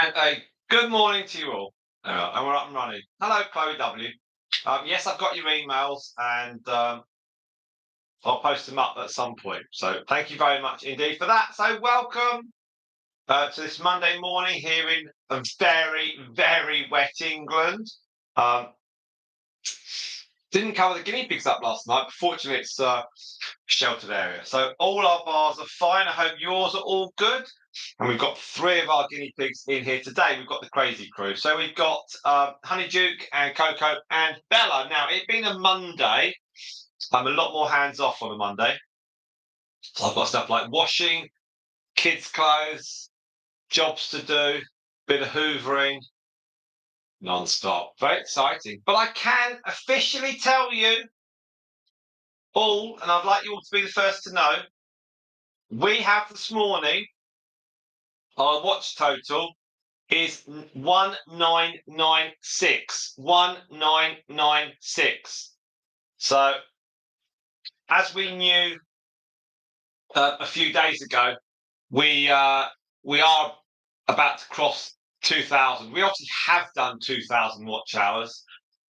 And a good morning to you all. And we're up and running. Hello, Chloe W. Yes, I've got your emails and I'll post them up at some point. So thank you very much indeed for that. So welcome to this Monday morning here in a very, very wet England. Um, didn't cover the guinea pigs up last night, but fortunately it's a sheltered area. So all our bars are fine. I hope yours are all good. And we've got three of our guinea pigs in here today. We've got the crazy crew. So we've got Honeyduke and Coco and Bella. Now, it being a Monday, I'm a lot more hands off on a Monday. So I've got stuff like washing, kids' clothes, jobs to do, bit of hoovering, non-stop. Very exciting. But I can officially tell you all, and I'd like you all to be the first to know, we have this morning our watch total is 1996. 1996. So, as we knew a few days ago, we are about to cross 2,000. We obviously have done 2,000 watch hours,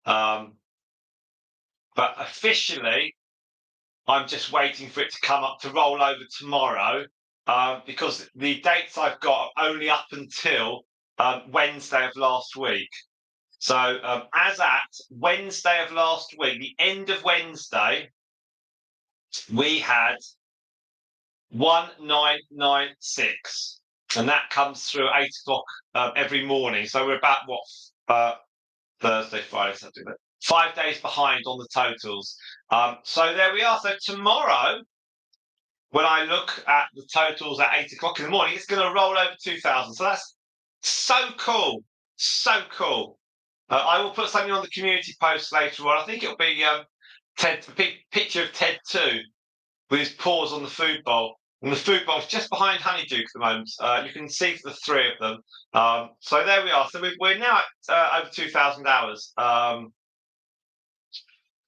but officially, I'm just waiting for it to come up to roll over tomorrow because the dates I've got are only up until Wednesday of last week. So as at Wednesday of last week, the end of Wednesday, we had 1996, and that comes through 8 o'clock every morning. So we're about Thursday, Friday, Saturday, 5 days behind on the totals. So there we are. So tomorrow, when I look at the totals at 8 o'clock in the morning, it's going to roll over 2,000. So that's so cool. So cool. I will put something on the community post later on. I think it'll be Ted, a picture of Ted 2 with his paws on the food bowl. And the food bowl's just behind Honeyduke at the moment. You can see the three of them. So there we are. So we're now at over 2,000 hours.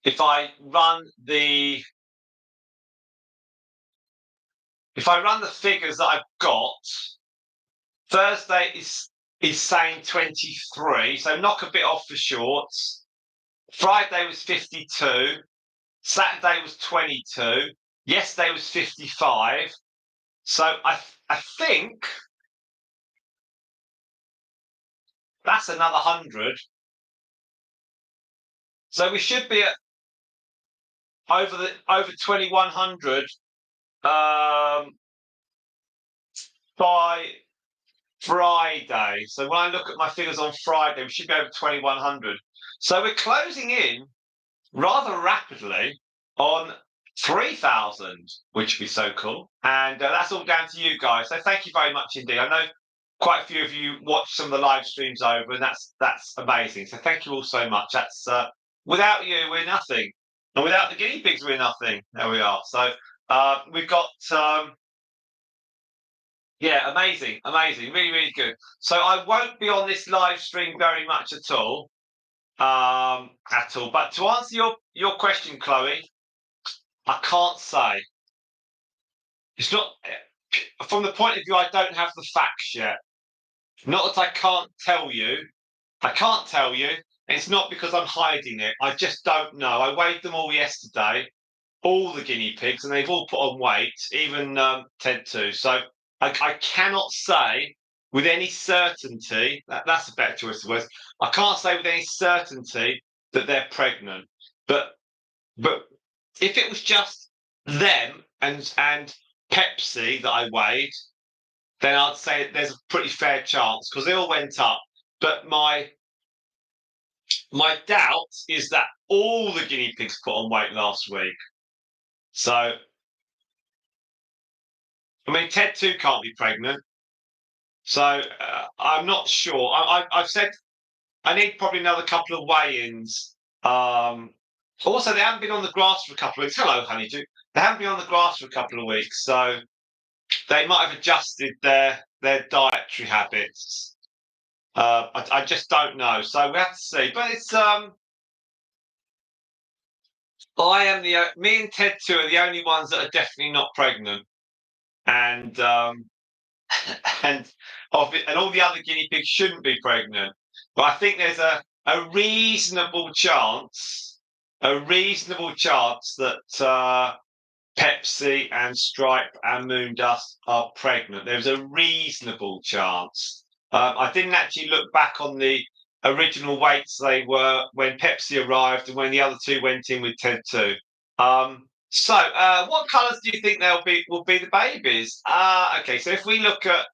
If I run the figures that I've got, Thursday is saying 23, so knock a bit off for shorts. Friday was 52. Saturday was 22. Yesterday was 55. So I think that's another 100. So we should be at over 2,100 by Friday. So when I look at my figures on Friday, we should be over 2,100. So we're closing in rather rapidly on 3,000, which would be so cool. And that's all down to you guys. So thank you very much indeed. I know quite a few of you watch some of the live streams over, and that's amazing. So thank you all so much. That's without you, we're nothing. And without the guinea pigs, we're nothing. There we are. So we've got yeah, amazing, really, really good. So I won't be on this live stream very much at all. But to answer your question, Chloe, I can't say. It's not from the point of view I don't have the facts yet. Not that I can't tell you. I can't tell you. It's not because I'm hiding it. I just don't know. I weighed them all yesterday, all the guinea pigs, and they've all put on weight, even Ted too. So I cannot say with any certainty, that's a better choice of words. I can't say with any certainty that they're pregnant. But if it was just them and Pepsi that I weighed, then I'd say there's a pretty fair chance because they all went up. But my doubt is that all the guinea pigs put on weight last week. So I mean, Ted 2 can't be pregnant. So I'm not sure. I've said I need probably another couple of weigh-ins. Also, they haven't been on the grass for a couple of weeks. Hello, Honeydew. They haven't been on the grass for a couple of weeks, so they might have adjusted their dietary habits. I just don't know. So we have to see. But it's me and Ted 2 are the only ones that are definitely not pregnant. And and all the other guinea pigs shouldn't be pregnant. But I think there's a reasonable chance, that Pepsi and Stripe and Moondust are pregnant. There's a reasonable chance. I didn't actually look back on the original weights they were when Pepsi arrived and when the other two went in with Ted too. What colours do you think will be the babies? Okay, so if we look at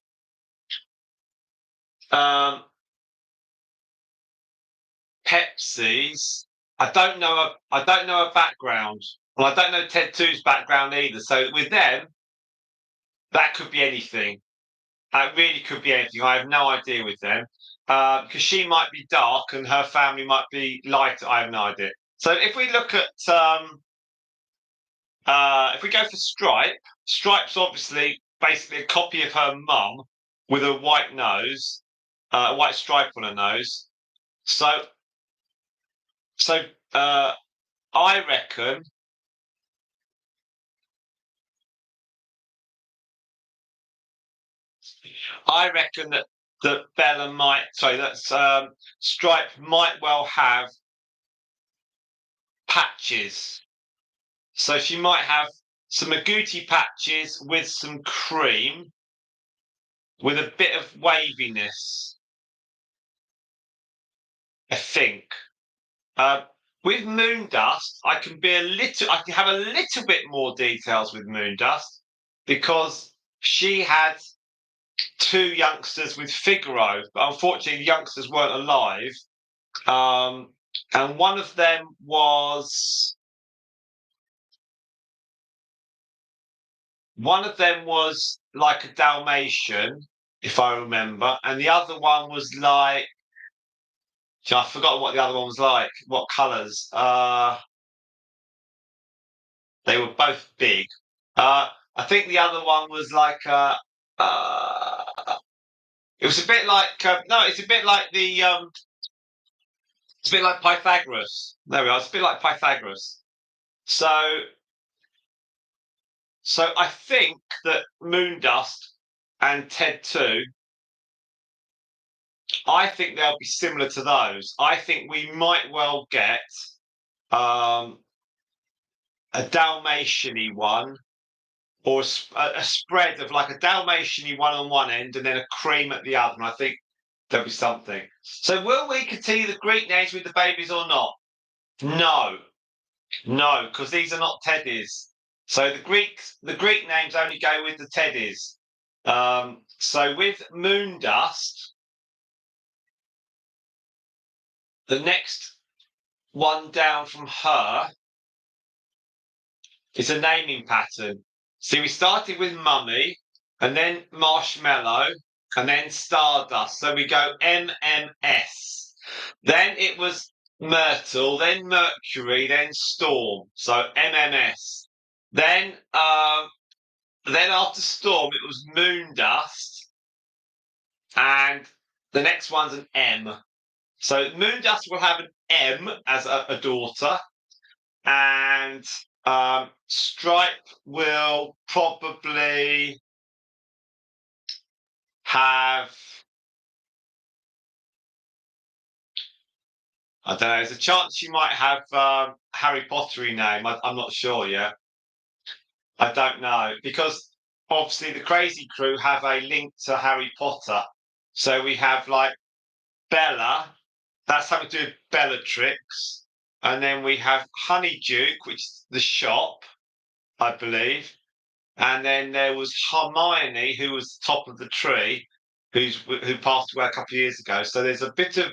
Pepsi's, I don't know a background. Well, I don't know Ted 2's background either. So with them, that could be anything. It really could be anything. I have no idea with them. Because she might be dark and her family might be light. I have no idea. So if we look at if we go for Stripe, Stripe's obviously basically a copy of her mum with a white nose, a white stripe on her nose. So I reckon that Bella might, sorry, that's Stripe might well have patches. So she might have some agouti patches with some cream, with a bit of waviness, I think. With Moondust, I can have a little bit more details with Moondust because she had two youngsters with Figaro, but unfortunately the youngsters weren't alive. And one of them was like a Dalmatian, if I remember, and the other one was like, I forgot what the other one was like. What colours? They were both big. I think the other one was like it was a bit like no, it's a bit like it's a bit like Pythagoras. There we are. It's a bit like Pythagoras. So I think that Moondust and Ted 2, I think they'll be similar to those. I think we might well get a Dalmatian-y one, or a spread of like a Dalmatian-y one on one end and then a cream at the other. And I think there'll be something. So will we continue the Greek names with the babies or not? No, because these are not teddies. So the Greek names only go with the teddies. So with Moondust, the next one down from her is a naming pattern. See, we started with Mummy, and then Marshmallow, and then Stardust. So we go MMS. Then it was Myrtle, then Mercury, then Storm. So MMS. Then after Storm, it was Moondust, and the next one's an M. So Moondust will have an M as a daughter, and Stripe will probably have, I don't know, there's a chance she might have Harry Pottery name. I'm not sure yet. I don't know, because obviously the Crazy Crew have a link to Harry Potter. So we have like Bella, that's something to do with Bellatrix. And then we have Honeyduke, which is the shop, I believe. And then there was Hermione, who was the top of the tree, who passed away a couple of years ago. So there's a bit of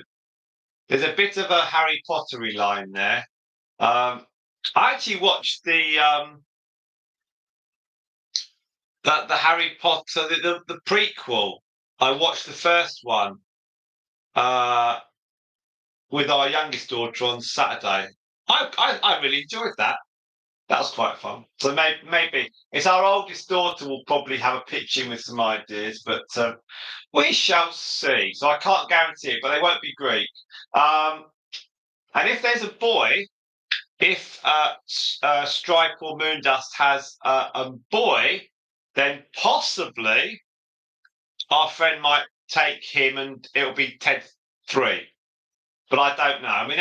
a Harry Pottery line there. I actually watched the Harry Potter the prequel. I watched the first one with our youngest daughter on Saturday. I really enjoyed that. That was quite fun. So maybe it's our oldest daughter will probably have a pitch in with some ideas, but we shall see. So I can't guarantee it, but they won't be Greek. And if there's a boy, if Stripe or Moondust has a boy, then possibly our friend might take him, and it'll be Ted 3. But I don't know. I mean,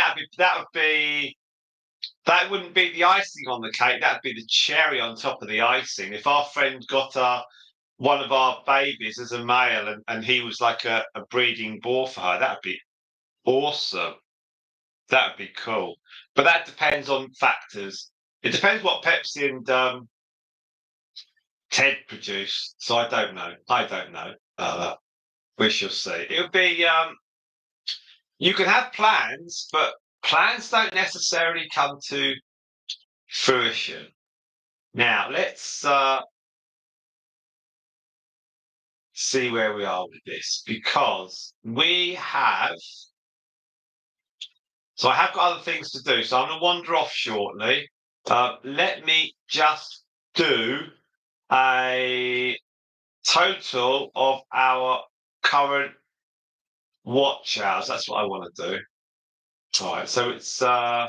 that wouldn't be the icing on the cake. That'd be the cherry on top of the icing. If our friend got one of our babies as a male, and he was like a breeding boar for her, that'd be awesome. That'd be cool. But that depends on factors. It depends what Pepsi and Ted produce. So I don't know. I don't know. We shall see. It would be. You can have plans, but plans don't necessarily come to fruition. Now let's see where we are with this, because we have. So I have got other things to do. So I'm going to wander off shortly. Let me just do a total of our current watch hours. That's what I want to do. All right. So it's. I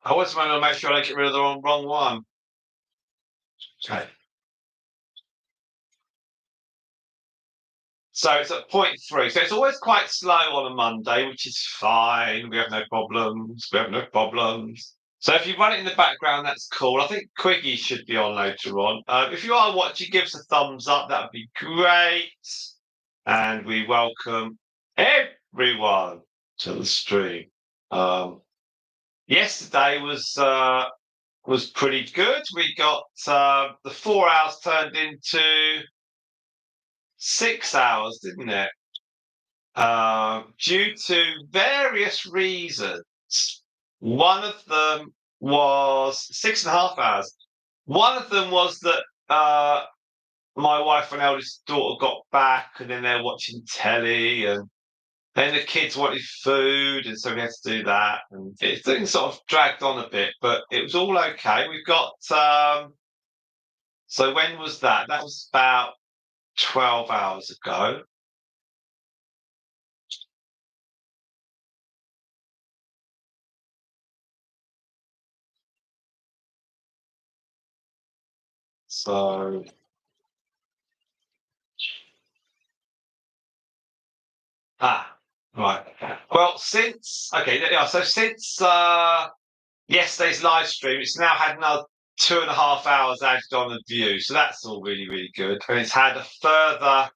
always want to make sure I don't get rid of the wrong one. Okay. So it's at 0.3. So it's always quite slow on a Monday, which is fine. We have no problems. We have no problems. So if you run it in the background, that's cool. I think Quiggy should be on later on. If you are watching, give us a thumbs up. That would be great. And we welcome everyone to the stream. Yesterday was pretty good. We got the 4 hours turned into 6 hours, didn't it? Due to various reasons. One of them was 6.5 hours. One of them was that my wife and eldest daughter got back, and then they're watching telly, and then the kids wanted food, and so we had to do that. And things sort of dragged on a bit, but it was all okay. We've got so when was that? That was about 12 hours ago. So right. Well, since yesterday's live stream, it's now had another 2.5 hours added on the view. So that's all really, really good. And it's had a further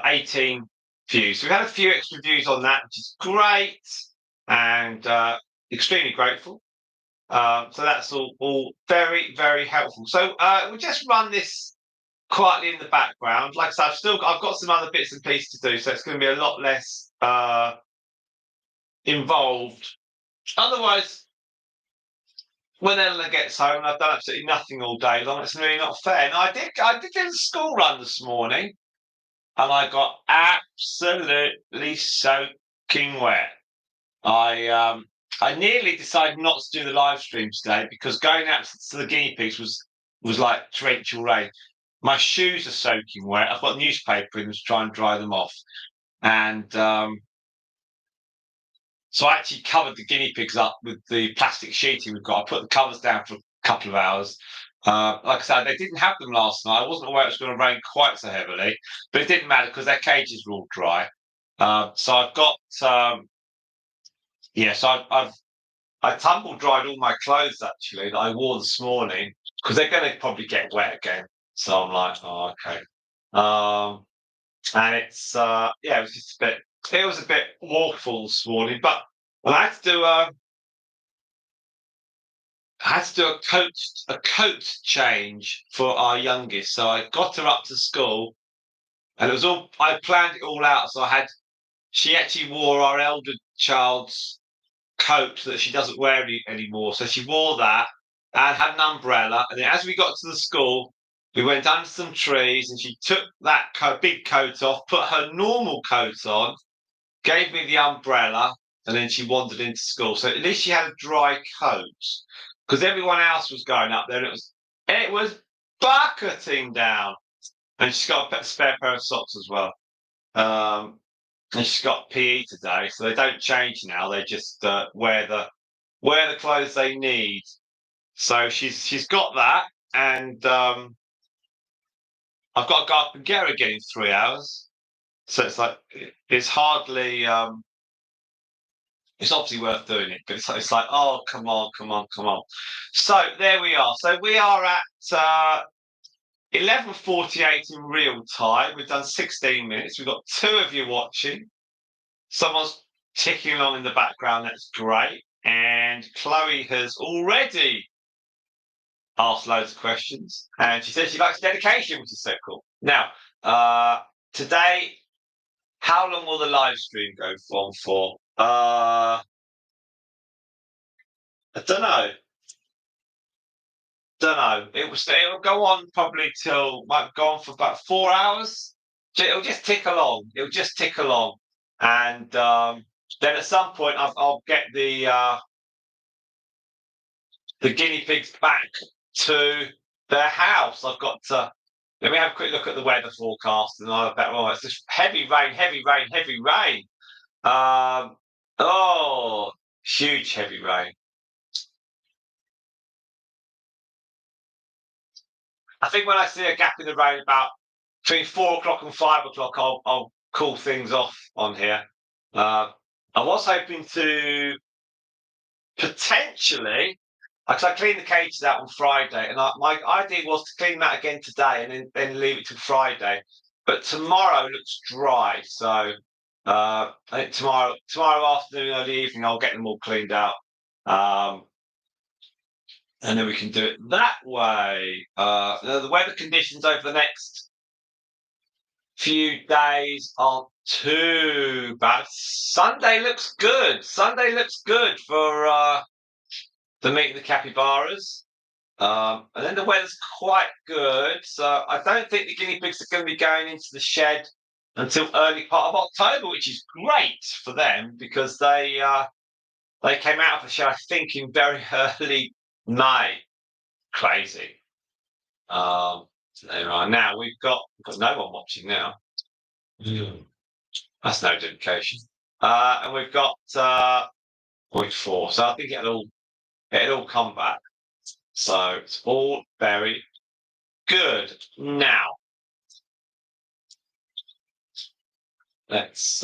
18 views. So we've had a few extra views on that, which is great, and extremely grateful. So that's all very, very helpful. So we'll just run this quietly in the background. Like I said, I've got some other bits and pieces to do, so it's going to be a lot less involved. Otherwise, when Ella gets home and I've done absolutely nothing all day long, it's really not fair. And I did do the school run this morning, and I got absolutely soaking wet. I nearly decided not to do the live stream today, because going out to the guinea pigs was like torrential rain. My shoes are soaking wet. I've got newspaper in them to try and dry them off, and so I actually covered the guinea pigs up with the plastic sheeting we've got. I put the covers down for a couple of hours. Like I said, they didn't have them last night. I wasn't aware it was going to rain quite so heavily, but it didn't matter because their cages were all dry. So I've got, so I tumble dried all my clothes actually that I wore this morning, because they're going to probably get wet again. So I'm like, oh, okay. And it's it was just it was a bit awful this morning, but I had to do a coat change for our youngest. So I got her up to school, and it was all I planned it all out. So she actually wore our elder child's coat that she doesn't wear anymore. So she wore that and had an umbrella. And then as we got to the school, we went under some trees, and she took that big coat off, put her normal coat on, gave me the umbrella, and then she wandered into school. So at least she had a dry coat, because everyone else was going up there, and it was bucketing down. And she's got a spare pair of socks as well. And she's got PE today, so they don't change now. They just wear the clothes they need So she's got that, and I've got to go up and get her again in 3 hours. So it's like it's hardly. It's obviously worth doing it, but it's like, oh, come on, come on, come on. So there we are. So we are at 11:48 in real time. We've done 16 minutes. We've got 2 of you watching. Someone's ticking along in the background. That's great. And Chloe has already asked loads of questions, and she says she likes dedication, which is so cool. Now, today, how long will the live stream go on for? I don't know. Don't know. It'll go on probably till might go on for about 4 hours. It'll just tick along. It'll just tick along, and then at some point I'll get the guinea pigs back to their house. I've got to. Let me have a quick look at the weather forecast, and I'll bet. Oh, it's just heavy rain, heavy rain, heavy rain. Oh, huge heavy rain. I think when I see a gap in the rain about between 4 o'clock and 5 o'clock, I'll cool things off on here. I was hoping to potentially, because I cleaned the cages out on Friday, and my idea was to clean that again today and then leave it till Friday. But tomorrow looks dry, so I think tomorrow afternoon, early evening, I'll get them all cleaned out. And then we can do it that way. The weather conditions over the next few days aren't too bad. Sunday looks good. Sunday looks good for the meet the capybaras. And then the weather's quite good. So I don't think the guinea pigs are going to be going into the shed until early part of October, which is great for them because they came out of the shed, I think, in very early May. Crazy. So there are. Now we've got no one watching now. That's no dedication. And we've got 0.4. So I think it'll come back. So it's all very good. Now let's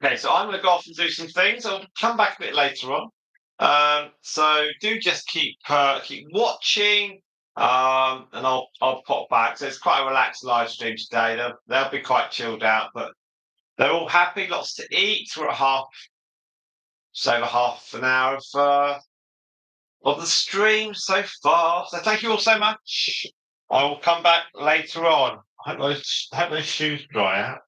Okay, so I'm going to go off and do some things. I'll come back a bit later on. So do just keep watching, and I'll pop back. So it's quite a relaxed live stream today. They'll be quite chilled out, but they're all happy. Lots to eat. We're at just over half an hour of the stream so far. So thank you all so much. I will come back later on. I hope those shoes dry out.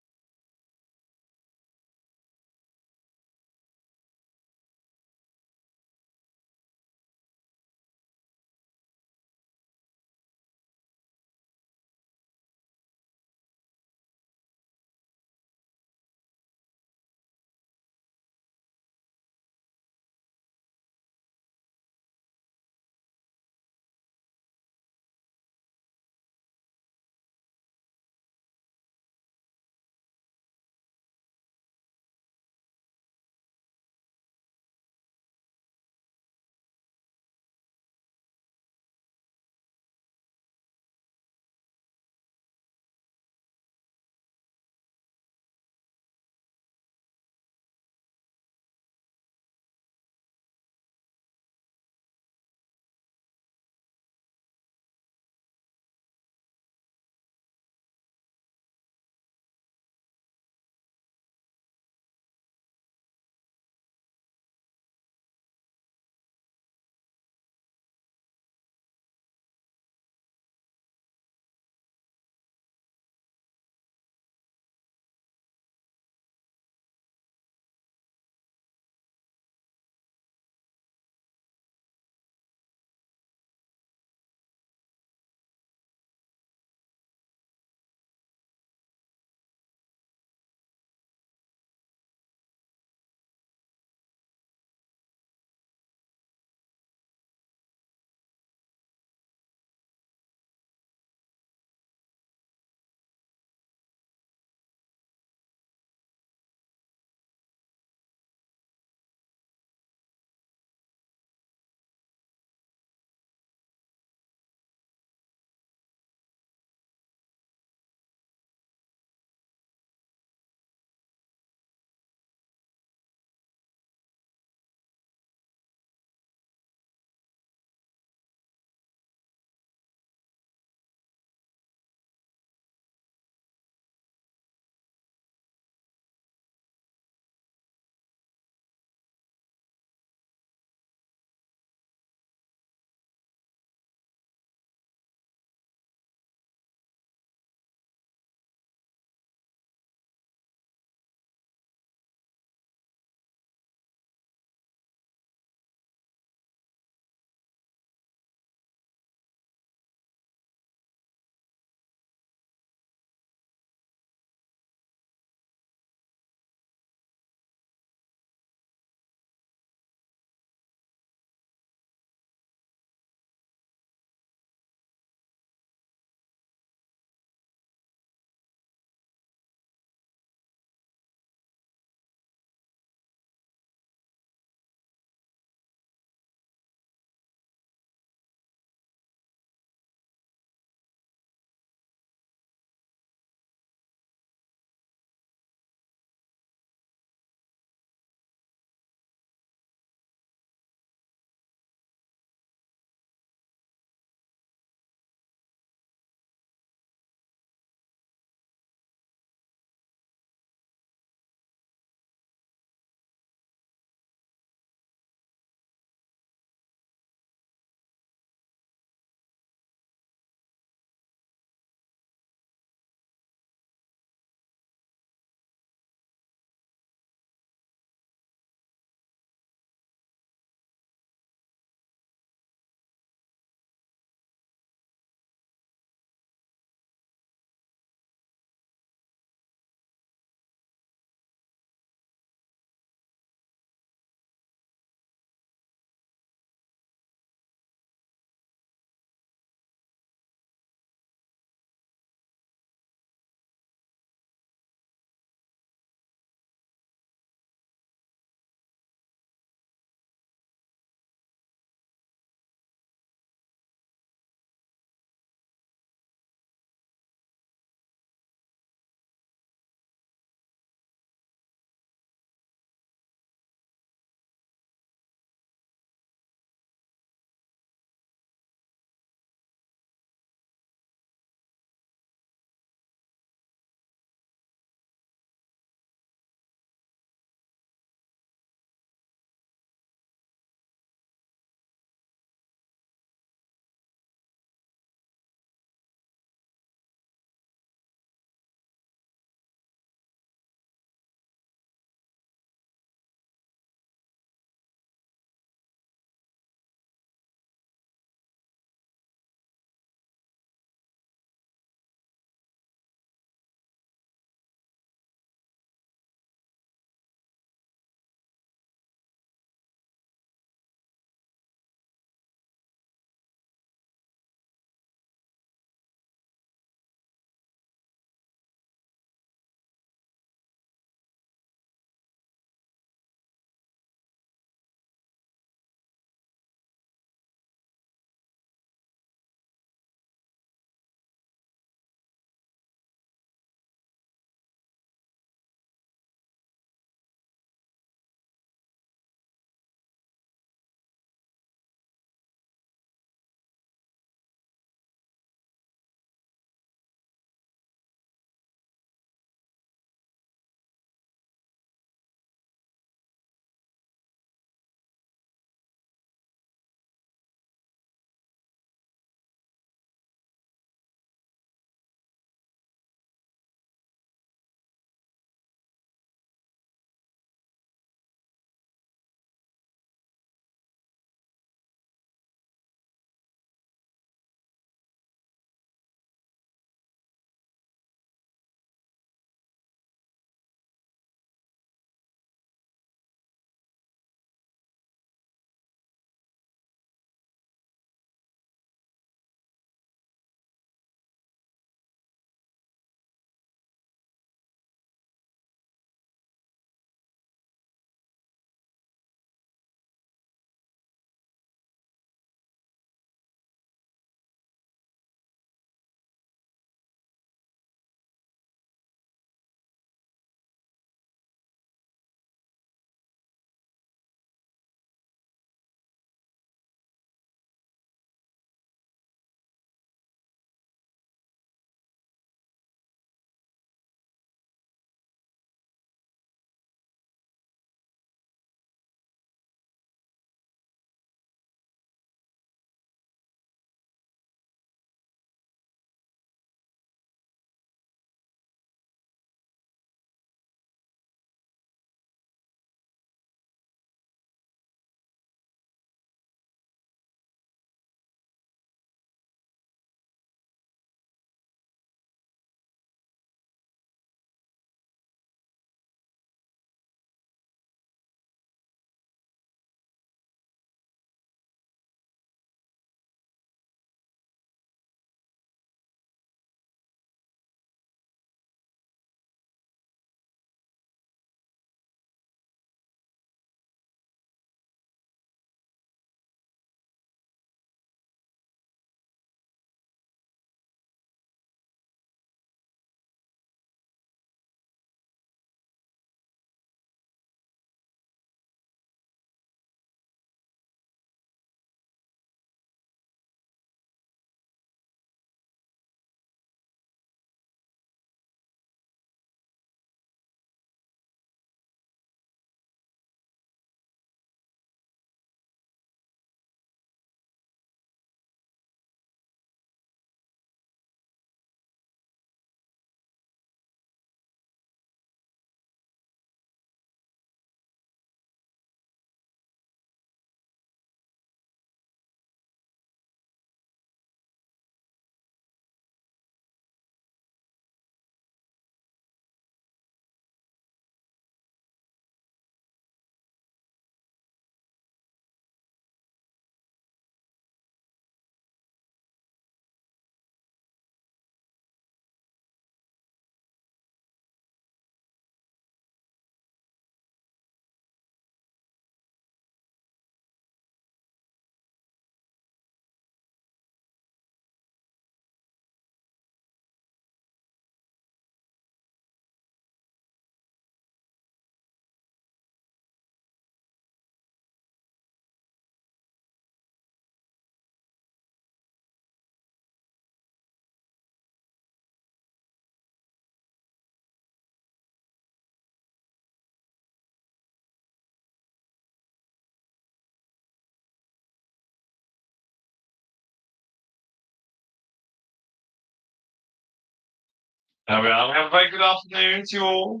There we are. We have a very good afternoon to you all.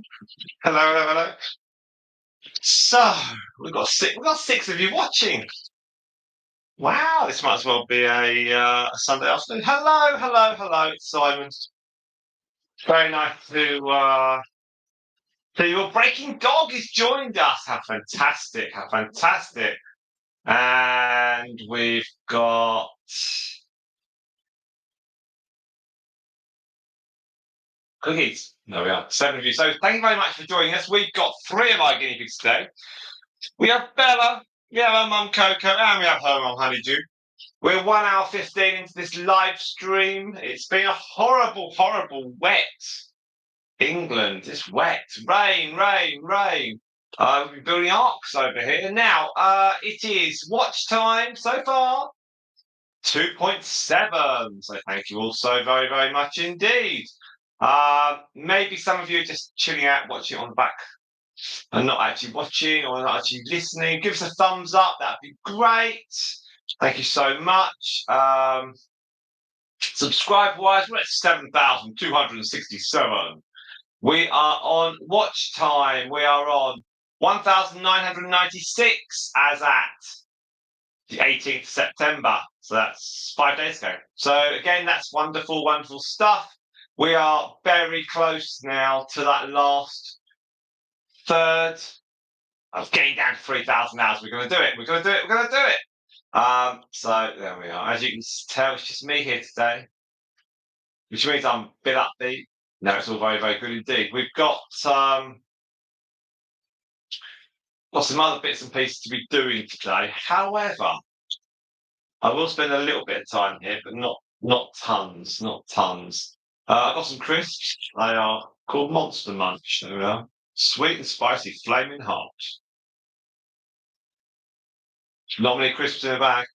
Hello, hello, hello. So we've got six of you watching. Wow, this might as well be a Sunday afternoon. Hello, hello, hello. It's Simon. Very nice to see your breaking dog has joined us. How fantastic! How fantastic! And we've got cookies. There we are. 7 of you. So thank you very much for joining us. We've got 3 of our guinea pigs today. We have Bella, we have our mum Coco, and we have her mum Honeyduke. We're 1 hour 15 into this live stream. It's been a horrible, horrible wet England. It's wet. Rain, rain, rain. We've been building arcs over here. Now, it is watch time so far 2.7. So thank you all so very, very much indeed. Maybe some of you are just chilling out, watching it on the back and not actually watching or not actually listening. Give us a thumbs up. That'd be great. Thank you so much. Subscribe-wise, we're at 7,267. We are on watch time. We are on 1,996 as at the 18th of September. So that's 5 days ago. So again, that's wonderful, wonderful stuff. We are very close now to that last third. I was getting down to 3,000 hours. We're going to do it. We're going to do it. We're going to do it. So there we are. As you can tell, it's just me here today, which means I'm a bit upbeat. No, it's all very, very good indeed. We've got some other bits and pieces to be doing today. However, I will spend a little bit of time here, but not tons, not tons. I've got some crisps. They are called Monster Munch. There we are. Sweet and spicy, flaming hot. Not many crisps in a bag.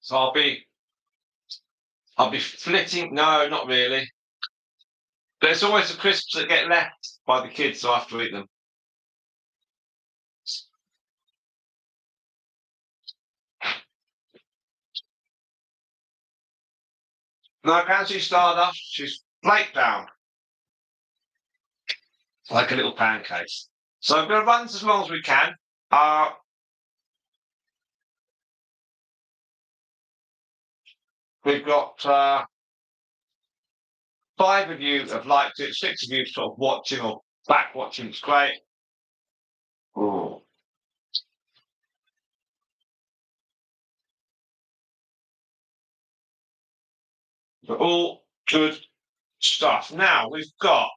So I'll be flitting. No, not really. There's always the crisps that get left by the kids, so I have to eat them. No, I can't see Stardust. She's flaked down like a little pancake. So I'm going to run this as long as we can. We've got 5 of you have liked it, 6 of you sort of watching or back watching. It's great. Ooh. But all good stuff. Now we've got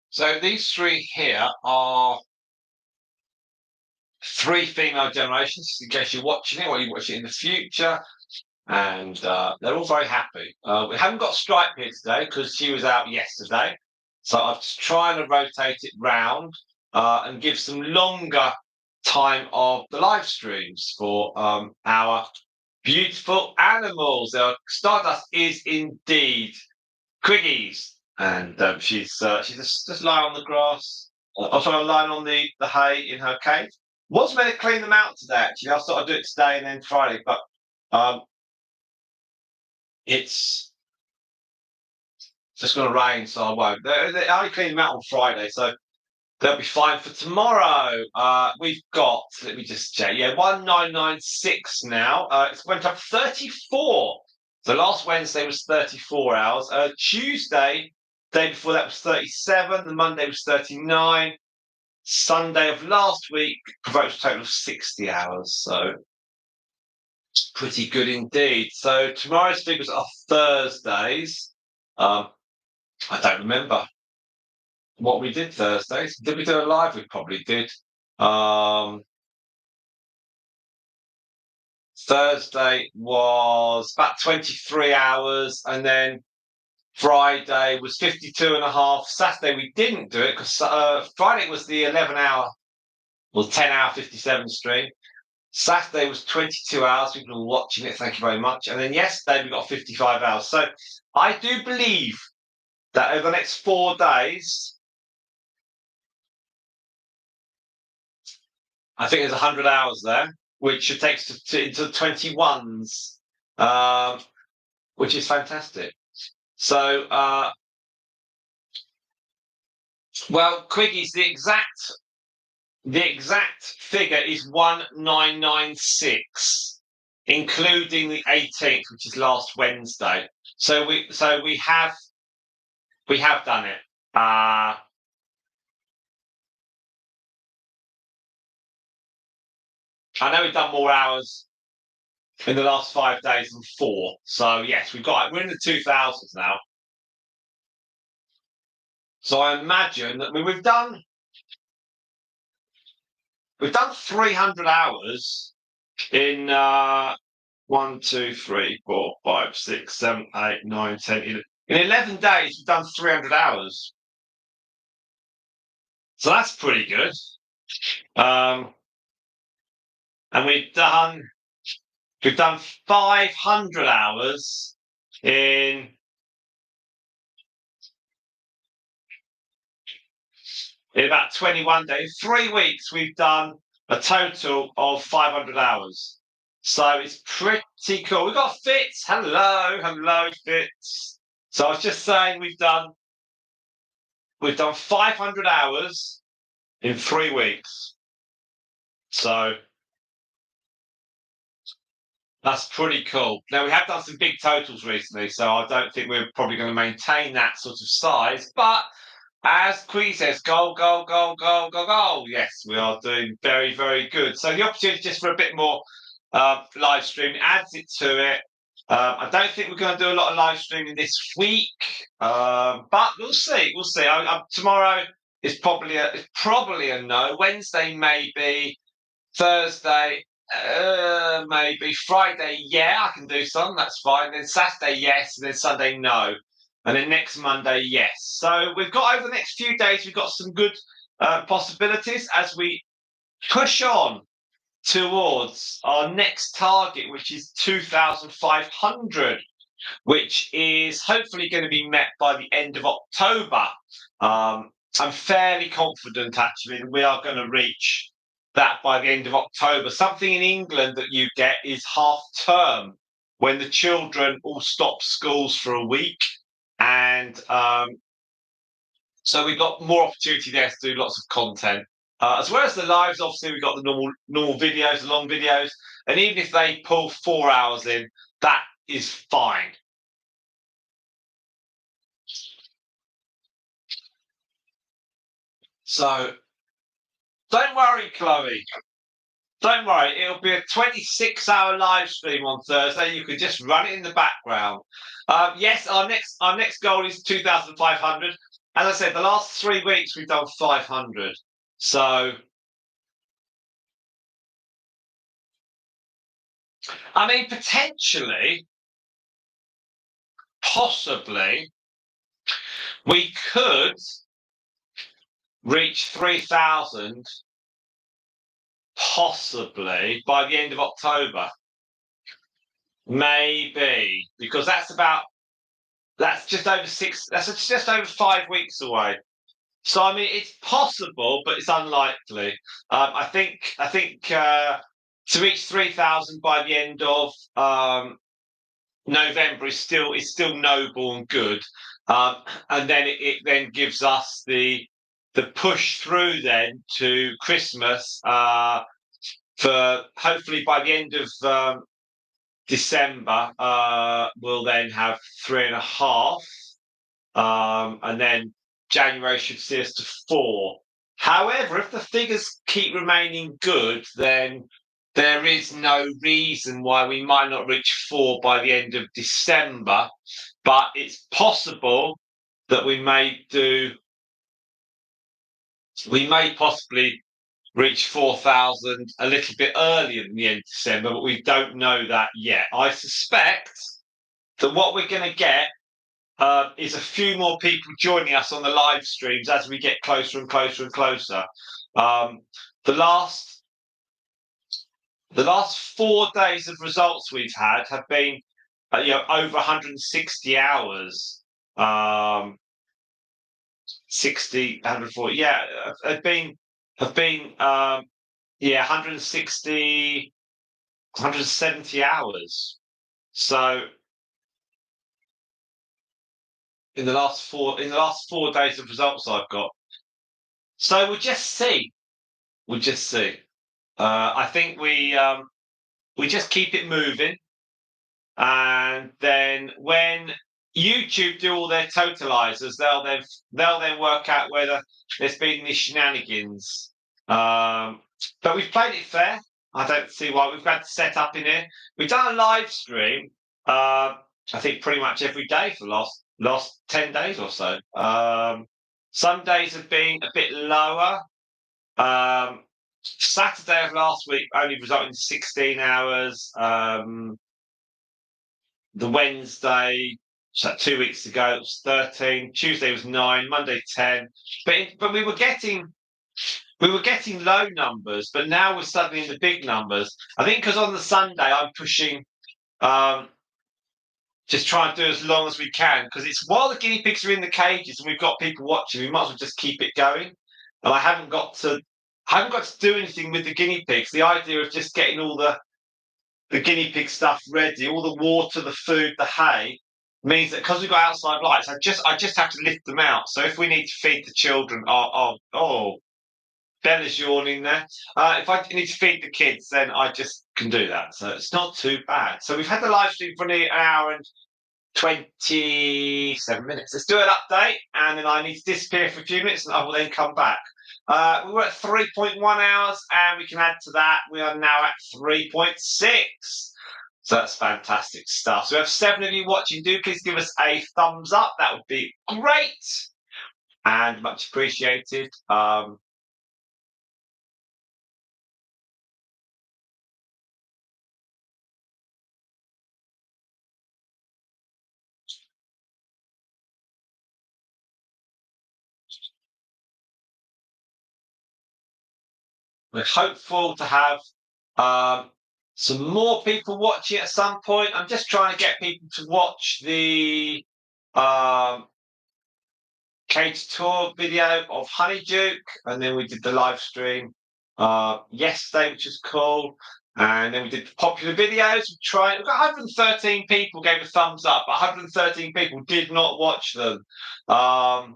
so these 3 here are 3 female generations, in case you're watching it or you watch it in the future. And they're all very happy. We haven't got Stripe here today because she was out yesterday. So I'm just trying to rotate it round and give some longer time of the live streams for our beautiful animals. Stardust is indeed Quiggies, and she's just lying on the grass. I'm sorry, lying on the hay in her cage. Was meant to clean them out today. Actually, I thought I'd do it today and then Friday, but it's just going to rain, so I won't. I only clean them out on Friday, so they'll be fine for tomorrow. We've got, let me just check. Yeah, 1996 now. It's went up 34. So last Wednesday was 34 hours. Tuesday, day before that was 37. The Monday was 39. Sunday of last week provoked a total of 60 hours. So pretty good indeed. So tomorrow's figures are Thursdays. I don't remember what we did Thursdays. Did we do a live? We probably did. Thursday was about 23 hours, and then Friday was 52 and a half. Saturday we didn't do it because Friday was the 11-hour, well, 10-hour 57 stream. Saturday was 22 hours. People were watching it. Thank you very much. And then yesterday we got 55 hours. So I do believe that over the next 4 days, I think there's 100 hours there, which should take us into the 21s, which is fantastic. So, well, Quiggies, the exact figure is 1996, including the 18th, which is last Wednesday. So we have done it. I know we've done more hours in the last 5 days than 4. So yes, we're in the 2000s now. So I imagine that we've done 300 hours in 1, 2, 3, 4, 5, 6, 7, 8, 9, 10, 11. In 11 days, we've done 300 hours. So that's pretty good. And we've done 500 hours in about 21 days. 3 weeks, we've done a total of 500 hours. So it's pretty cool. We've got Fitz. Hello, Fitz. So I was just saying we've done 500 hours in 3 weeks. So that's pretty cool. Now, we have done some big totals recently, so I don't think we're probably going to maintain that sort of size. But as Queen says, goal. Yes, we are doing very, very good. So the opportunity just for a bit more live streaming adds it to it. I don't think we're going to do a lot of live streaming this week, but we'll see. Tomorrow is probably a no. Wednesday maybe. Thursday maybe. Friday, yeah, I can do some. That's fine. Then Saturday, yes, and then Sunday, no. And then next Monday, yes. So we've got over the next few days, we've got some good possibilities as we push on towards our next target, which is 2,500, which is hopefully going to be met by the end of October. I'm fairly confident, actually, that we are going to reach that by the end of October. Something in England that you get is half term, when the children all stop schools for a week. And so we've got more opportunity there to do lots of content. As well as the lives, obviously, we've got the normal videos, the long videos. And even if they pull 4 hours in, that is fine. So don't worry, Chloe. Don't worry. It'll be a 26-hour live stream on Thursday. You can just run it in the background. Yes, our next goal is 2,500. As I said, the last 3 weeks we've done 500. So, I mean, potentially, possibly, we could reach 3,000 possibly by the end of October. maybe because that's just over six. That's just over 5 weeks away. So I mean, it's possible, but it's unlikely. I think to reach 3,000 by the end of November is still noble and good, and then it then gives us the push through then to Christmas for hopefully by the end of December we'll then have 3.5, and then January should see us to 4. However, if the figures keep remaining good, then there is no reason why we might not reach 4 by the end of December. But it's possible that we may possibly reach 4,000 a little bit earlier than the end of December, but we don't know that yet. I suspect that what we're going to get is a few more people joining us on the live streams as we get closer and closer and closer. The last 4 days of results we've had have been, over 160 hours. 60, 140, yeah, have been 160, 170 hours. So in the last 4 days of results I've got. So we'll just see. We'll just see. I think we just keep it moving, and then when YouTube do all their totalizers, they'll then work out whether there's been any shenanigans. But we've played it fair. I don't see why we've had to set up in here. We've done a live stream. I think pretty much every day for the last 10 days or so. Some days have been a bit lower. Saturday of last week only resulted in 16 hours. The Wednesday, so 2 weeks ago, it was 13. Tuesday was 9. Monday 10. But we were getting low numbers, but now we're suddenly in the big numbers. I think because on the Sunday I'm pushing, just try and do as long as we can, because it's while the guinea pigs are in the cages and we've got people watching, we might as well just keep it going. And I haven't got to do anything with the guinea pigs. The idea of just getting all the guinea pig stuff ready, all the water, the food, the hay, means that because we've got outside lights, I just have to lift them out. So if we need to feed the children, Bella's yawning there. If I need to feed the kids, then I just can do that. So it's not too bad. So we've had the live stream for nearly an hour and 27 minutes. Let's do an update, and then I need to disappear for a few minutes, and I will then come back. We were at 3.1 hours, and we can add to that. We are now at 3.6. So that's fantastic stuff. So we have 7 of you watching. Do please give us a thumbs up. That would be great and much appreciated. We're hopeful to have some more people watching at some point. I'm just trying to get people to watch the cage tour video of Honeyduke, and then we did the live stream yesterday, which is cool. And then we did the popular videos. We've got 113 people gave a thumbs up, but 113 people did not watch them. But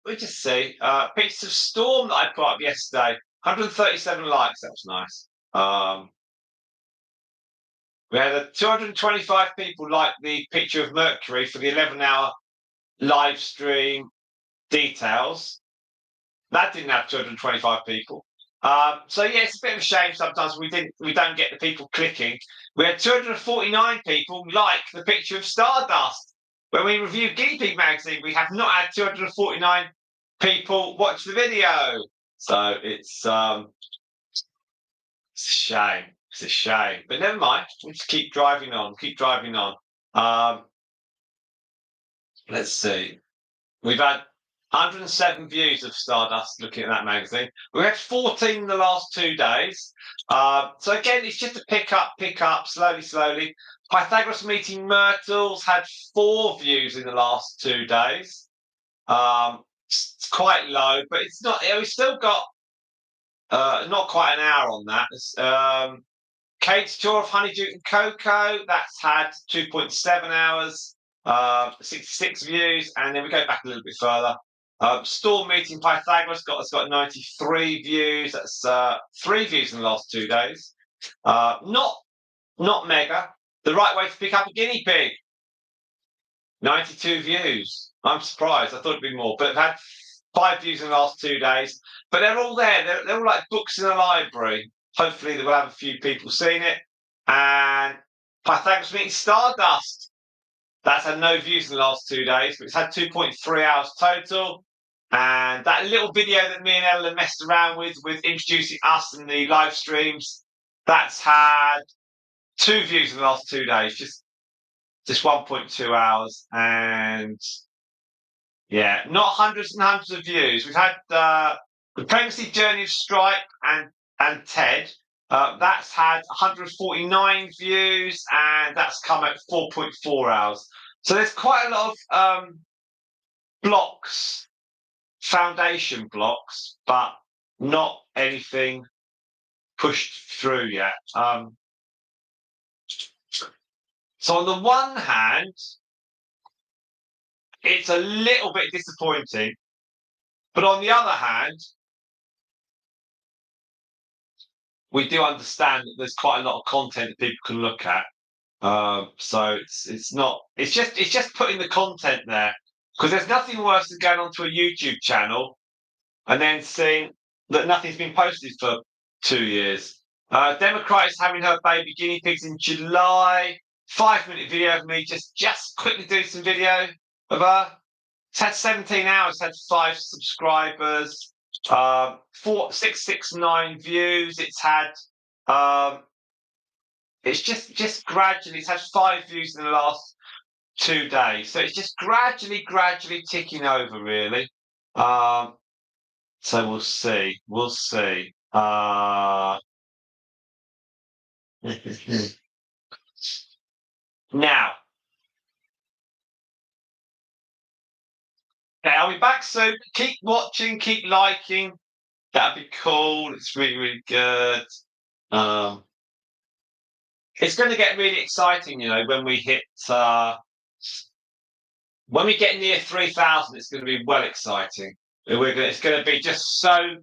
we just see. Pictures of Storm that I put up yesterday, 137 likes. That was nice. We had 225 people like the picture of Mercury for the 11-hour live stream details. That didn't have 225 people. So yeah, it's a bit of a shame sometimes we don't get the people clicking. We had 249 people like the picture of Stardust. When we reviewed Guinea Pig magazine, we have not had 249 people watch the video. So it's a shame. It's a shame. But never mind. We'll just keep driving on. Let's see. We've had 107 views of Stardust looking at that magazine. We had 14 in the last 2 days. So again, it's just a pick up, slowly. Pythagoras Meeting Myrtles had 4 views in the last 2 days. It's quite low, but it's not. We've still got not quite an hour on that. Kate's Tour of Honeyduke and Coco, that's had 2.7 hours, 66 views, and then we go back a little bit further. Storm Meeting Pythagoras has got 93 views. That's 3 views in the last 2 days. Not mega. The Right Way to Pick Up a Guinea Pig, 92 views. I'm surprised. I thought it'd be more, but it had 5 views in the last 2 days. But they're all there. They're all like books in a library. Hopefully, they will have a few people seen it. And Pythagoras Meeting Stardust, that's had no views in the last 2 days, but it's had 2.3 hours total. And that little video that me and Ella messed around with introducing us and the live streams, that's had 2 views in the last 2 days, just 1.2 hours. And yeah, not hundreds and hundreds of views. We've had the Pregnancy Journey of Stripe and Ted. That's had 149 views, and that's come at 4.4 hours. So there's quite a lot of blocks, foundation blocks, but not anything pushed through yet. So on the one hand, it's a little bit disappointing, but on the other hand, we do understand that there's quite a lot of content that people can look at. So it's just putting the content there, because there's nothing worse than going onto a YouTube channel and then seeing that nothing's been posted for 2 years. Democrat is having her baby guinea pigs in July. 5-minute video of me just quickly doing some video of her. It's had 17 hours, had 5 subscribers, 669 views. It's had it's just gradually, it's had 5 views in the last 2 days. So it's just gradually ticking over, really. So we'll see. Now, okay, I'll be back soon. Keep watching, keep liking. That'd be cool. It's really good. It's going to get really exciting, when we hit when we get near 3,000. It's going to be well exciting. It's going to be just so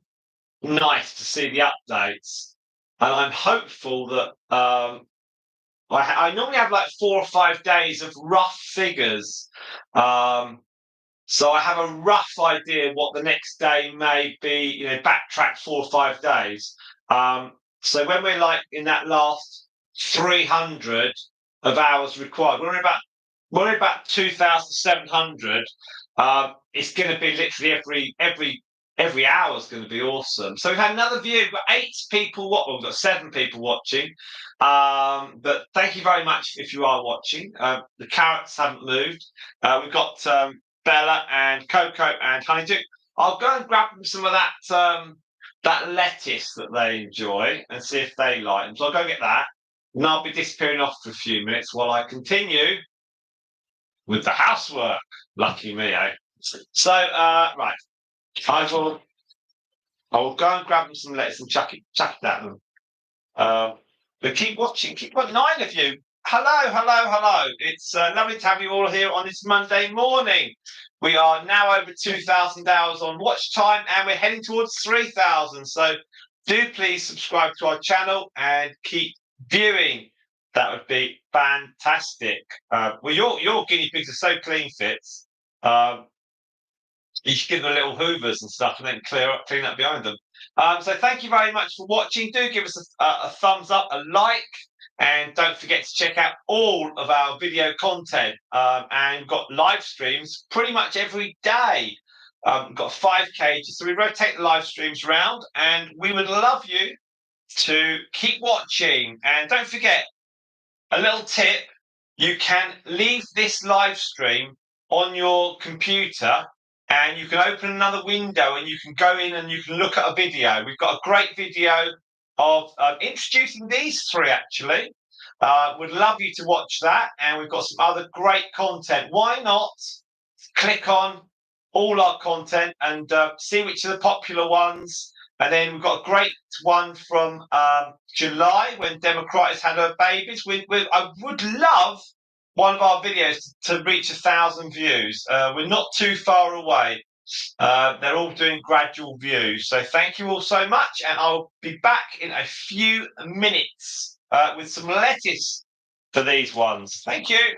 nice to see the updates, and I'm hopeful that I normally have like 4 or 5 days of rough figures. So I have a rough idea what the next day may be, backtrack 4 or 5 days. So when we're like in that last 300 of hours required, we're about 2,700. It's going to be literally every hour is going to be awesome. So we've had another view. We've got 8 people. We've got 7 people watching. But thank you very much if you are watching. The carrots haven't moved. We've got Bella and Coco and Honeyduke. I'll go and grab them some of that lettuce that they enjoy and see if they like them. So I'll go get that, and I'll be disappearing off for a few minutes while I continue with the housework. Lucky me, eh? So right, I will go and grab them some lettuce and chuck it at them. But keep watching. Keep 9 of you. Hello. It's lovely to have you all here on this Monday morning. We are now over 2,000 hours on watch time, and we're heading towards 3,000. So do please subscribe to our channel and keep viewing. That would be fantastic. Well, your guinea pigs are so clean, Fitz. You should give them little hoovers and stuff, and then clean up behind them. So thank you very much for watching. Do give us a thumbs up, a like. And don't forget to check out all of our video content. And we've got live streams pretty much every day. We've got 5 cages, so we rotate the live streams around, and we would love you to keep watching. And don't forget, a little tip, you can leave this live stream on your computer and you can open another window and you can go in and you can look at a video. We've got a great video of introducing these three actually. Would love you to watch that, and we've got some other great content. Why not click on all our content and see which are the popular ones? And then we've got a great one from July when Democritus had her babies. I would love one of our videos to reach 1,000 views. We're not too far away. They're all doing gradual views. So thank you all so much, and I'll be back in a few minutes with some lettuce for these ones. Thank you.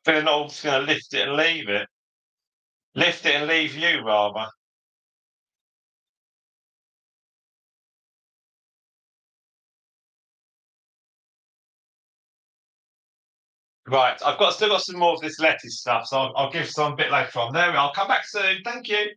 They're not just going to lift it and leave it. Lift it and leave you, rather. Right, still got some more of this lettuce stuff, so I'll give some a bit later on. There we are. I'll come back soon. Thank you.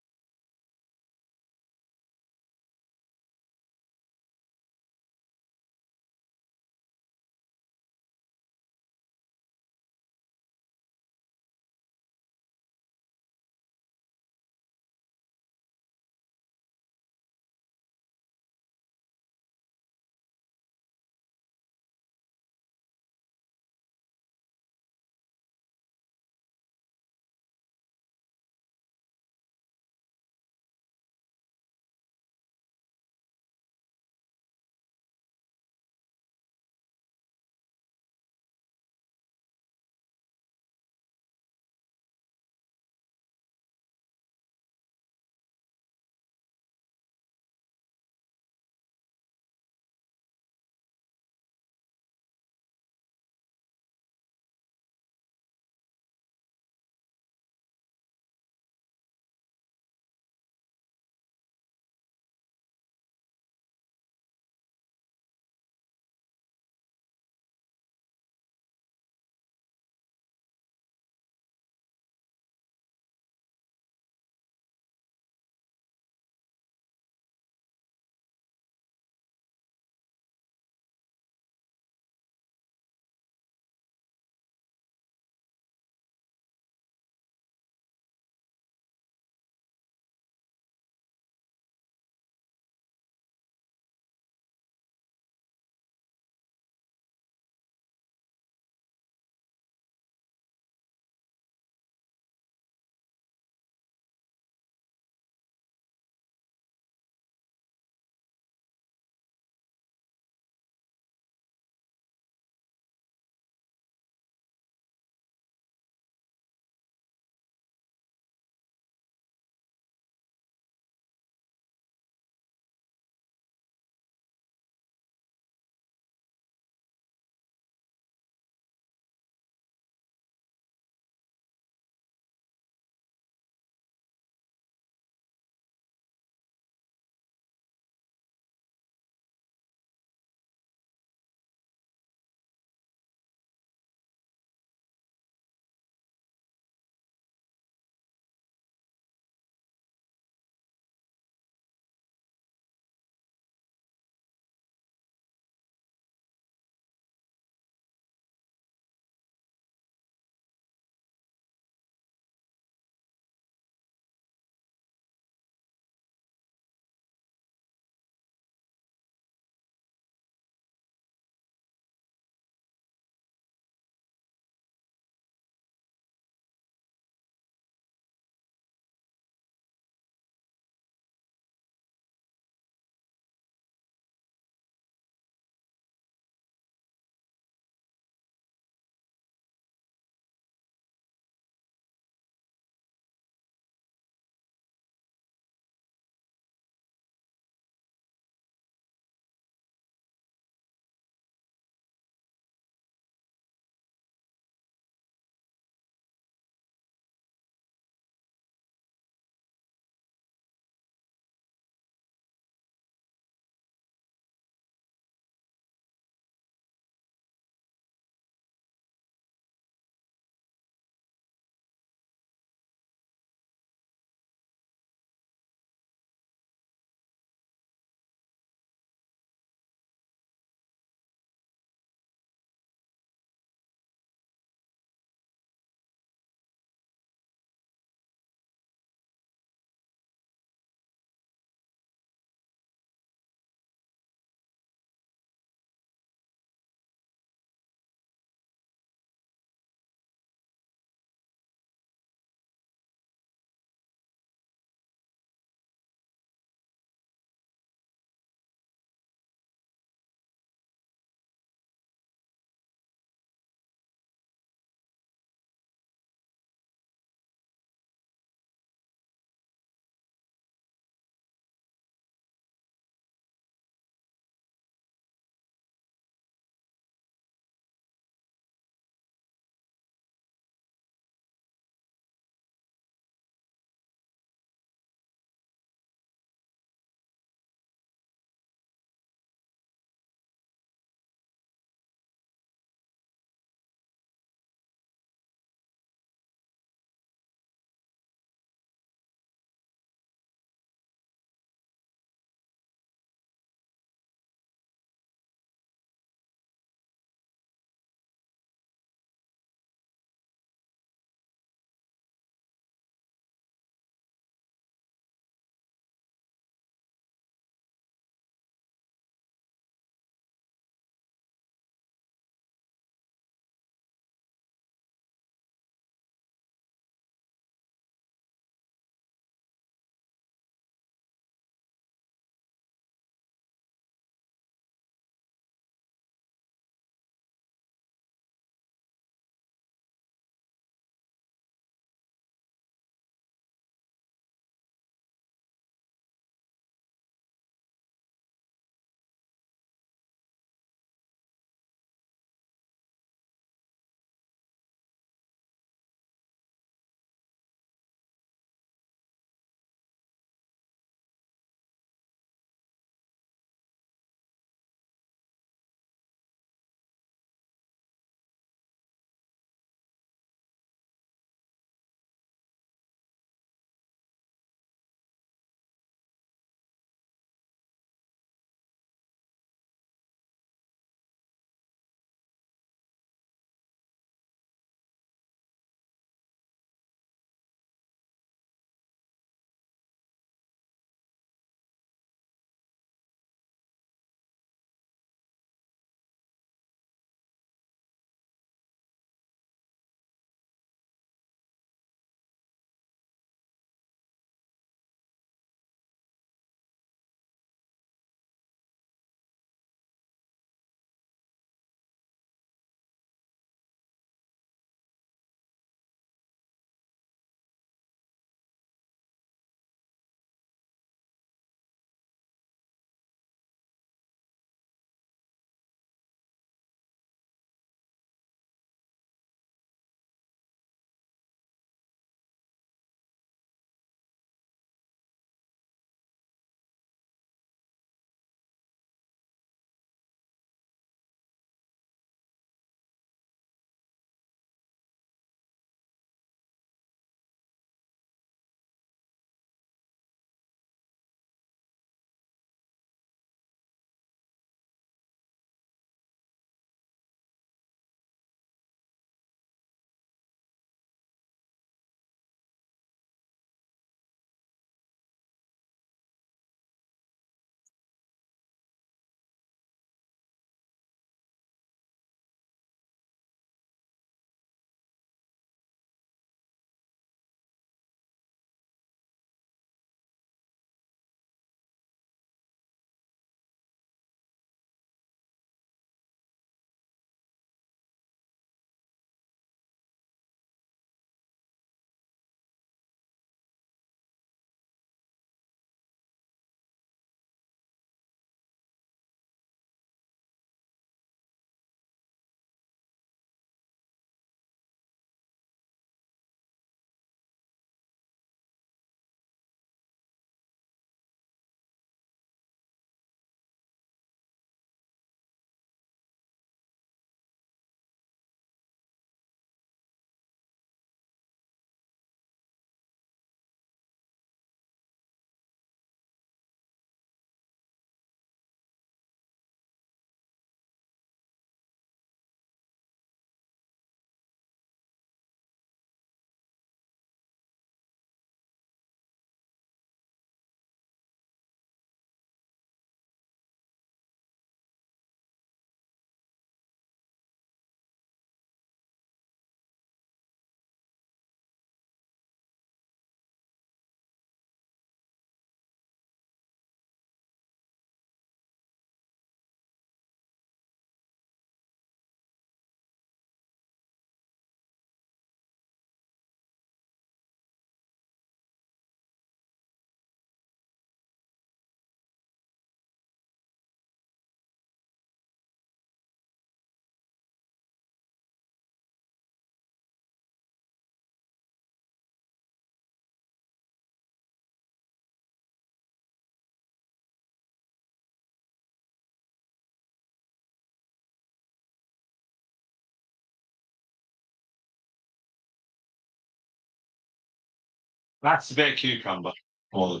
That's a bit of cucumber. So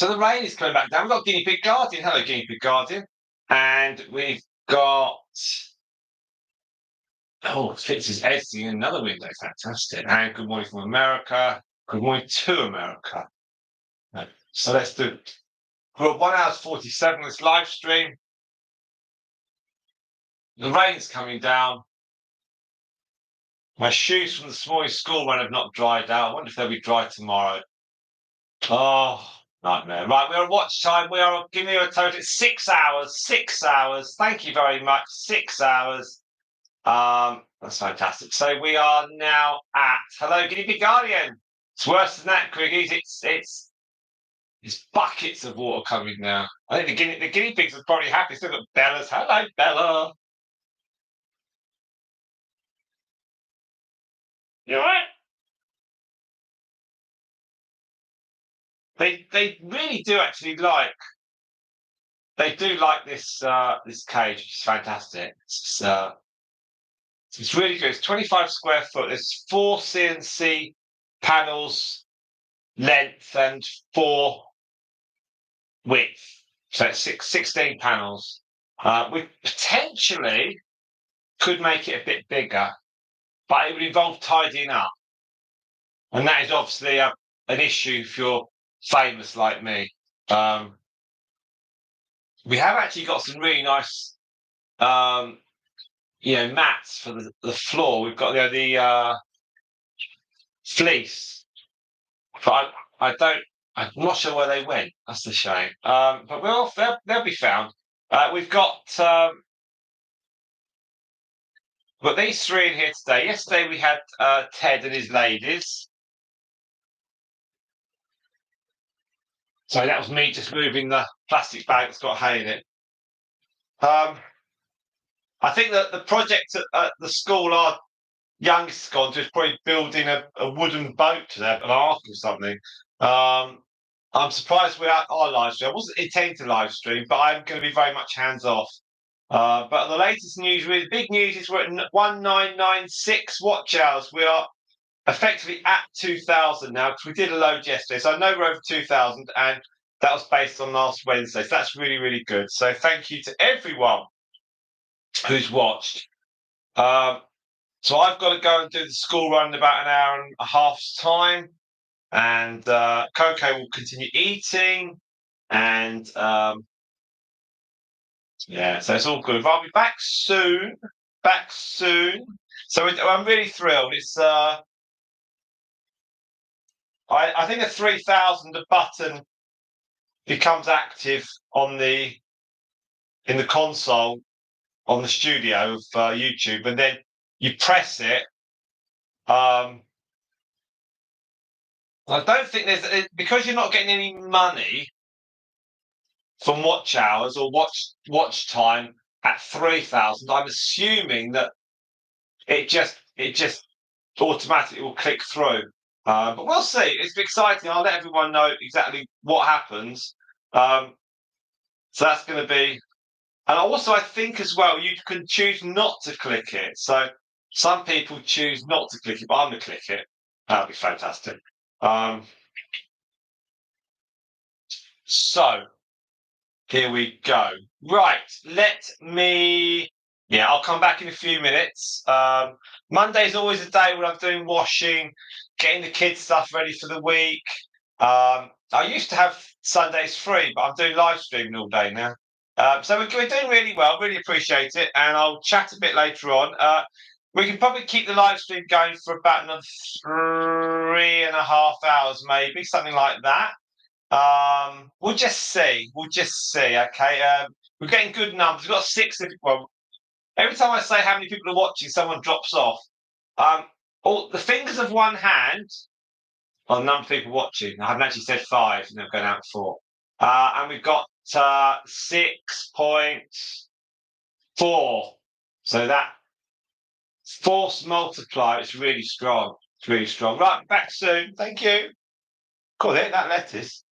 the rain is coming back down. We've got Guinea Pig Guardian. Hello, Guinea Pig Guardian. And we've got Fitz is editing another window. Fantastic. And good morning from America. Good morning to America. Right, so let's do. We're at 1 hour 47 this live stream. The rain's coming down. My shoes from this morning's school run have not dried out. I wonder if they'll be dry tomorrow. Oh, nightmare. Right, we're on watch time. We are giving you a total. 6 hours. 6 hours. Thank you very much. 6 hours. That's fantastic. So we are now at hello, Guinea Pig Guardian. It's worse than that, Criggies. It's buckets of water coming now. I think the guinea pigs are probably happy. Still got Bella's. Hello, Bella. You alright? They really do actually like. They do like this this cage, which is fantastic. It's really good. It's 25 square foot. There's 4 CNC panels length and 4 width. So it's 16 panels. We potentially could make it a bit bigger, but it would involve tidying up. And that is obviously an issue if you're famous like me. We have actually got some really nice mats for the floor. We've got the fleece. But I'm not sure where they went. That's the shame. But they'll be found. We've got these 3 in here today. Yesterday we had Ted and his ladies. So that was me just moving the plastic bag that's got hay in it. I think that the project at the school our youngest has gone to is probably building a wooden boat to an ark or something. I'm surprised we're at our live stream. I wasn't intending to live stream, but I'm going to be very much hands off. But the latest news, the big news is we're at 1996 watch hours. We are effectively at 2,000 now because we did a load yesterday. So I know we're over 2,000, and that was based on last Wednesday. So that's really, really good. So thank you to everyone who's watched. So I've got to go and do the school run in about an hour and a half's time, and Coco will continue eating, and so it's all good. I'll be back soon. Back soon. So I'm really thrilled. It's I think at 3,000 the button becomes active in the console on the studio of YouTube, and then you press it. I don't think because you're not getting any money from watch hours or watch time at 3,000. I'm assuming that it just automatically will click through. But we'll see. It's exciting. I'll let everyone know exactly what happens. So that's going to be. And also, I think as well, you can choose not to click it. So some people choose not to click it, but I'm going to click it. That'll be fantastic. So here we go. Right, I'll come back in a few minutes. Monday's always a day when I'm doing washing, getting the kids' stuff ready for the week. I used to have Sundays free, but I'm doing live streaming all day now. So we're doing really well. Really appreciate it, and I'll chat a bit later on. We can probably keep the live stream going for about another 3.5 hours, maybe something like that. We'll just see. Okay. We're getting good numbers. We've got 6. Well, every time I say how many people are watching, someone drops off. All the fingers of one hand on the number of people watching. I haven't actually said 5, and they're going out 4. And we've got 6.4. So that force multiplier is really strong. It's really strong. Right, back soon. Thank you. Cool, that lettuce.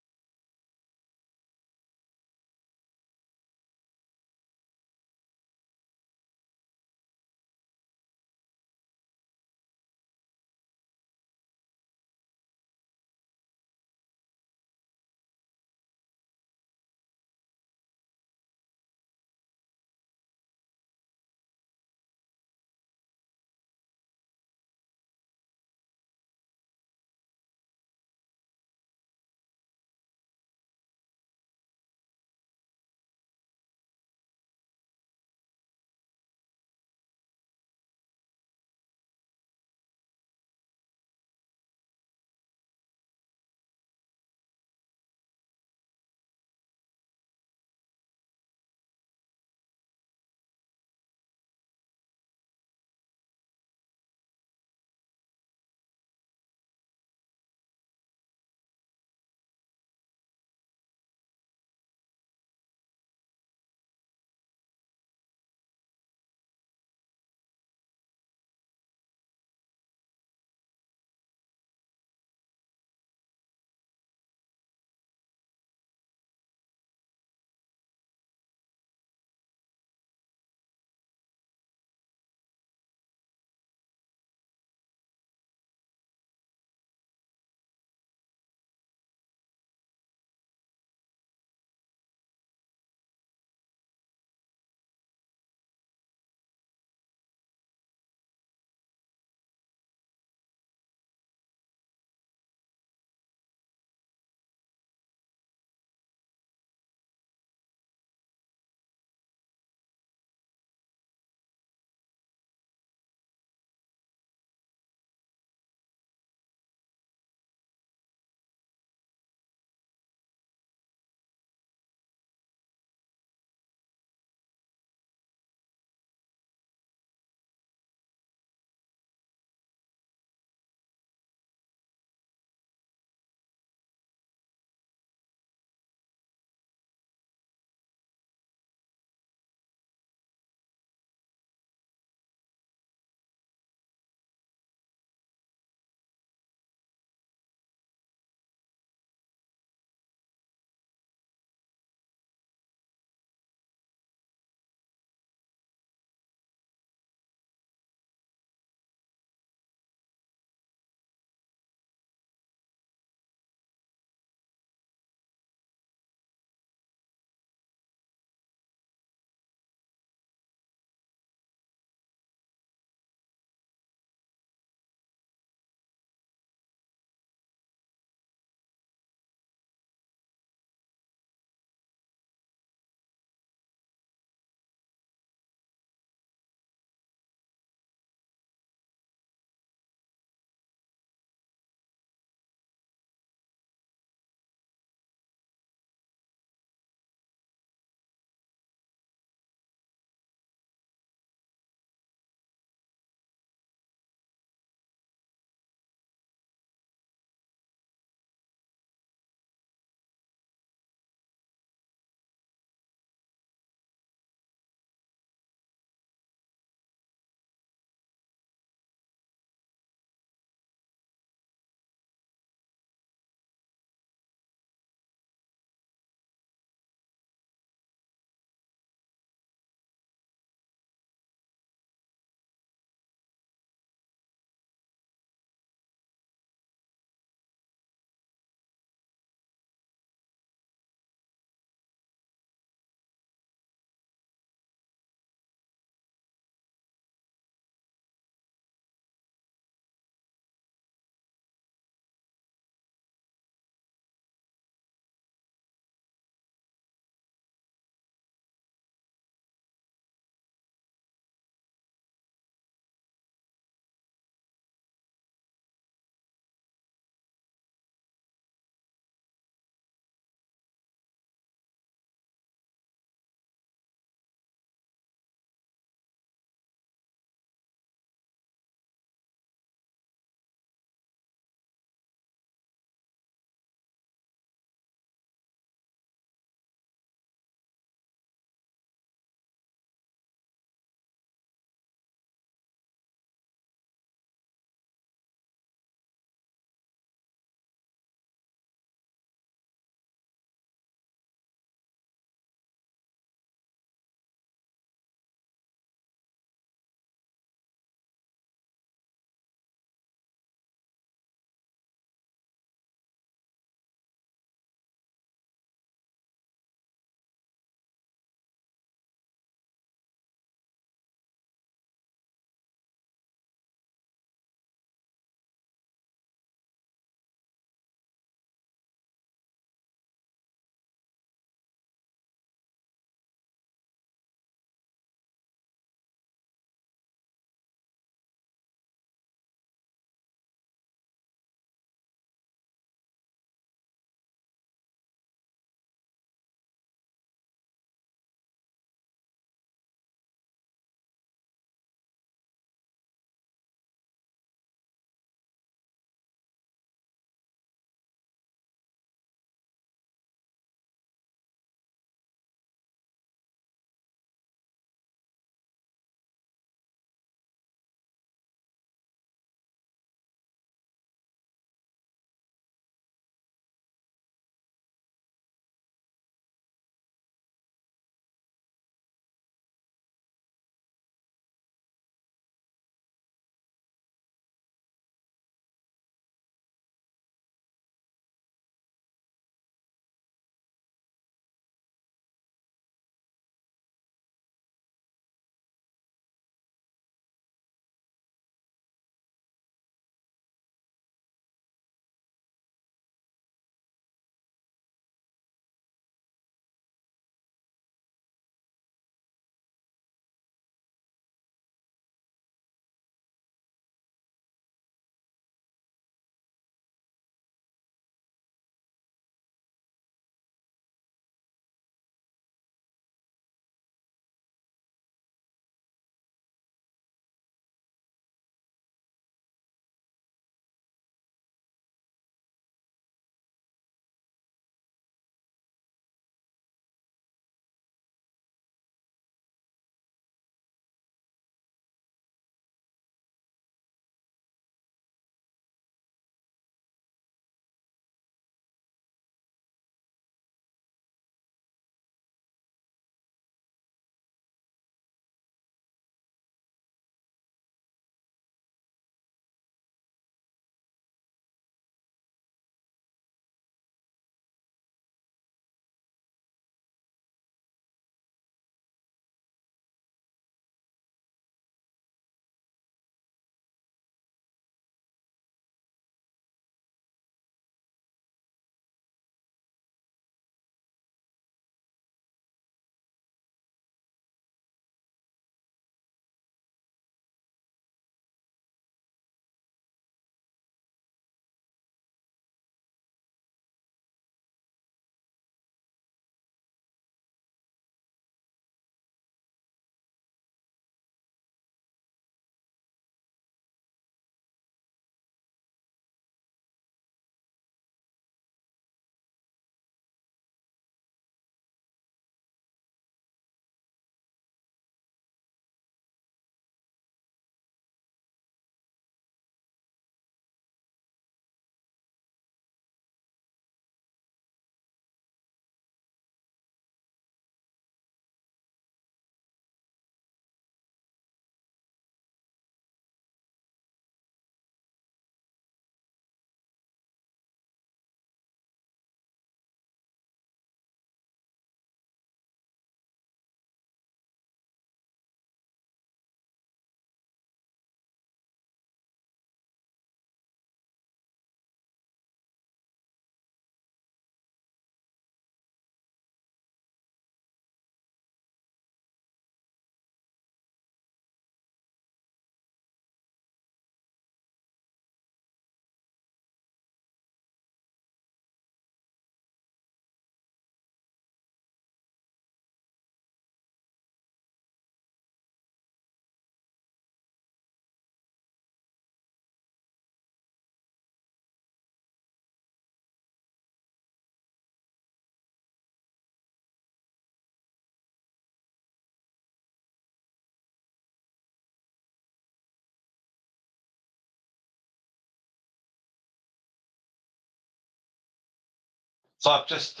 So I've just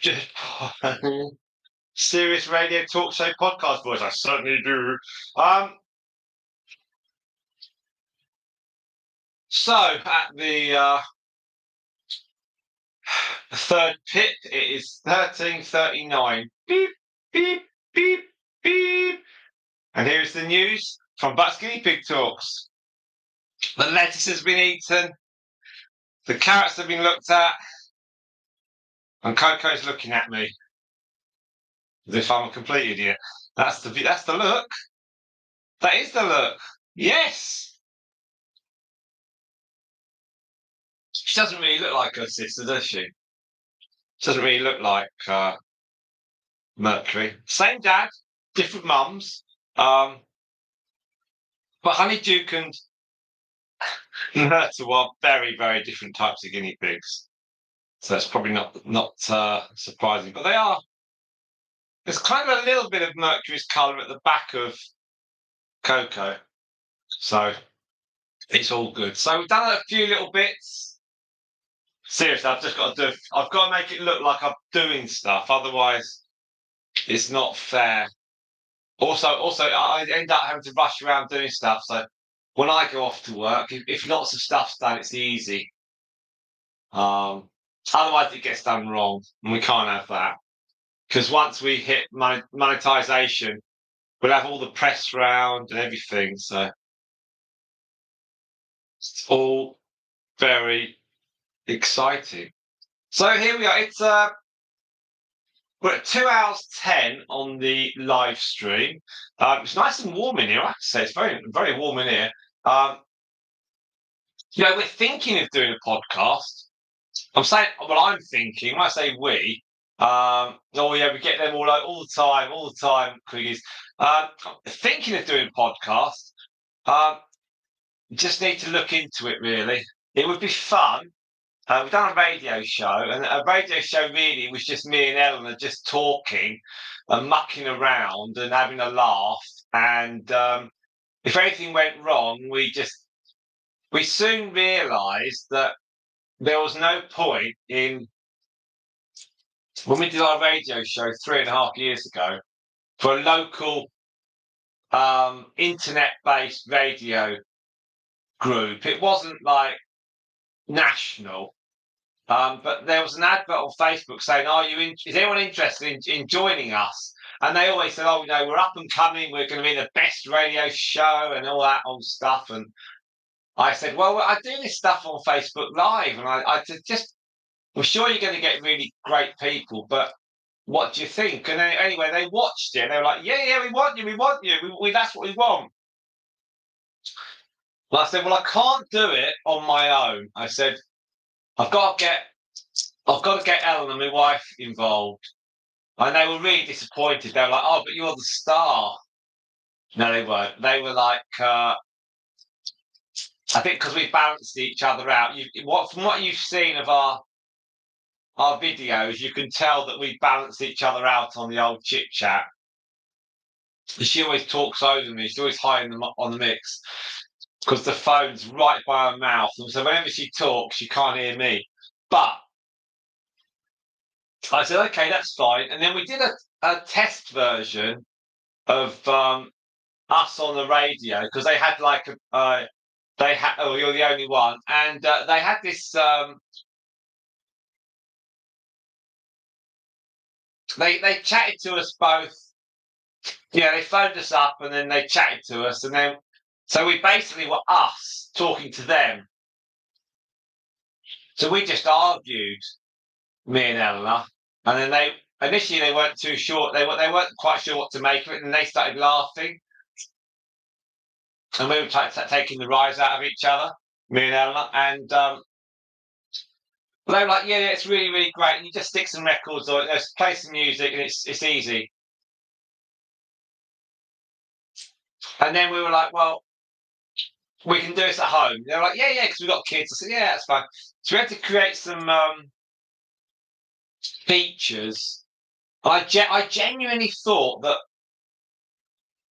just serious radio talk show podcast voice. I certainly do. Um, so at the third pit, it is 13:39. Beep beep beep beep. And here's the news from Buck's Guinea Pig Talks. The lettuce has been eaten. The carrots have been looked at. And Coco's looking at me as if I'm a complete idiot. That's the look. That is the look. Yes. She doesn't really look like her sister, does she? She doesn't really look like Mercury. Same dad, different mums. But Honeyduke and Myrtle are very, very different types of guinea pigs. So it's probably not surprising. But they are. There's kind of a little bit of Mercury's colour at the back of Coco. So it's all good. So we've done a few little bits. Seriously, I've got to make it look like I'm doing stuff. Otherwise, it's not fair. Also, I end up having to rush around doing stuff. So when I go off to work, if lots of stuff's done, it's easy. Otherwise, it gets done wrong, and we can't have that. Because once we hit monetization, we'll have all the press round and everything. So it's all very exciting. So here we are. We're at 2 hours 10 on the live stream. It's nice and warm in here. I have to say it's very, very warm in here. We're thinking of doing a podcast. I'm saying, well, I'm thinking. When I say we, we get them all the time, Quiggies. Thinking of doing a podcast. Just need to look into it. Really, it would be fun. We've done a radio show, and a radio show really was just me and Eleanor just talking and mucking around and having a laugh. And if anything went wrong, we soon realised that there was no point in when we did our radio show 3.5 years ago for a local internet-based radio group. It wasn't like national. But there was an advert on Facebook saying, is anyone interested in joining us? And they always said, we're up and coming. We're going to be the best radio show and all that old stuff. And I said, well, I do this stuff on Facebook Live. And I'm sure you're going to get really great people, but what do you think? And anyway, they watched it. And they were like, yeah, we want you. That's what we want. Well, I said, well, I can't do it on my own. I said, I've got to get Ellen and my wife involved. And they were really disappointed. They were like, oh, but you're the star. No, they weren't. They were like, I think because we balanced each other out. From what you've seen of our videos, you can tell that we balanced each other out on the old chit chat. She always talks over me. She's always high on the mix because the phone's right by her mouth. And so whenever she talks, she can't hear me. But I said, okay, that's fine. And then we did a test version of us on the radio because they had you're the only one. And they had this, they chatted to us both. Yeah, they phoned us up and then they chatted to us. And then, so we basically were us talking to them. So we just argued, me and Eleanor. And then initially they weren't too sure. They weren't quite sure what to make of it, and they started laughing, and we were taking the rise out of each other, me and Eleanor. And they were like, "Yeah, it's really, really great." And you just stick some records or play some music, and it's easy. And then we were like, "Well, we can do this at home." They were like, "Yeah, because we've got kids." I said, "Yeah, that's fine." So we had to create some features. I genuinely thought that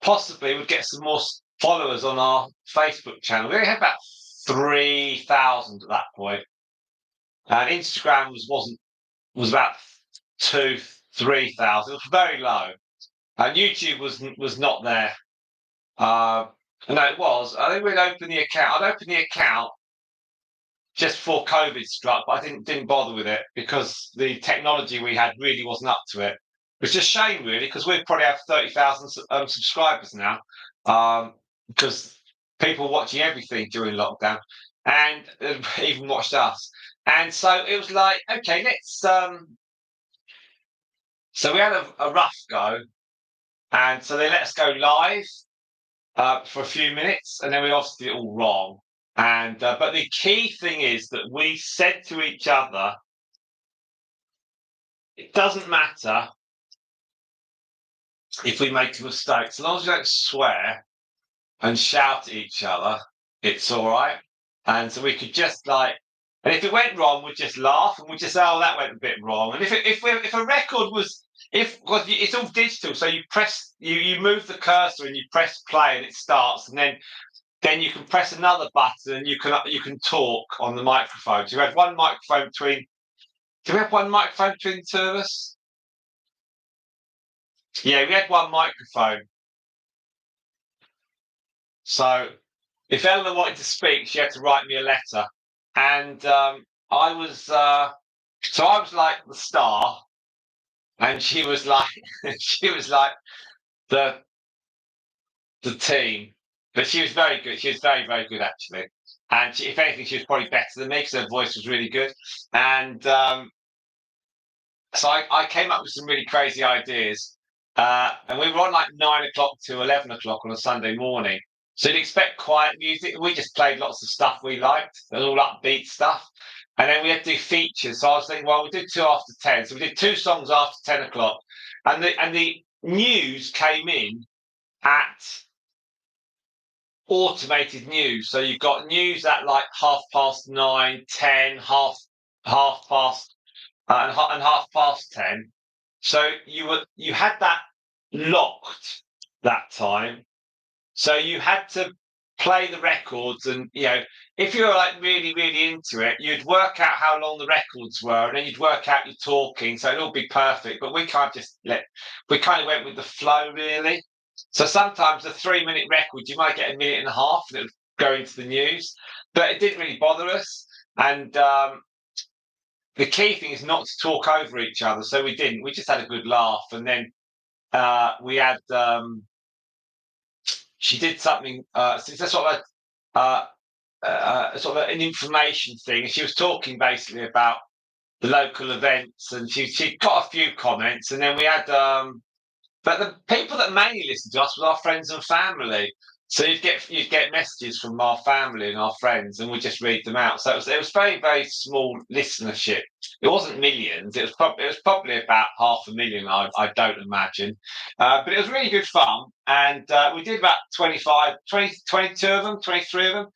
possibly we'd get some more followers on our Facebook channel. We only had about 3,000 at that point. and Instagram was about 2,000-3,000. It was very low, and YouTube was not there. No, it was. I think we'd open the account. I'd opened the account just before COVID struck, but I didn't bother with it because the technology we had really wasn't up to it. Which is a shame, really, because we probably have 30,000 subscribers now, because people watching everything during lockdown, and even watched us. And so it was like, okay, let's. So we had a rough go, and so they let us go live for a few minutes, and then we obviously did it all wrong. And but the key thing is that we said to each other, it doesn't matter if we make a mistake, as long as we don't swear and shout at each other, it's all right. And so we could just like, and if it went wrong, we'd just laugh and we'd just say, "Oh, that went a bit wrong." And if a record was, if because it's all digital, so you move the cursor and you press play and it starts, and then you can press another button and you can talk on the microphone. So you had one microphone between. Do we have one microphone between the two of us? Yeah, we had one microphone. So if Eleanor wanted to speak, she had to write me a letter, and I was so I was like the star, and she was like she was like the the team, but she was very good. She was very good actually, and if anything, she was probably better than me because her voice was really good, and so I came up with some really crazy ideas, and we were on like 9 o'clock to 11 o'clock on a Sunday morning. So you'd expect quiet music. We just played lots of stuff we liked, all upbeat stuff, and then we had to do features. So I was thinking, well, we'll do two after 10. So we did two songs after 10 o'clock, and the news came in at automated news. So you've got news at like 9:30, 10, half past and 10:30. So you had that locked that time. So you had to play the records, and if you were like really into it, you'd work out how long the records were, and then you'd work out your talking, so it'd all be perfect. But we can't just let. We kind of went with the flow, really. So sometimes a 3-minute record, you might get a minute and a half, and it would go into the news, but it didn't really bother us. And the key thing is not to talk over each other. So we didn't. We just had a good laugh, and then we had. She did something. So that's sort of sort of an information thing. She was talking basically about the local events, and she got a few comments, and then we had. But the people that mainly listened to us were our friends and family. So you'd get messages from our family and our friends, and we just read them out. So it was very small listenership. It wasn't millions. It was probably about 500,000. I don't imagine, but it was really good fun. And we did about 22 of them, 23 of them,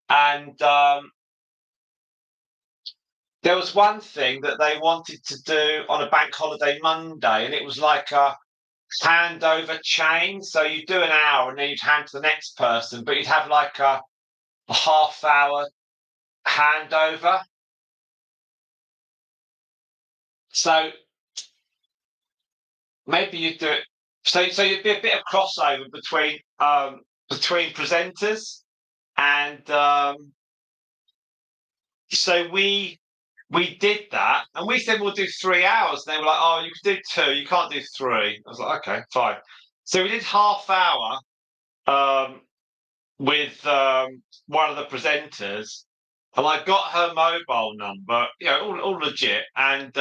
and there was one thing that they wanted to do on a bank holiday Monday, and it was like a handover chain. So you do an hour and then you'd hand to the next person, but you'd have like a half-hour handover. So maybe you'd do it. So you'd be a bit of crossover between presenters, and so we did that, and we said we'll do 3 hours. And they were like, "Oh, you can do two, you can't do three." I was like, "Okay, fine." So we did half hour um, with one of the presenters, and I got her mobile number, all legit, and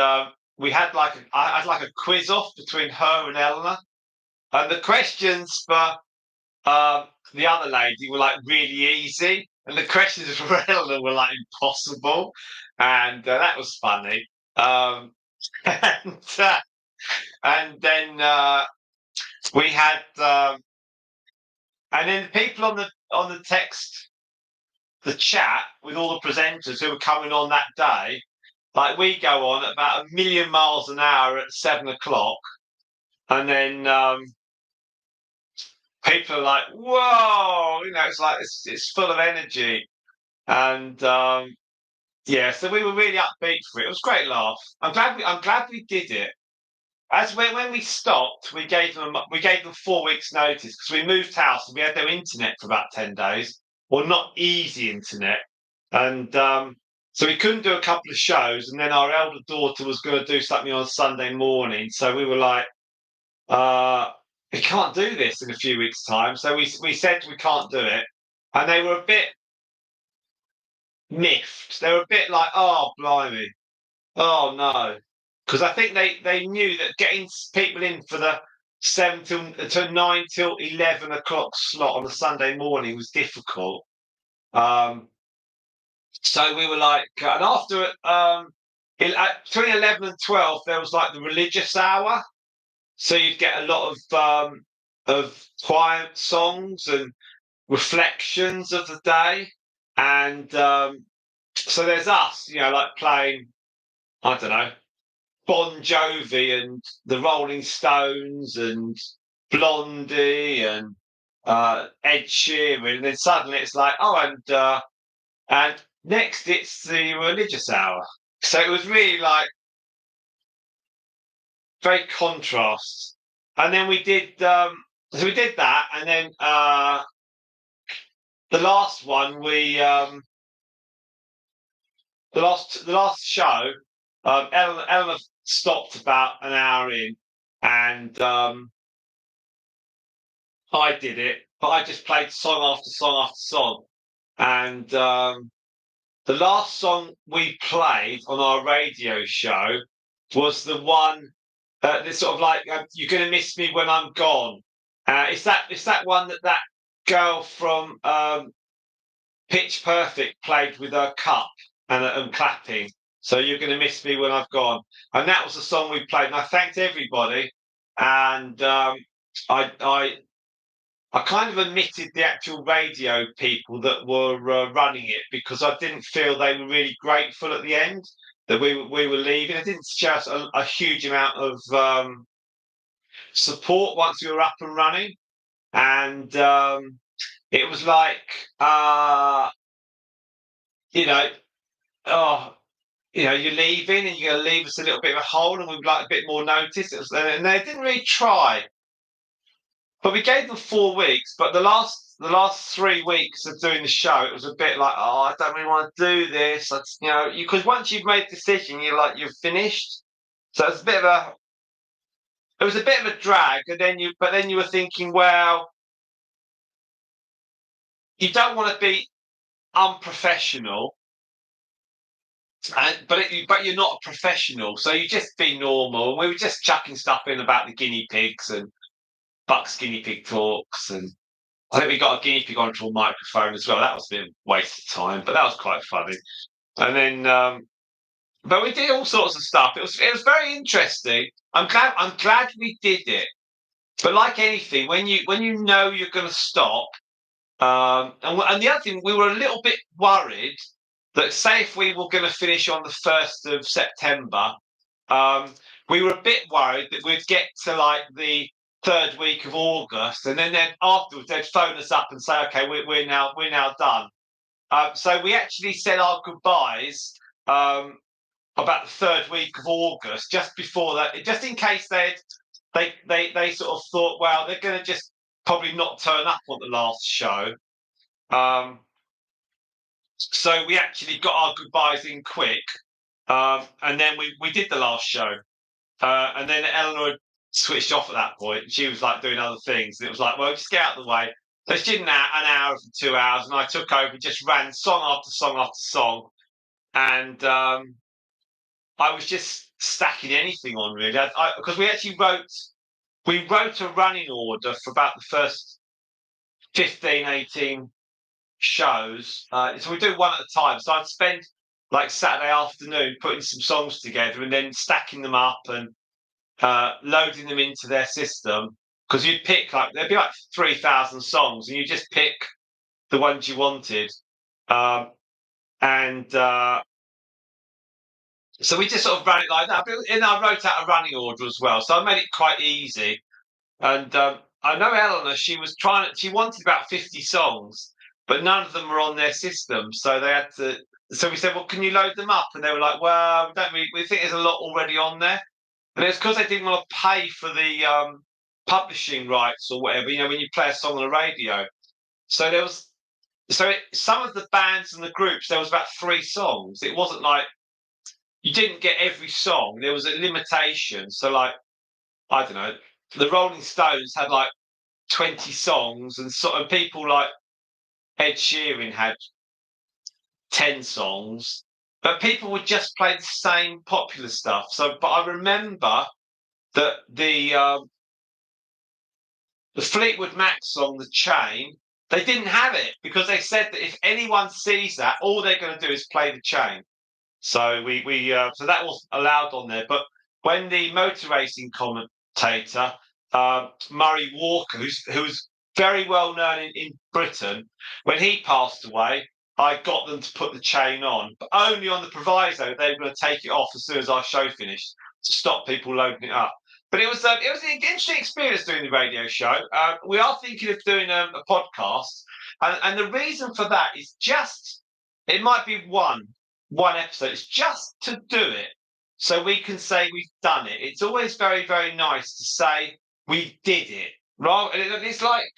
we had I had like a quiz off between her and Eleanor, and the questions for the other lady were like really easy, and the questions for Eleanor were like impossible, and that was funny. And, and then we had, and then the people on the text, the chat with all the presenters who were coming on that day, like we go on at about 1,000,000 miles an hour at 7 o'clock, and then people are like, "Whoa!" It's like it's full of energy, and Yeah, so we were really upbeat for it. It was a great laugh. I'm glad we did it. As when we stopped, we gave them 4 weeks notice because we moved house and we had no internet for about 10 days, or not easy internet, and so we couldn't do a couple of shows. And then our elder daughter was going to do something on Sunday morning, so we were like, uh, "We can't do this in a few weeks' time." So we said we can't do it, and they were a bit miffed. They were a bit like, "Oh, blimey." Oh no, because I think they knew that getting people in for the 7 to 9 till 11 o'clock slot on a Sunday morning was difficult. Um, so we were like, and after between 11 and 12, there was like the religious hour. So you'd get a lot of quiet songs and reflections of the day, and so there's us, like playing. I don't know, Bon Jovi and the Rolling Stones and Blondie and Ed Sheeran, and then suddenly it's like, oh, and next it's the religious hour. So it was really like very contrast. And then so we did that, and then the last one the last show, Eleanor stopped about an hour in, and I did it, but I just played song after song after song. And the last song we played on our radio show was the one that's sort of like "You're Gonna Miss Me When I'm Gone." It's that one that girl from Pitch Perfect played with her cup and clapping. So "You're Gonna Miss Me When I've Gone," and that was the song we played. And I thanked everybody, and I I kind of omitted the actual radio people that were running it because I didn't feel they were really grateful at the end that we were leaving. It didn't show us a huge amount of support once we were up and running, and it was like you know, oh, you're leaving and you're going to leave us a little bit of a hole, and we'd like a bit more notice. And they didn't really try. But we gave them 4 weeks, but the last 3 weeks of doing the show, it was a bit like, oh, I don't really want to do this. Because once you've made a decision, you've finished. So it was a bit of a drag, but then you were thinking, well, you don't want to be unprofessional, but you're not a professional, so you just be normal. And we were just chucking stuff in about the guinea pigs and Buck's Guinea Pig Talks, and I think we got a guinea pig onto a microphone as well. That was a bit of a waste of time, but that was quite funny. And then, but we did all sorts of stuff. It was very interesting. I'm glad we did it. But like anything, when you know you're going to stop, and the other thing, we were a little bit worried that say if we were going to finish on the 1st of September, um, we were a bit worried that we'd get to like the third week of August, and then afterwards they'd phone us up and say, "Okay, we're now done." So we actually said our goodbyes about the third week of August, just before that, just in case they sort of thought, well, they're going to just probably not turn up on the last show. Um, so we actually got our goodbyes in quick, and then we did the last show. And then Eleanor had switched off at that point. She was like doing other things. And it was like, well, just get out of the way. So she did an hour for 2 hours, and I took over and just ran song after song after song. And I was just stacking anything on, really. Because we actually wrote a running order for about the first 15, 18 shows. So we do one at a time. So I'd spend like Saturday afternoon putting some songs together and then stacking them up and loading them into their system, because you'd pick like there'd be like 3,000 songs, and you just pick the ones you wanted, and so we just sort of ran it like that. And I wrote out a running order as well, so I made it quite easy. And I know Eleanor, she wanted about 50 songs, but none of them were on their system, so they had to so we said, well, can you load them up? And they were like, well, we think there's a lot already on there. And it's because they didn't want to pay for the publishing rights or whatever, when you play a song on the radio. So there was, some of the bands and the groups, there was about 3 songs. It wasn't like you didn't get every song. There was a limitation. So, like, I don't know, the Rolling Stones had like 20 songs, and people like Ed Sheeran had 10 songs, but people would just play the same popular stuff. So, but I remember that the Fleetwood Mac song, "The Chain," they didn't have it because they said that if anyone sees that, all they're going to do is play The Chain. So so that was allowed on there. But when the motor racing commentator Murray Walker, who's very well known in Britain, when he passed away, I got them to put The Chain on, but only on the proviso they were going to take it off as soon as our show finished to stop people loading it up. But it was an interesting experience doing the radio show. We are thinking of doing a podcast, and the reason for that is just it might be one episode. It's just to do it so we can say we've done it. It's always very, very nice to say we did it. Right? It's like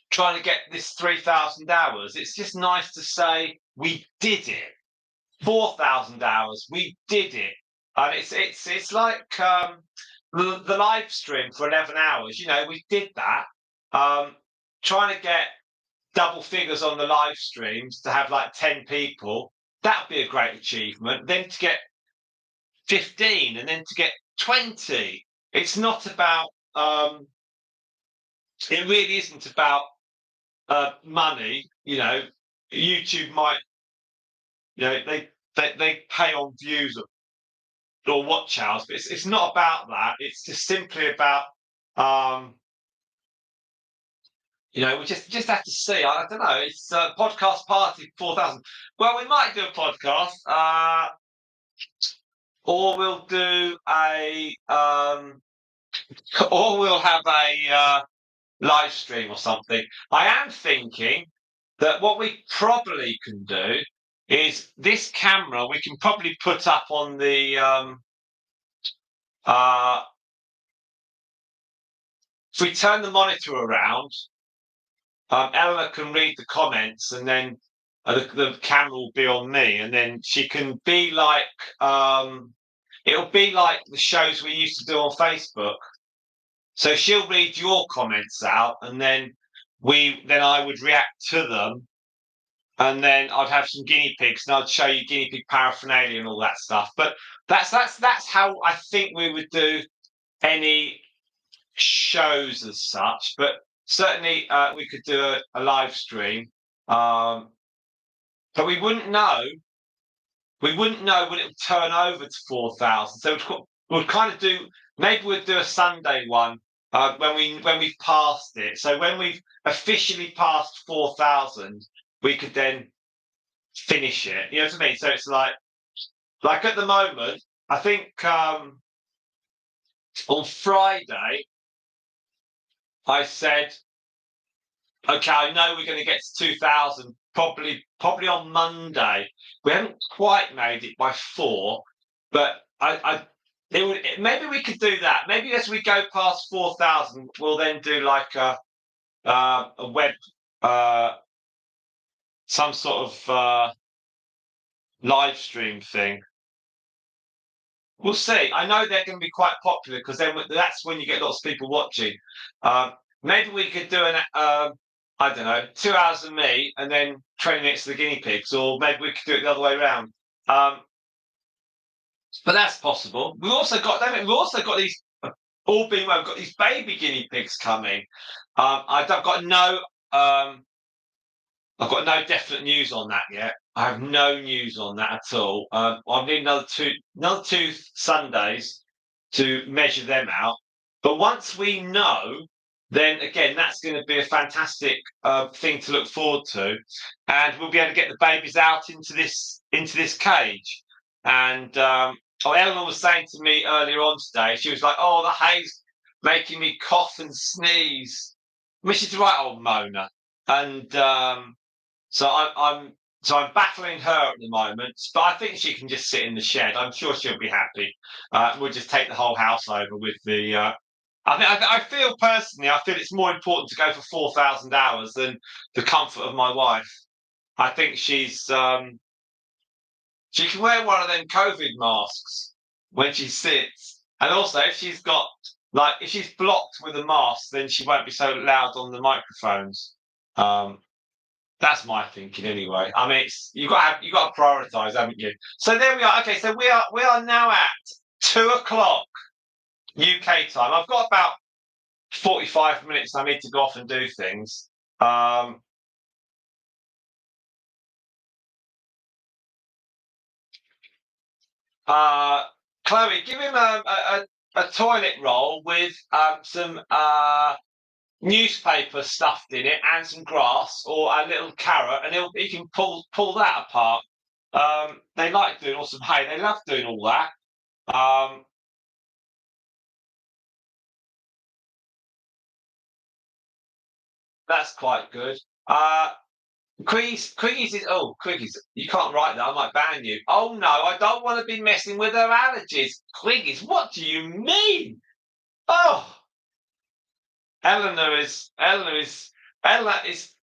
trying to get this 3,000 hours. It's just nice to say we did it. 4,000 hours, we did it. And it's like the live stream for 11 hours. We did that. Trying to get double figures on the live streams to have like 10 people, that'd be a great achievement. Then to get 15 and then to get 20. It's not about it really isn't about money. YouTube might, they pay on views or watch hours, but it's not about that. It's just simply about we just have to see. I don't know. It's a podcast party 4,000. Well, we might do a podcast, or we'll do or we'll have a live stream or something. I am thinking that what we probably can do is this camera. We can probably put up on the if we turn the monitor around. Eleanor can read the comments, and then the camera will be on me, and then she can be like it'll be like the shows we used to do on Facebook. So she'll read your comments out, and then I would react to them, and then I'd have some guinea pigs, and I'd show you guinea pig paraphernalia and all that stuff. But that's how I think we would do any shows as such. But certainly, we could do a live stream, but we wouldn't know. We wouldn't know when it would turn over to 4,000. So we'd kind of do. Maybe we'd do a Sunday one when we've passed it. So when we've officially passed 4,000, we could then finish it. You know what I mean? So it's like at the moment, I think on Friday, I said, okay, I know we're going to get to 2,000 probably on Monday. We haven't quite made it by 4, but maybe we could do that. Maybe as we go past 4,000, we'll then do like a web, some sort of live stream thing. We'll see. I know they're going to be quite popular because then that's when you get lots of people watching. Maybe we could do I don't know, 2 hours of me and then 20 minutes of the guinea pigs, or maybe we could do it the other way around. But that's possible. We've also got these. All being well, we've got these baby guinea pigs coming. I've got no definite news on that yet. I have no news on that at all. I need another two Sundays to measure them out. But once we know, then again, that's going to be a fantastic thing to look forward to, and we'll be able to get the babies out into this cage. And Eleanor was saying to me earlier on today, she was like, "Oh, the hay's making me cough and sneeze." I mean, she's right, old Mona, and so I'm So I'm battling her at the moment, but I think she can just sit in the shed. I'm sure she'll be happy. We'll just take the whole house over with the. I feel personally, I feel it's more important to go for 4,000 hours than the comfort of my wife. I think she can wear one of them COVID masks when she sits, and also if she's got if she's blocked with a mask, then she won't be so loud on the microphones. Um, that's my thinking anyway. I mean, you got to prioritise, haven't you? So there we are. Okay, so we are now at 2 o'clock UK time. I've got about 45 minutes. I need to go off and do things. Chloe, give him a toilet roll with some newspaper stuffed in it and some grass or a little carrot, and he can pull that apart. They like doing all some hay. They love doing all that. That's quite good. Quiggies is Quiggies. You can't write that. I might ban you. Oh no, I don't want to be messing with her allergies. Quiggies, what do you mean? Oh, Eleanor is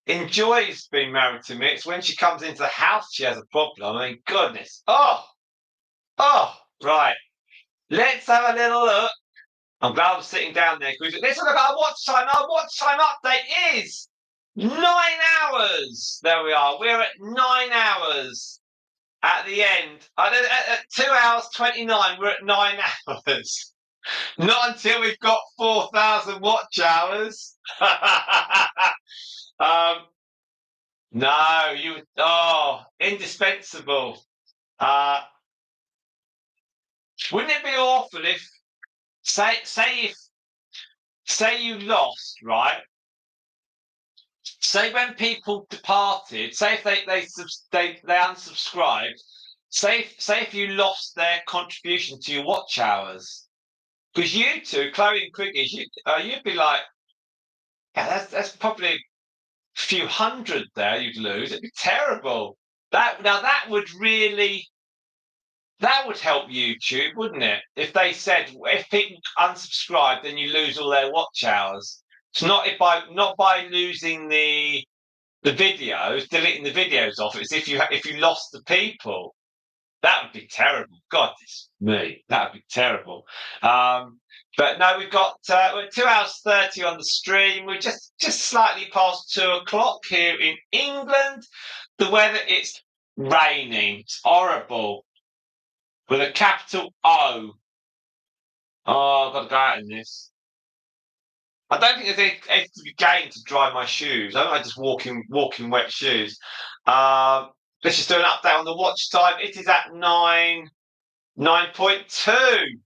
enjoys being married to me. It's when she comes into the house she has a problem. I mean, goodness. Oh, right. Let's have a little look. I'm glad I'm sitting down there. Let's look at our watch time. Our watch time update is 9 hours. There we are. We're at 9 hours at the end. At 2 hours 29, we're at 9 hours. Not until we've got 4,000 watch hours. No, indispensable. Uh, wouldn't it be awful if, say you lost, right? Say when people departed, say if they unsubscribed, say if you lost their contribution to your watch hours, because you two, Chloe and Quiggy, you'd be like, yeah, that's probably a few hundred there you'd lose. It'd be terrible. That would help YouTube, wouldn't it? If they said if people unsubscribe, then you lose all their watch hours. It's not by losing the videos, deleting the videos off. It's if you lost the people. That would be terrible. God, it's me. That would be terrible. But no, we're 2 hours 30 on the stream. We're just slightly past 2 o'clock here in England. The weather, it's raining. It's horrible with a capital O. Oh, I've got to go out in this. I don't think there's anything to be gained to dry my shoes. I might just walk in wet shoes. Let's just do an update on the watch time. It is at 9.2.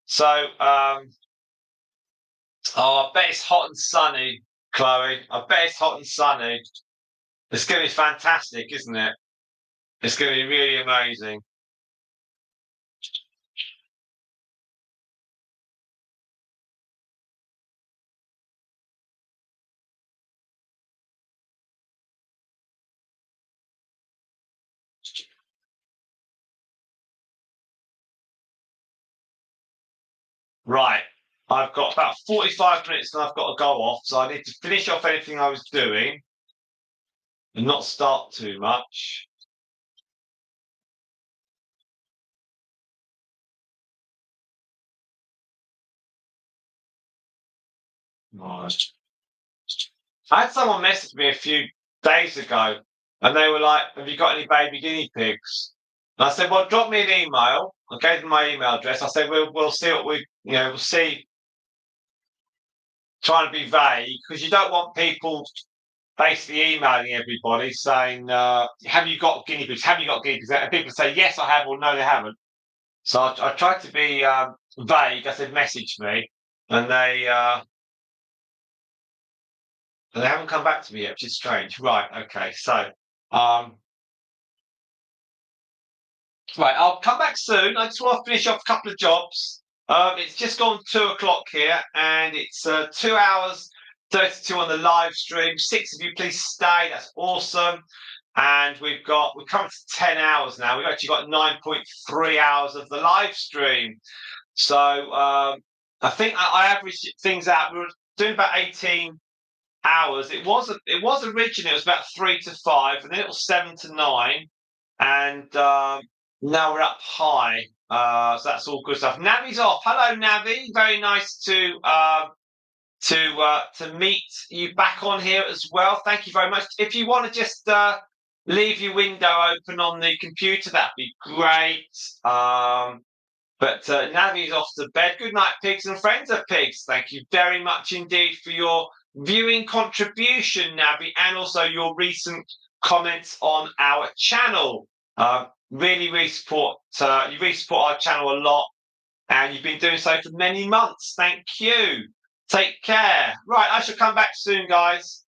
So, I bet it's hot and sunny, Chloe. I bet it's hot and sunny. It's going to be fantastic, isn't it? It's going to be really amazing. Right. I've got about 45 minutes and I've got to go off. So I need to finish off anything I was doing and not start too much. Right. I had someone message me a few days ago and they were like, have you got any baby guinea pigs? And I said, well, drop me an email. I gave them my email address. I said, we'll see what we'll see. Trying to be vague because you don't want people basically emailing everybody saying, have you got guinea pigs? Have you got guinea pigs? And people say, yes, I have, or no, they haven't. So I tried to be vague. I said, message me. And they haven't come back to me yet, which is strange. Right. Okay. So, right. I'll come back soon. I just want to finish off a couple of jobs. It's just gone 2 o'clock here, and it's 2 hours 32 on the live stream. 6 of you, please stay. That's awesome. and we're coming to 10 hours now. We've actually got 9.3 hours of the live stream. So I think I averaged things out. We were doing about 18 hours. It was originally it was about 3 to 5, and then it was 7 to 9, and now we're up high. So that's all good stuff. Navi's off. Hello, Navi. Very nice to meet you back on here as well. Thank you very much. If you want to just leave your window open on the computer, that'd be great. But Navi's off to bed. Good night, pigs and friends of pigs. Thank you very much indeed for your viewing contribution, Navi, and also your recent comments on our channel. Really, really support. You really support our channel a lot, and you've been doing so for many months. Thank you. Take care. Right, I shall come back soon, guys.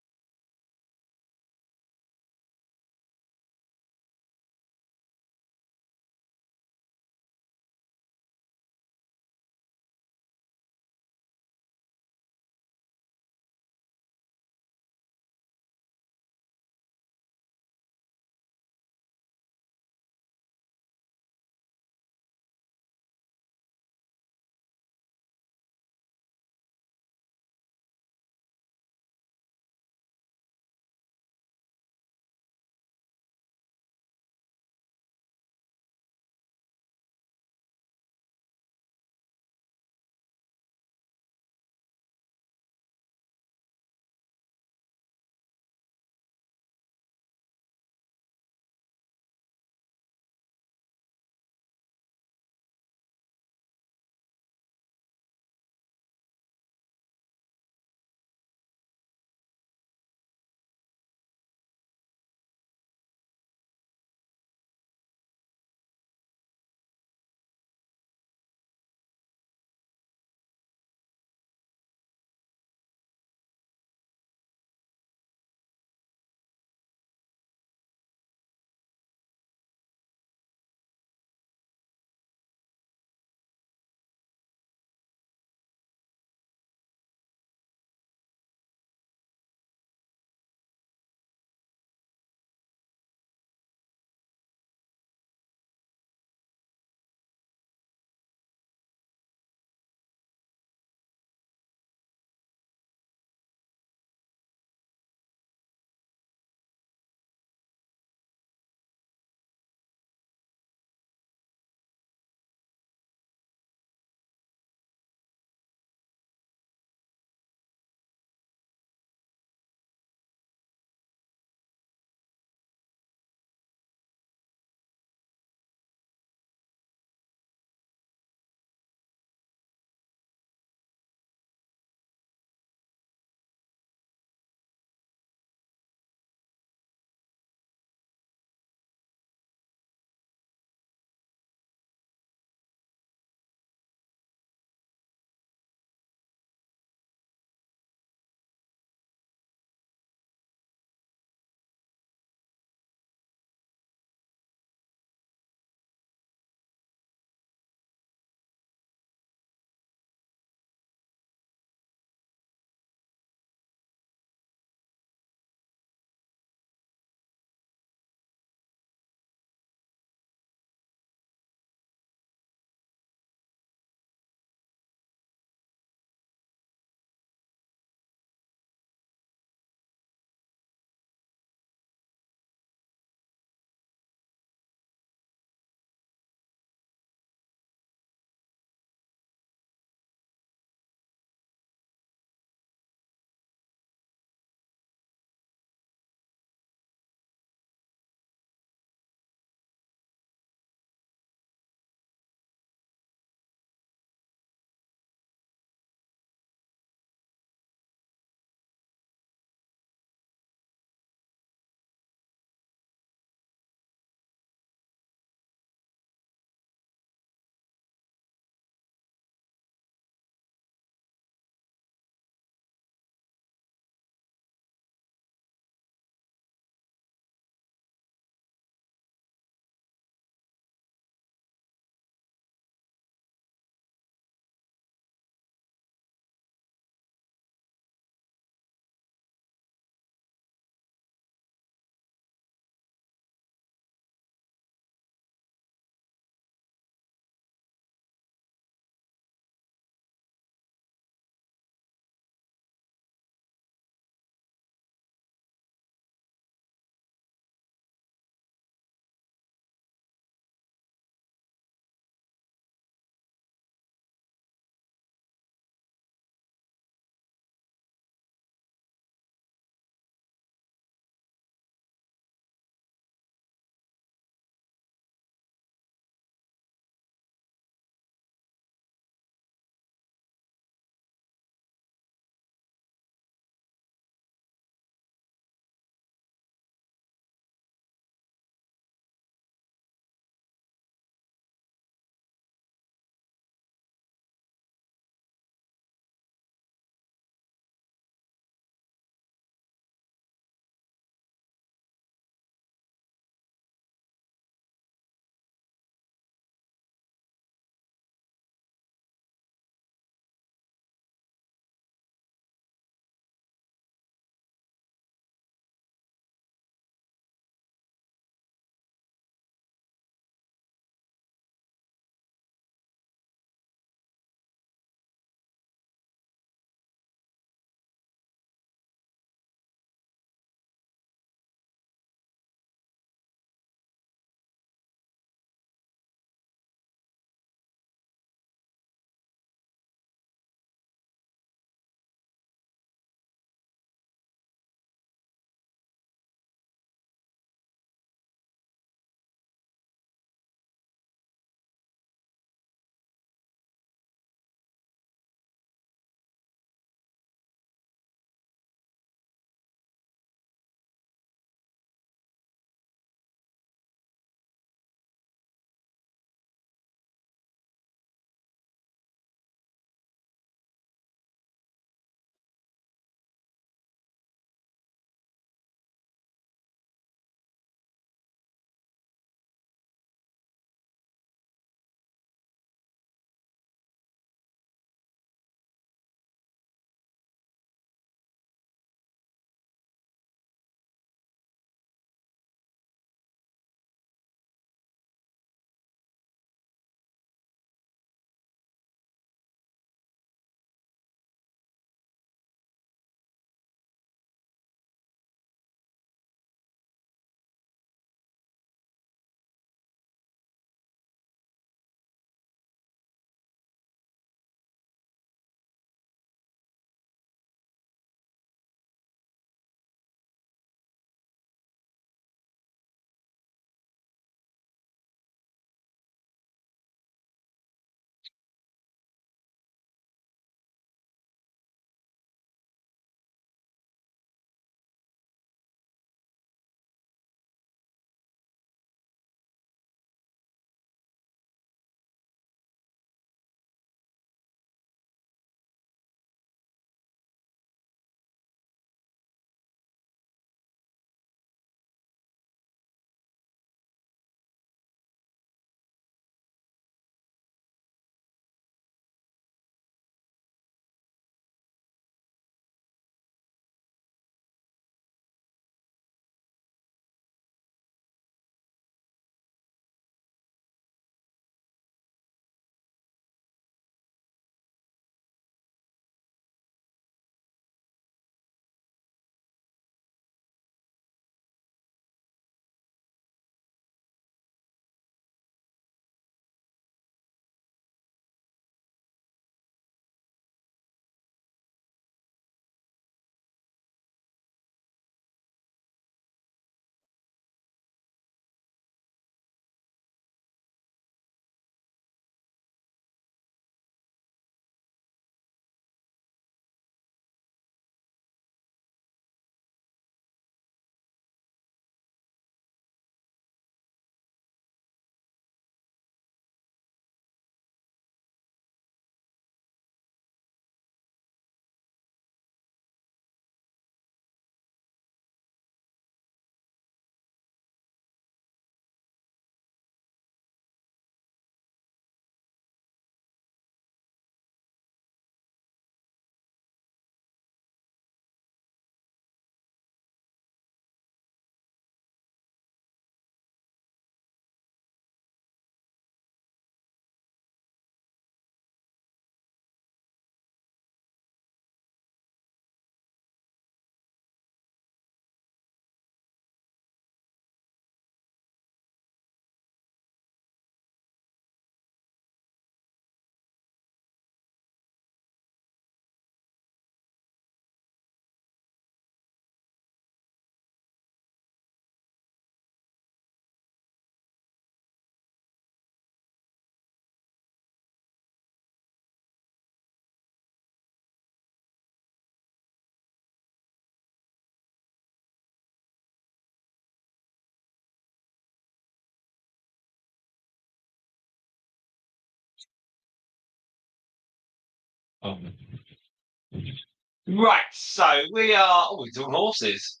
Right, so we are. Oh, we're doing horses.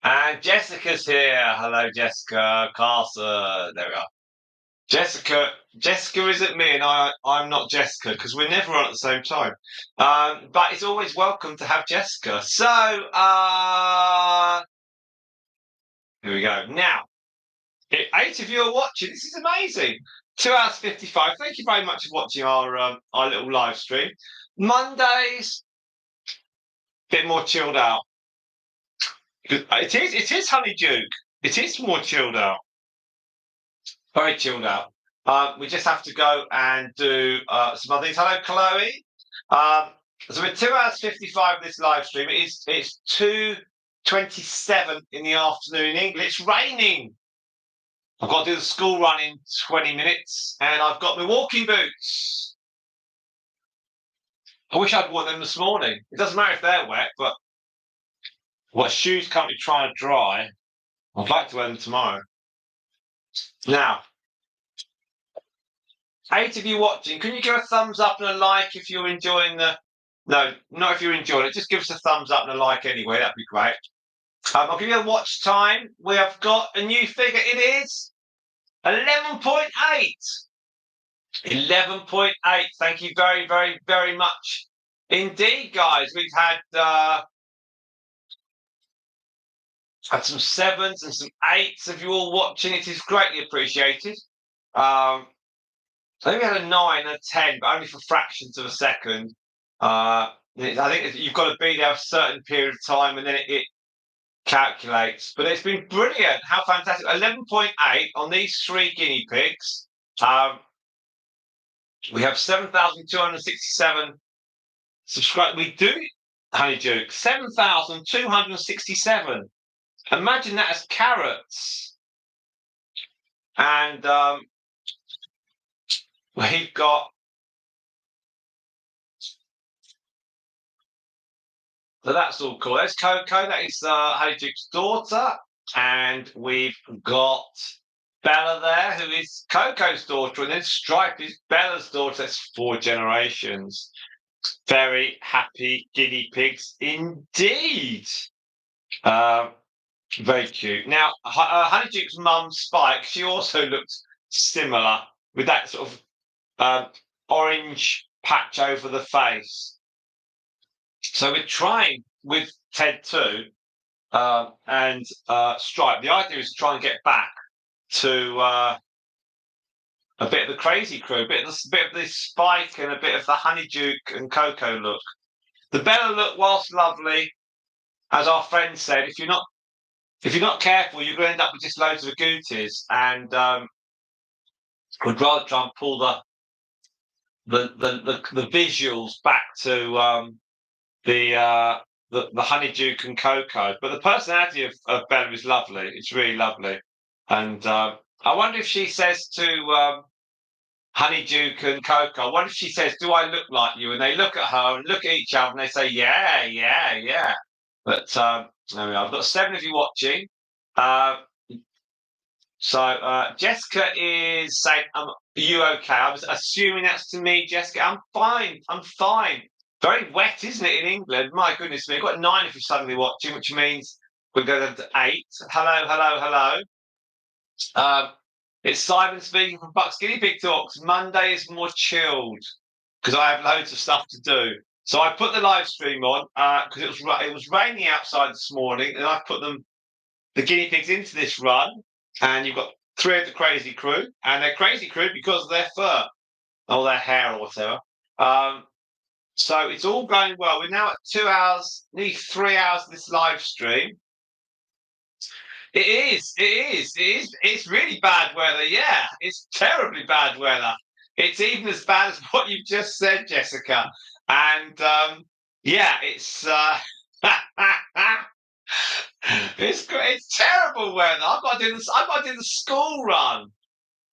And Jessica's here. Hello, Jessica. Carson. There we are. Jessica isn't me, and I'm not Jessica because we're never on at the same time. But it's always welcome to have Jessica. So, here we go. Now, 8 of you are watching. This is amazing. 2 hours 55. Thank you very much for watching our little live stream. Mondays, bit more chilled out. It is Honeyduke. It is more chilled out. Very chilled out. We just have to go and do some other things. Hello, Chloe. So we're 2 hours 55 of this live stream. It's 2:27 in the afternoon in England. It's raining. I've got to do the school run in 20 minutes, and I've got my walking boots. I wish I'd worn them this morning. It doesn't matter if they're wet, but what shoes can't be trying to dry? I'd like to wear them tomorrow. Now, 8 of you watching, can you give a thumbs up and a like if you're enjoying the... No, not if you're enjoying it. Just give us a thumbs up and a like anyway. That'd be great. I'll give you a watch time. We have got a new figure. It is 11.8. 11.8. Thank you very, very, very much indeed, guys. We've had some 7s and some 8s of you all watching. It is greatly appreciated. I think we had a 9 and a 10, but only for fractions of a second. I think you've got to be there a certain period of time, and then it calculates. But it's been brilliant. How fantastic. 11.8 on these 3 guinea pigs. We have 7,267 subscribers. We do, Honeyduke, 7,267. Imagine that as carrots. And we've got... So that's all cool. There's Coco. That is Honeyduke's daughter. And we've got Bella there, who is Coco's daughter. And then Stripe is Bella's daughter. That's 4 generations. Very happy guinea pigs indeed. Very cute. Now, Honeyduke's mum, Spike, she also looked similar with that sort of orange patch over the face. So we're trying with Ted too and Stripe. The idea is to try and get back to a bit of the crazy crew, a bit of the Spike and a bit of the Honeyduke and Coco look. The Bella look, whilst lovely, as our friend said, if you're not careful, you're going to end up with just loads of agoutis, and would rather try and pull the visuals back to the Honeyduke and Coco. But the personality of Bella is lovely. It's really lovely, and I wonder if she says to Honeyduke and Coco, I wonder if she says, "Do I look like you?" And they look at her and look at each other and they say, "Yeah, yeah, yeah." But there we are. I've got 7 of you watching. So Jessica is saying, "Are you okay?" I was assuming that's to me, Jessica. I'm fine. I'm fine. Very wet, isn't it, in England? My goodness me. We've got 9 if you're suddenly watching, which means we're going to 8. Hello, hello, hello. It's Simon speaking from Bucks Guinea Pig Talks. Monday is more chilled because I have loads of stuff to do. So I put the live stream on because it was raining outside this morning, and I put the guinea pigs into this run, and you've got 3 of the crazy crew, and they're crazy crew because of their fur or their hair or whatever. So it's all going well. We're now at 2 hours, nearly 3 hours of this live stream. It is. It's really bad weather. Yeah, it's terribly bad weather. It's even as bad as what you just said, Jessica. And yeah, it's it's terrible weather. I've got to do this. I've got to do the school run.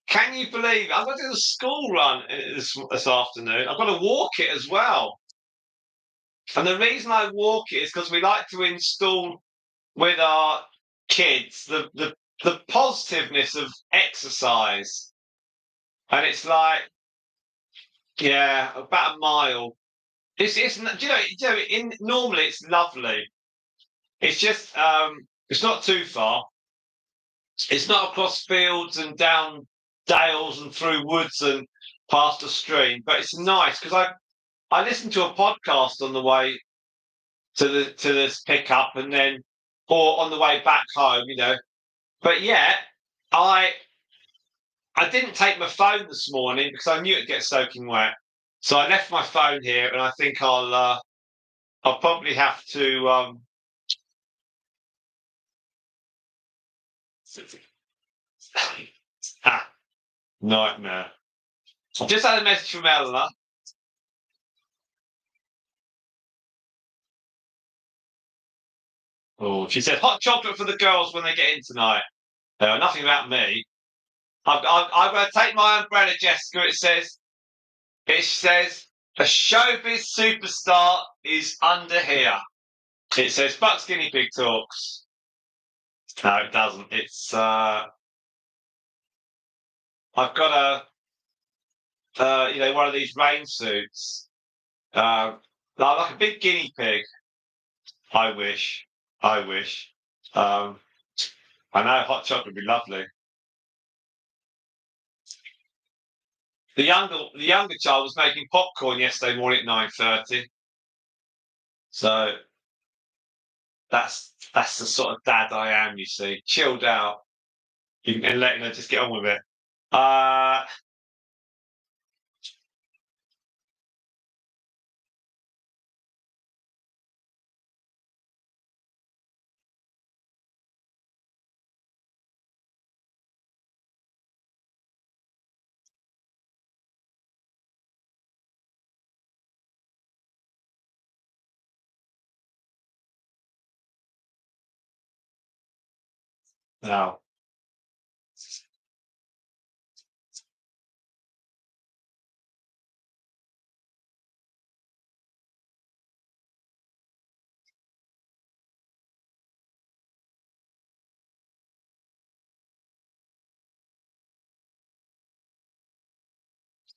Can you believe it? I've got to do the school run this afternoon. I've got to walk it as well. And the reason I walk it is because we like to install with our kids the positiveness of exercise. And it's like Yeah, about a mile. It's normally it's lovely. It's just it's not too far. It's not across fields and down dales and through woods and past a stream, but it's nice because I listened to a podcast on the way to this pickup and then or on the way back home, But yeah, I I didn't take my phone this morning because I knew it'd get soaking wet. So I left my phone here, and I think I'll probably have to ah, nightmare. I just had a message from Eleanor. Oh, she said hot chocolate for the girls when they get in tonight. Nothing about me. I'm going to take my umbrella, Jessica. It says a showbiz superstar is under here. It says Bucks Guinea Pig Talks. No, it doesn't. It's I've got one of these rain suits. Like a big guinea pig. I wish. I wish. Um, I know hot chocolate would be lovely. The younger child was making popcorn yesterday morning at 9:30. So that's the sort of dad I am. You see, chilled out and letting her just get on with it. Uh, now,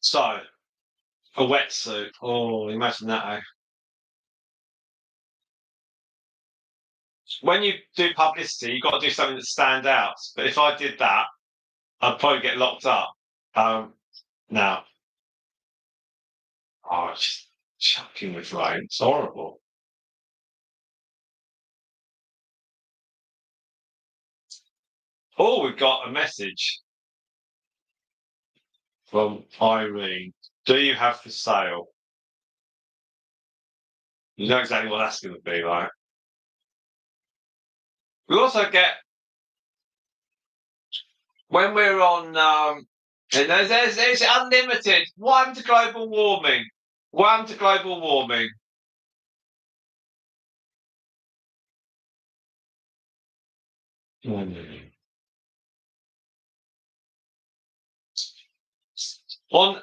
so a wetsuit. Oh, imagine that. When you do publicity, you've got to do something that stands out. But if I did that, I'd probably get locked up. Now, it's just chucking with rain. It's horrible. Oh, we've got a message from Irene. Do you have for sale? You know exactly what that's going to be like. We also get when we're on. And there's unlimited. One to global warming. One to global warming. Mm. On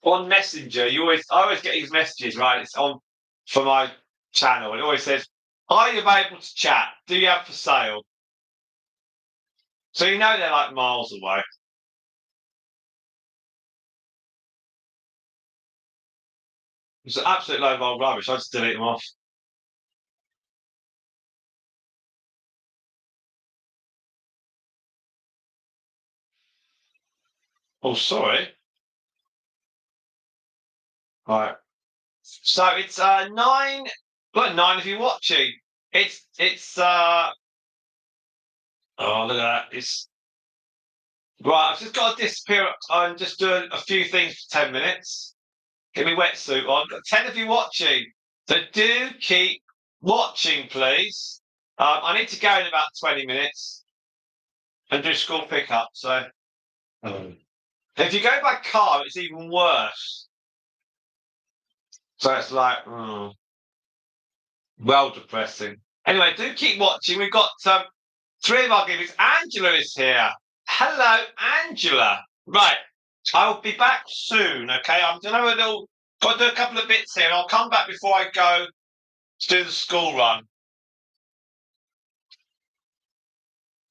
on Messenger, I always get these messages, right? It's on for my channel. It always says, "Are you able to chat? Do you have for sale?" So you know they're like miles away. It's an absolute load of old rubbish. I just delete them off. Oh, sorry. Right. So it's 9. Well, 9 if you're watching. It's oh, look at that. It's right. I've just got to disappear. I'm just doing a few things for 10 minutes. Get my wetsuit on. 10 of you watching. So do keep watching, please. I need to go in about 20 minutes and do school pickup. So if you go by car, it's even worse. So it's like, well, depressing. Anyway, do keep watching. We've got three of our giveaways. Angela is here. Hello, Angela. Right. I'll be back soon. Okay. I'm going got to do a couple of bits here. And I'll come back before I go to do the school run.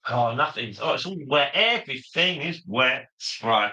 Oh, nothing's. Oh, it's all wet. Everything is wet. Right.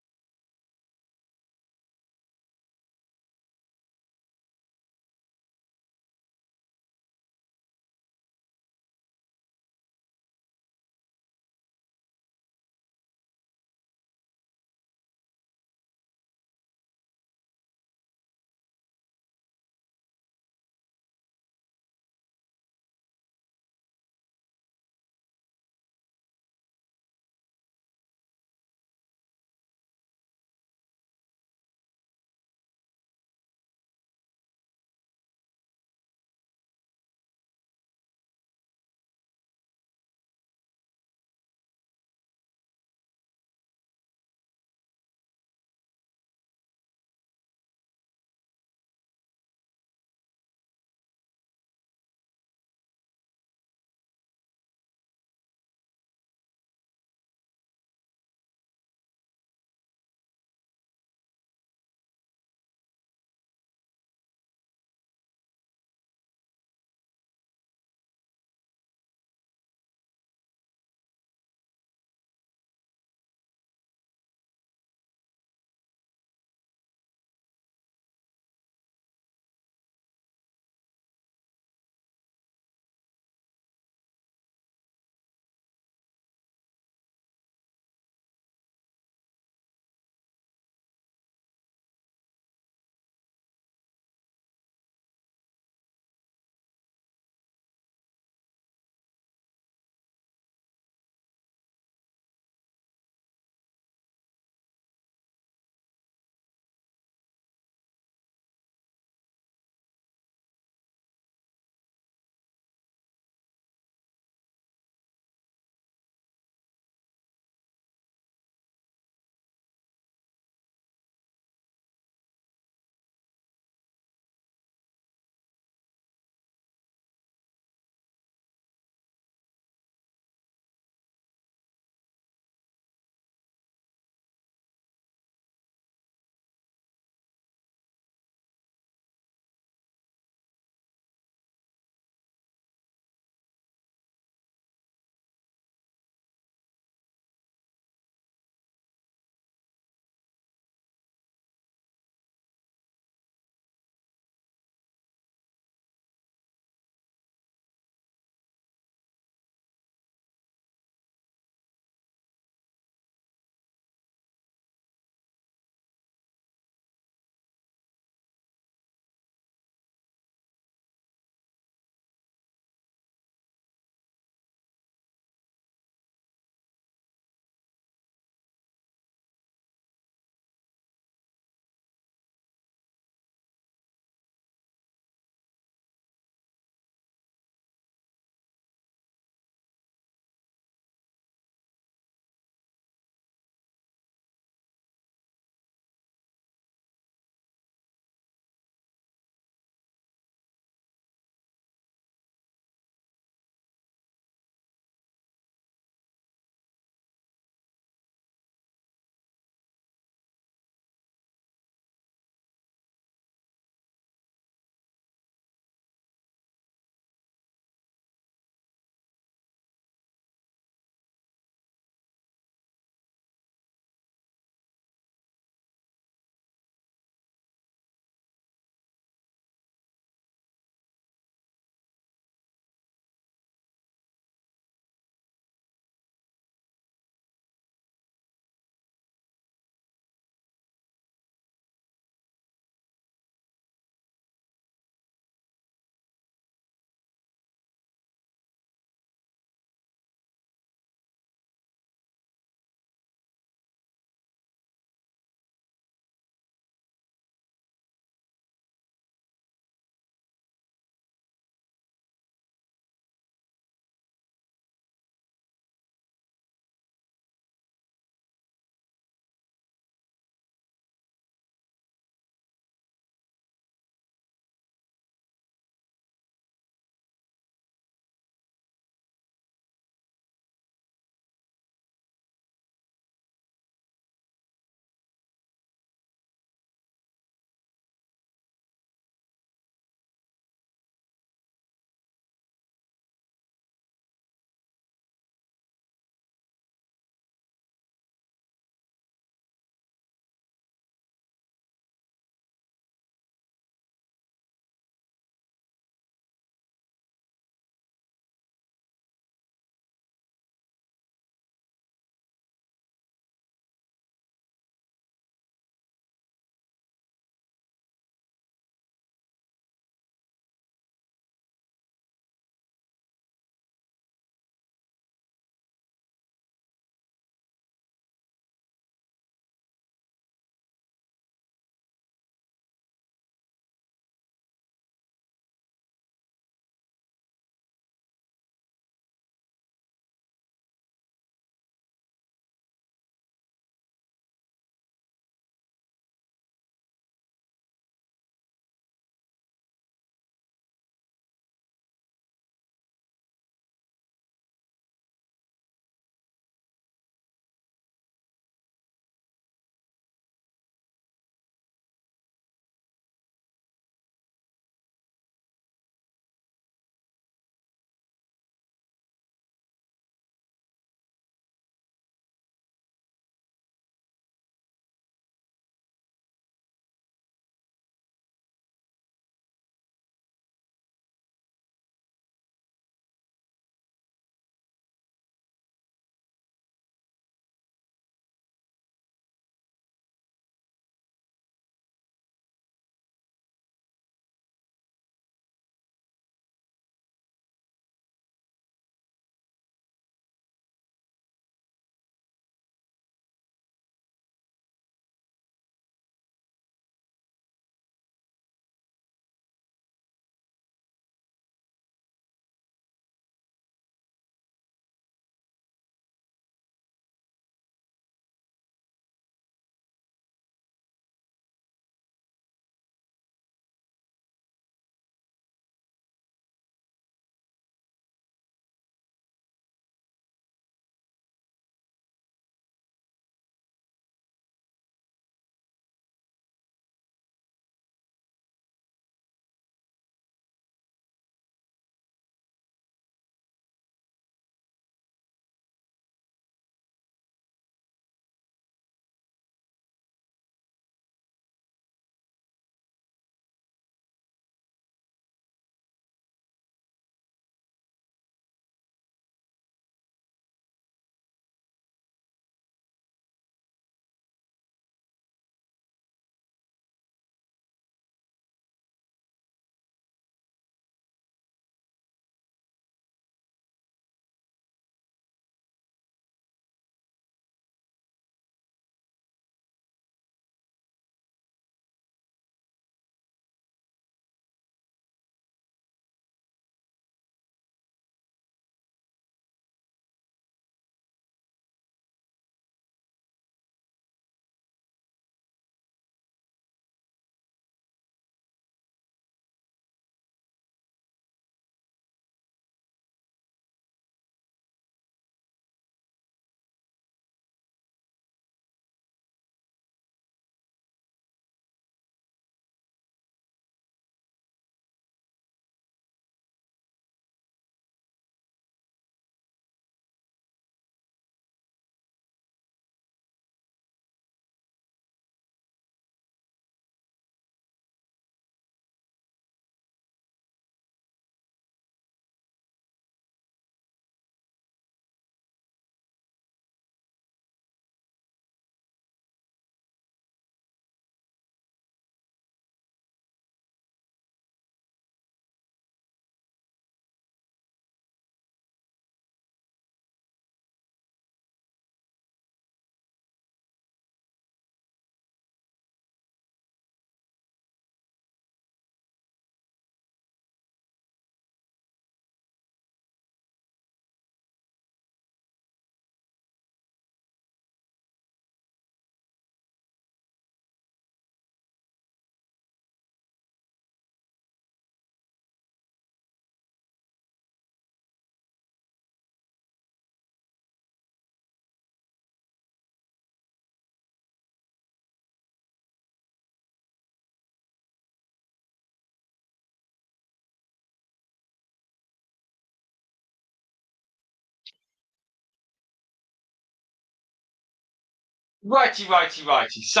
Righty, righty, righty. So,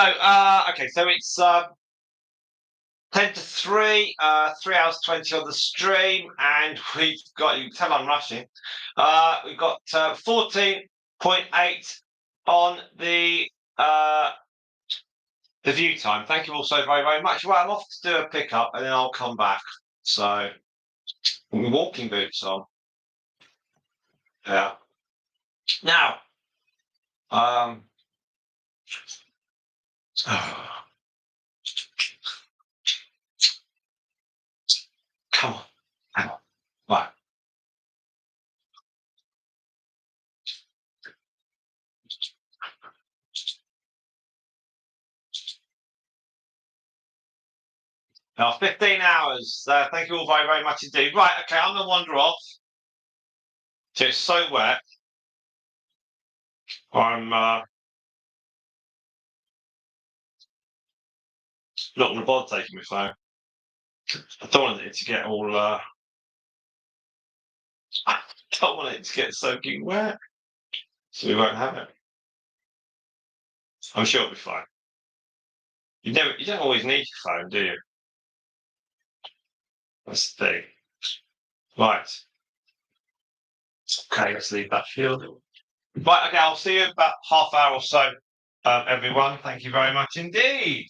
okay, so it's 10 to 3, 3 hours 20 on the stream, and we've got, you can tell I'm rushing. We've got 14.8 on the view time. Thank you all so very, very much. Well, I'm off to do a pickup and then I'll come back. So, walking boots on. Yeah. Now, um, come on. Hang on. Right. Now, 15 hours. Thank you all very, very much indeed. Right, okay, I'm going to wander off. It's so wet. I'm not going to bother taking my phone. I don't want it to get all. I don't want it to get soaking wet, so we won't have it. I'm sure it'll be fine. You don't always need your phone, do you? That's the thing. Right. Okay, let's leave that field. Right, okay, I'll see you in about half hour or so, everyone. Thank you very much indeed.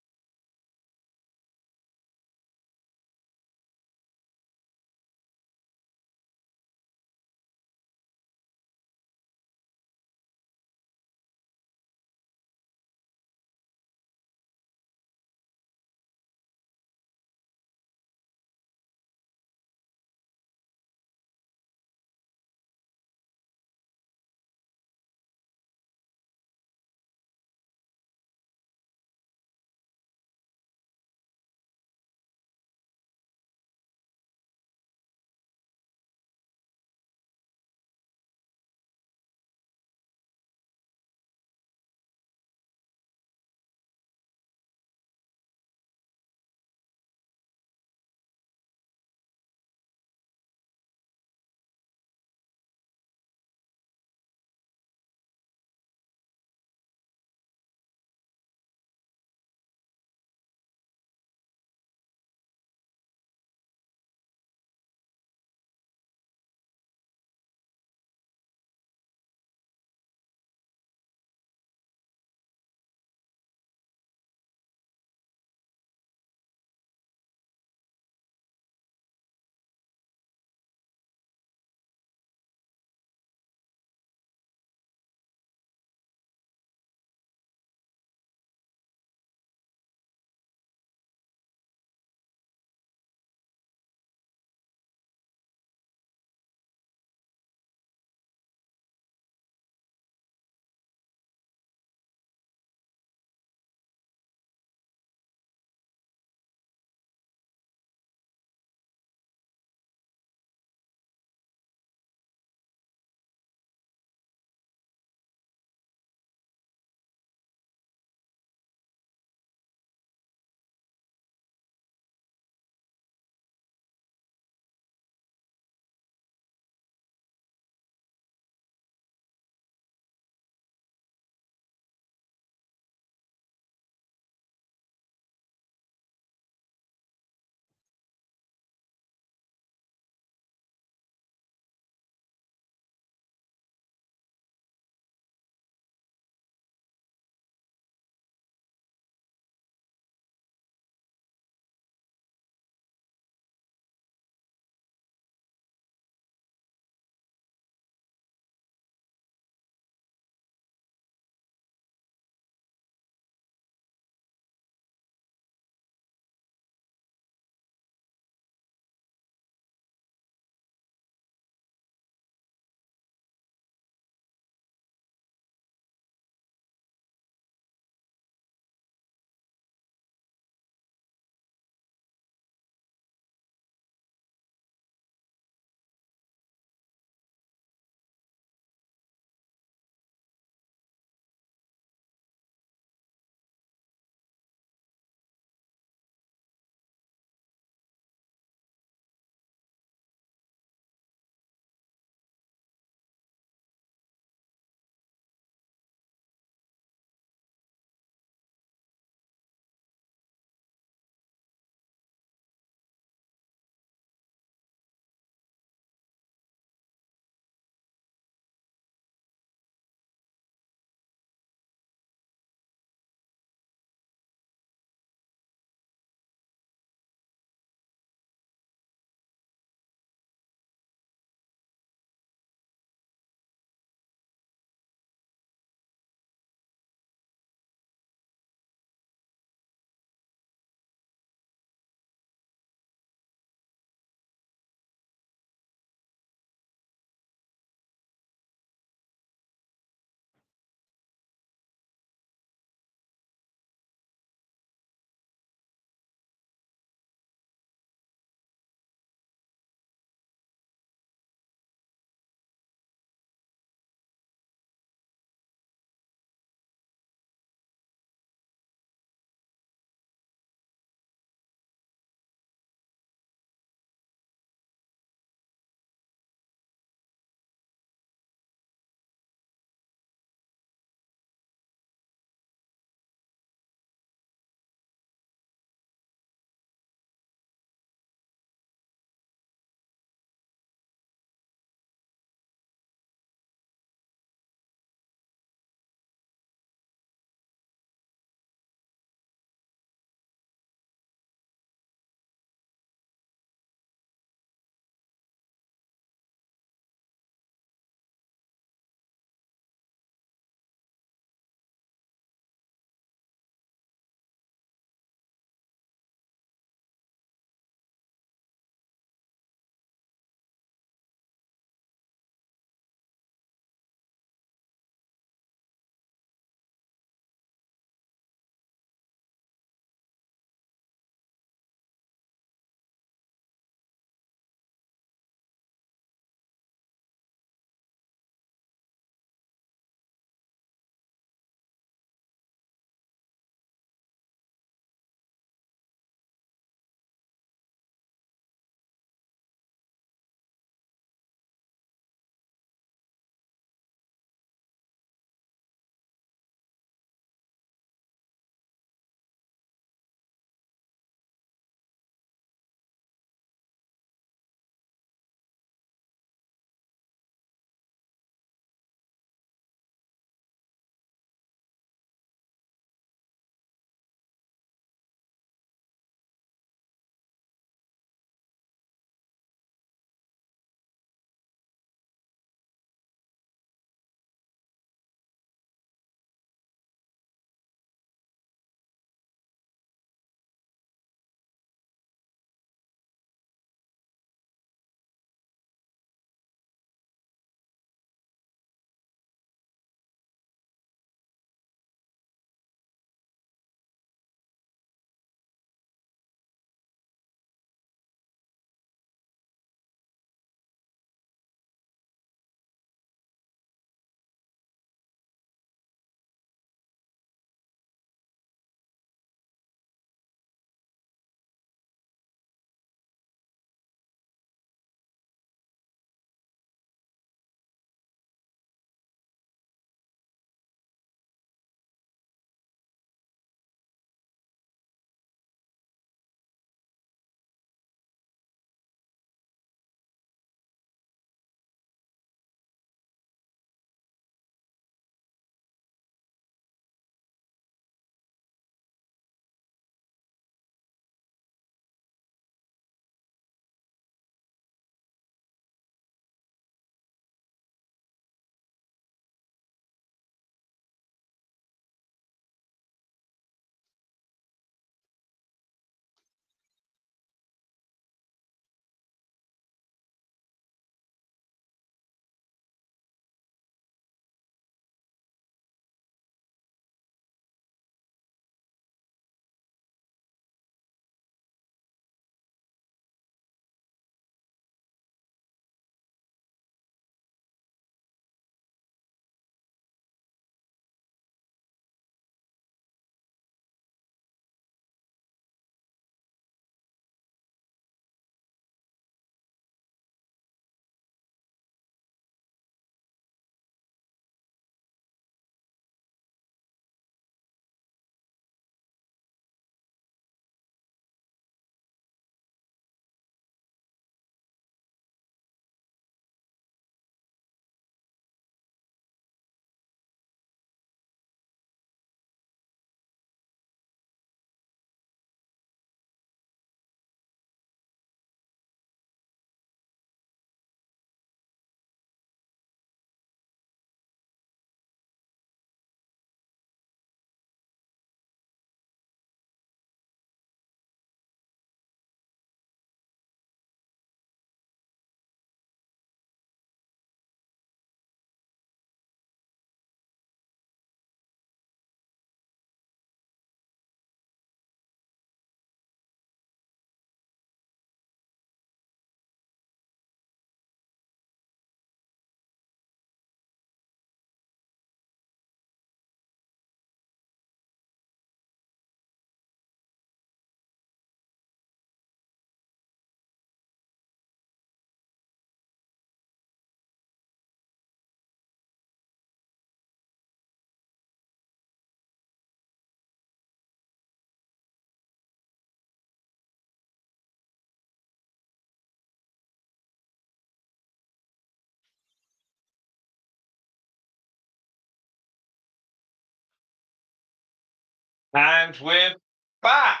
And we're back.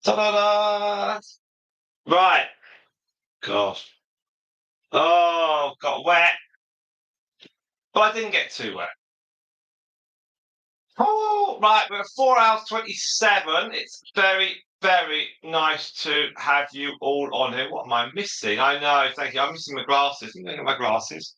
Ta-da-da! Right. Gosh. Oh, got wet. But I didn't get too wet. Oh, right. We're at 4 hours 27. It's very, very nice to have you all on here. What am I missing? I know. Thank you. I'm missing my glasses. I'm going to get my glasses.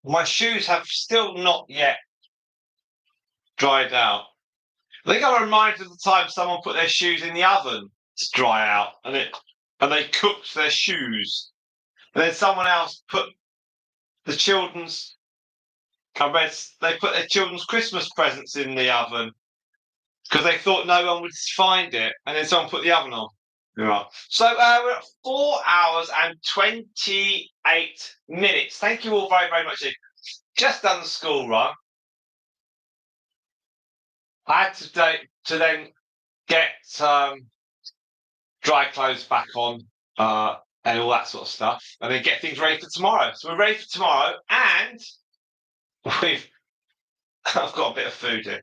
My shoes have still not yet dried out. I think I'm reminded of the time someone put their shoes in the oven to dry out, and they cooked their shoes. And then someone else put the children's. I read they put their children's Christmas presents in the oven because they thought no one would find it, and then someone put the oven on. Right. So we're at 4 hours and 28 minutes. Thank you all very, very much. Just done the school run. I had to then get dry clothes back on and all that sort of stuff, and then get things ready for tomorrow. So we're ready for tomorrow, and we've I've got a bit of food here.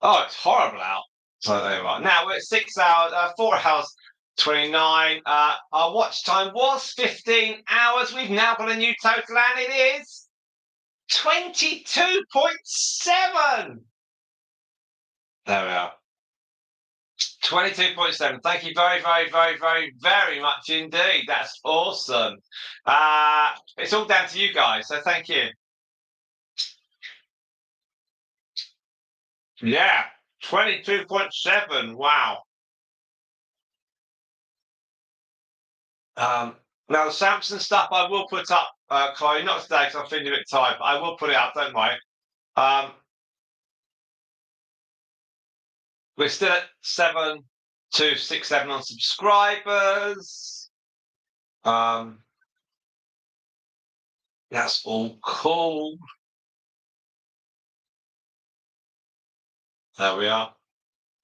Oh, it's horrible out. So there we are. Now we're at 6 hours, 4 hours 29. Our watch time was 15 hours. We've now got a new total, and it is 22.7. There we are. 22.7. Thank you very, very, very, very, very much indeed. That's awesome. It's all down to you guys, so thank you. Yeah, 22.7. Wow. Now the Samson stuff I will put up, Chloe, not today because I'm feeling a bit tired, but I will put it up, don't worry. We're still at 7,267 on subscribers. That's all cool. There we are.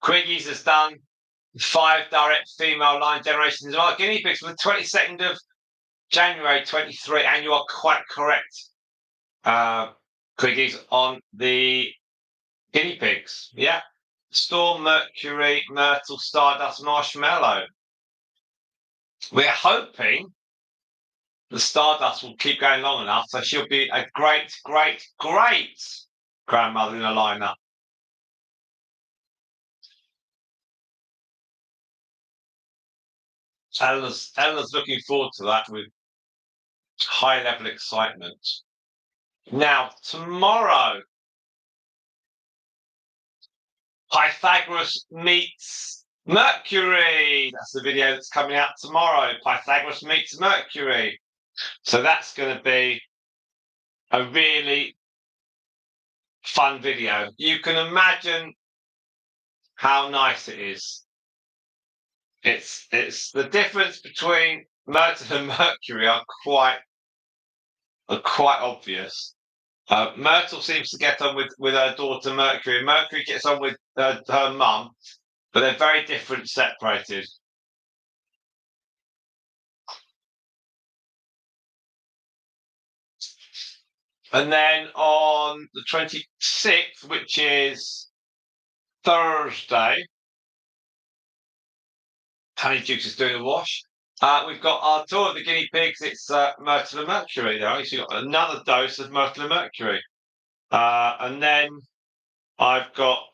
Quiggies has done 5 direct female line generations of guinea pigs for the 22nd of January 23, and you are quite correct. Quiggies on the guinea pigs. Yeah. Storm, Mercury, Myrtle, Stardust, Marshmallow. We're hoping the Stardust will keep going long enough so she'll be a great, great, great grandmother in a lineup. Eleanor's looking forward to that with high level excitement. Now, tomorrow, Pythagoras meets Mercury. That's the video that's coming out tomorrow. Pythagoras meets Mercury. So that's going to be a really fun video. You can imagine how nice it is. It's the difference between Myrtle and Mercury are quite obvious. Myrtle seems to get on with her daughter Mercury. Mercury gets on with her mum, but they're very different, separated. And then on the 26th, which is Thursday, Honeyduke is doing a wash. We've got our tour of the guinea pigs. It's Myrtle and Mercury there. So you've got another dose of Myrtle and Mercury. And then I've got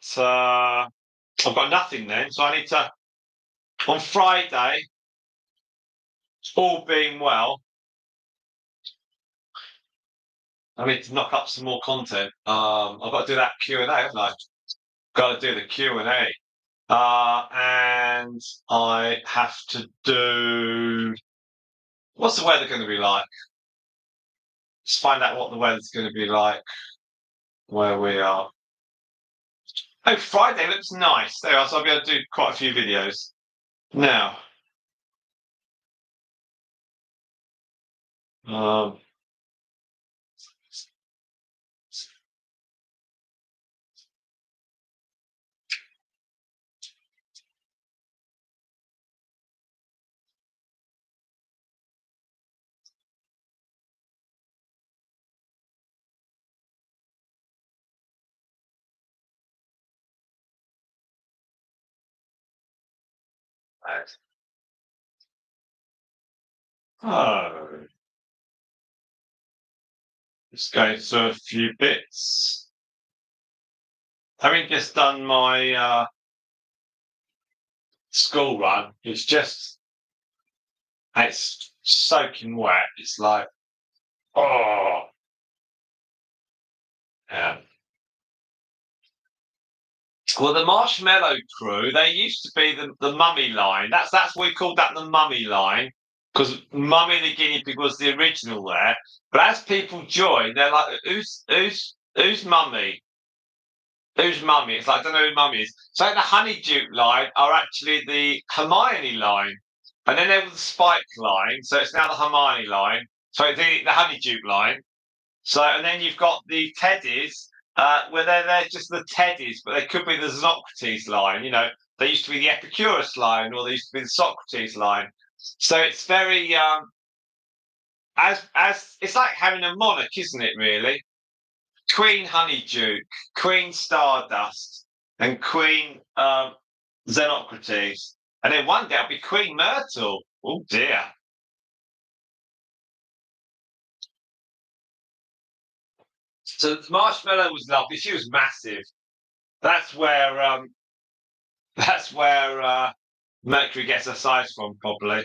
nothing then. So I need to, on Friday, all being well, I need to knock up some more content. I've got to do that Q&A, haven't I? Got to do the Q&A. And I have to do... What's the weather going to be like? Let's find out what the weather's going to be like where we are. Oh, Friday looks nice. There, so I'll be able to do quite a few videos. Now, Oh, just going through a few bits. Having just done my school run, it's soaking wet. It's like, oh, yeah. Well, the Marshmallow Crew, they used to be the Mummy line. That's we called that the Mummy line because Mummy the Guinea Pig was the original there. But as people join, they're like, who's Mummy? Who's Mummy? It's like I don't know who Mummy is. So the Honeyduke line are actually the Hermione line, and then there was the Spike line. So it's now the Hermione line. So the Honeyduke line. So, and then you've got the Teddies, where they're just the Teddies, but they could be the Xenocrates line. You know, they used to be the Epicurus line, or they used to be the Socrates line. So it's very as it's like having a monarch, isn't it? Really, Queen Honeyduke, Queen Stardust, and Queen Xenocrates, and then one day it'll be Queen Myrtle. Oh dear. So Marshmallow was lovely. She was massive. That's where that's where Mercury gets her size from, probably.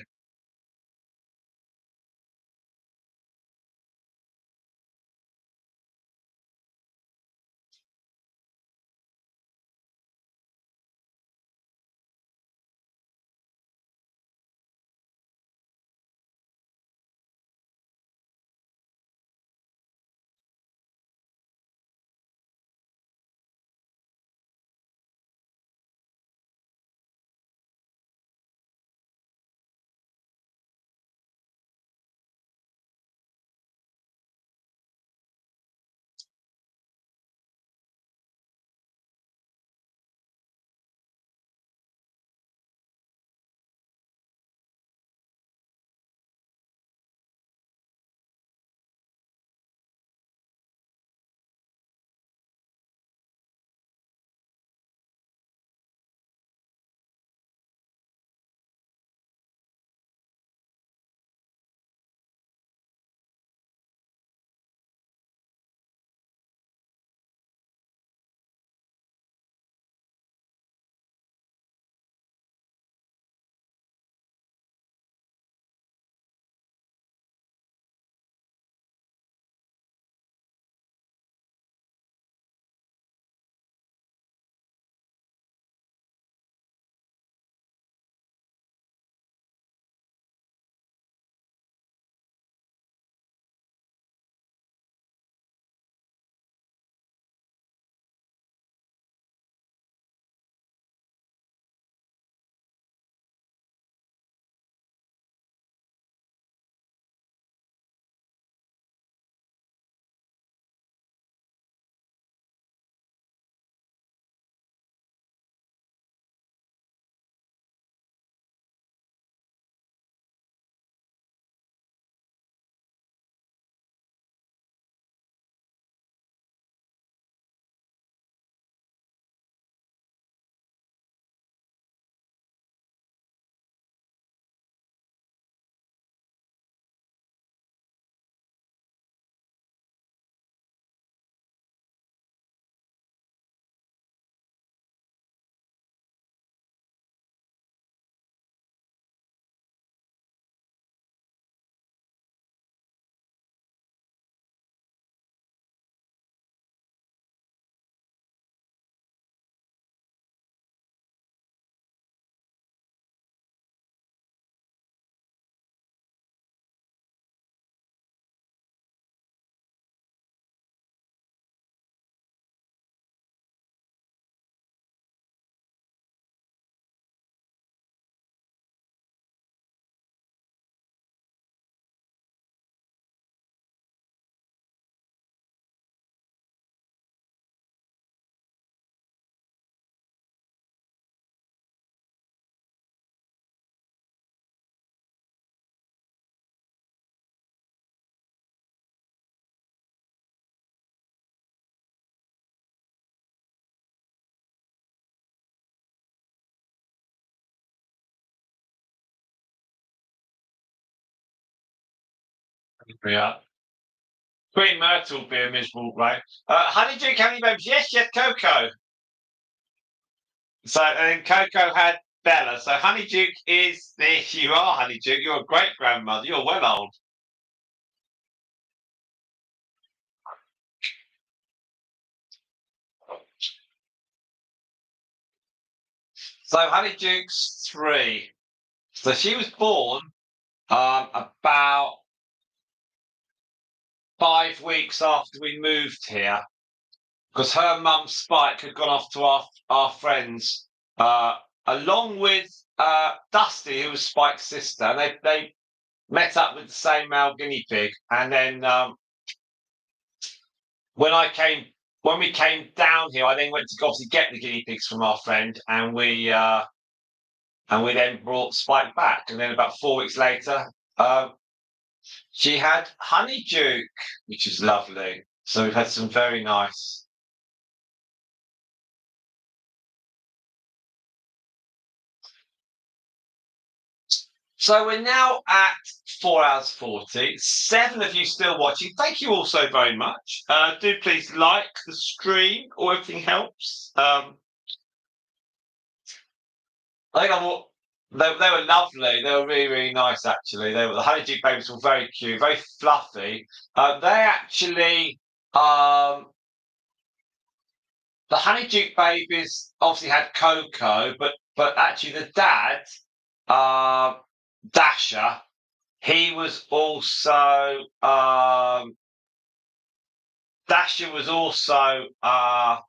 Yeah. Queen Myrtle will be a miserable way. Honeyduke, how many babies? Yes, she had Coco. So, and Coco had Bella. So, Honeyduke is this. You are Honeyduke. You're a great grandmother. You're well old. So, Honeyduke's 3. So, she was born about 5 weeks after we moved here because her mum Spike had gone off to our friends along with Dusty, who was Spike's sister. And they met up with the same male guinea pig, and then when I came when we came down here, I then went to obviously get the guinea pigs from our friend, and we then brought Spike back. And then about 4 weeks later, she had Honeyduke, which is lovely. So we've had some very nice. So we're now at 4 hours 40. 7 of you still watching. Thank you all so very much. Do please like the stream, or everything helps. I think they were lovely. They were really, really nice, actually. The Honeydew babies were very cute, very fluffy. They actually, the Honeydew babies obviously had Coco, but actually the dad, Dasher, he was also Dasher was also yeah.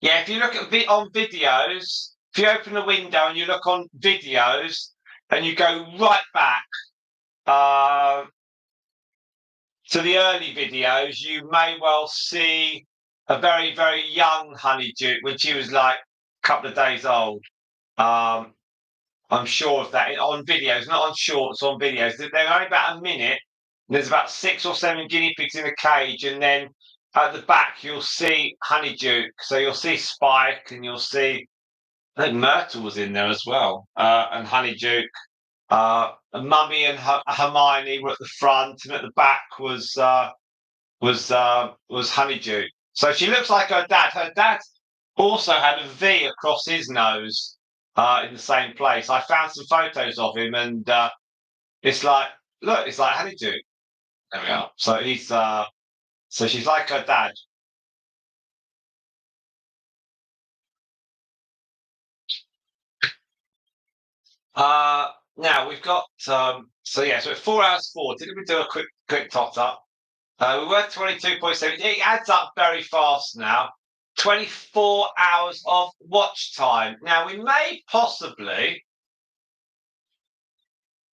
If you look at on videos, if you open the window and you look on videos and you go right back to the early videos, you may well see a very, very young Honeydew when she was like a couple of days old. I'm sure of that on videos, not on shorts, on videos. They're only about a minute. There's about 6 or 7 guinea pigs in a cage, and then at the back you'll see Honeydew. So you'll see Spike, and you'll see, I think Myrtle was in there as well, and Honeydew. Mummy and Hermione were at the front, and at the back was Honeydew. So she looks like her dad. Her dad also had a V across his nose in the same place. I found some photos of him, and it's like, look, it's like Honeydew. There we are. So so she's like her dad. Now we've got so yeah, so at 4 hours 40. Let me do a quick tot up. We were 22.7. It adds up very fast now. 24 hours of watch time. Now we may possibly,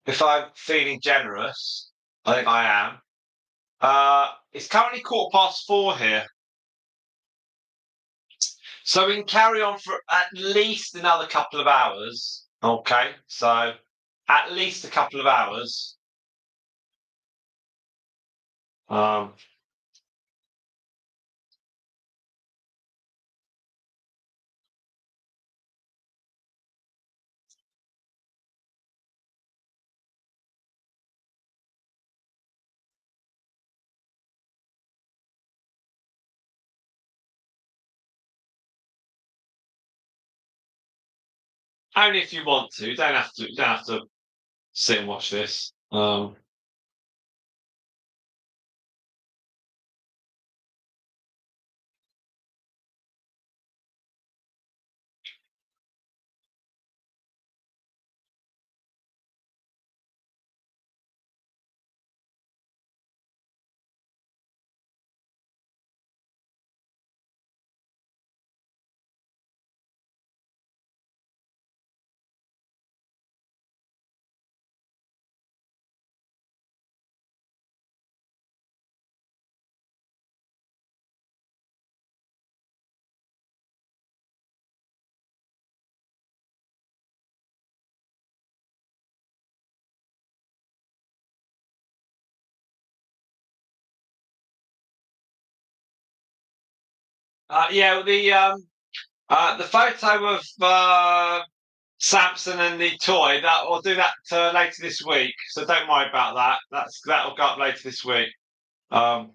if I'm feeling generous, I think I am. It's currently 4:15 here. So we can carry on for at least another couple of hours. Okay, so at least a couple of hours. Only if you want to. You don't have to. You don't have to sit and watch this. Yeah, the photo of Samson and the toy, that we'll do that later this week. So don't worry about that. That'll go up later this week. Um,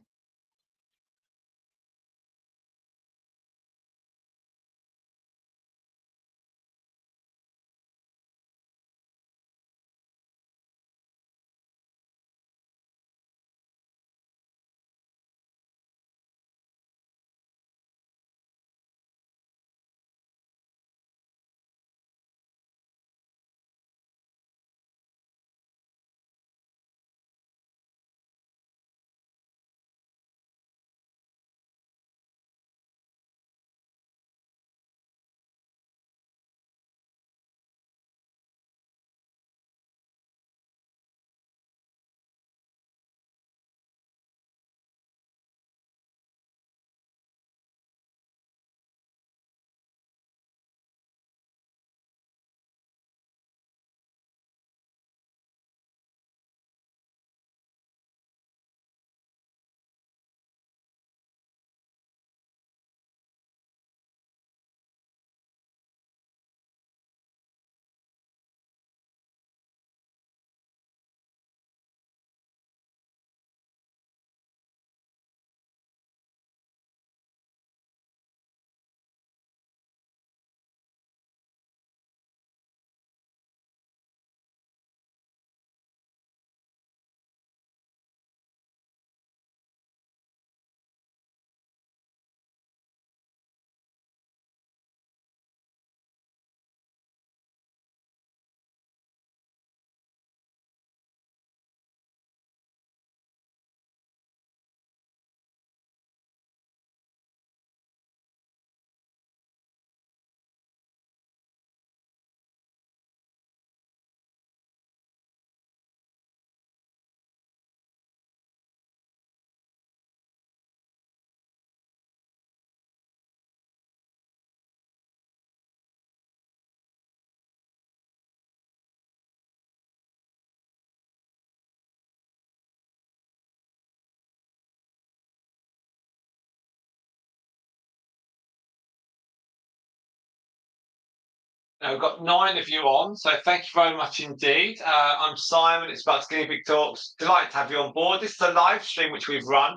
Now we've got 9 of you on, so thank you very much indeed. I'm Simon. It's about Guinea Pig Talks. Delighted to have you on board. This is a live stream which we've run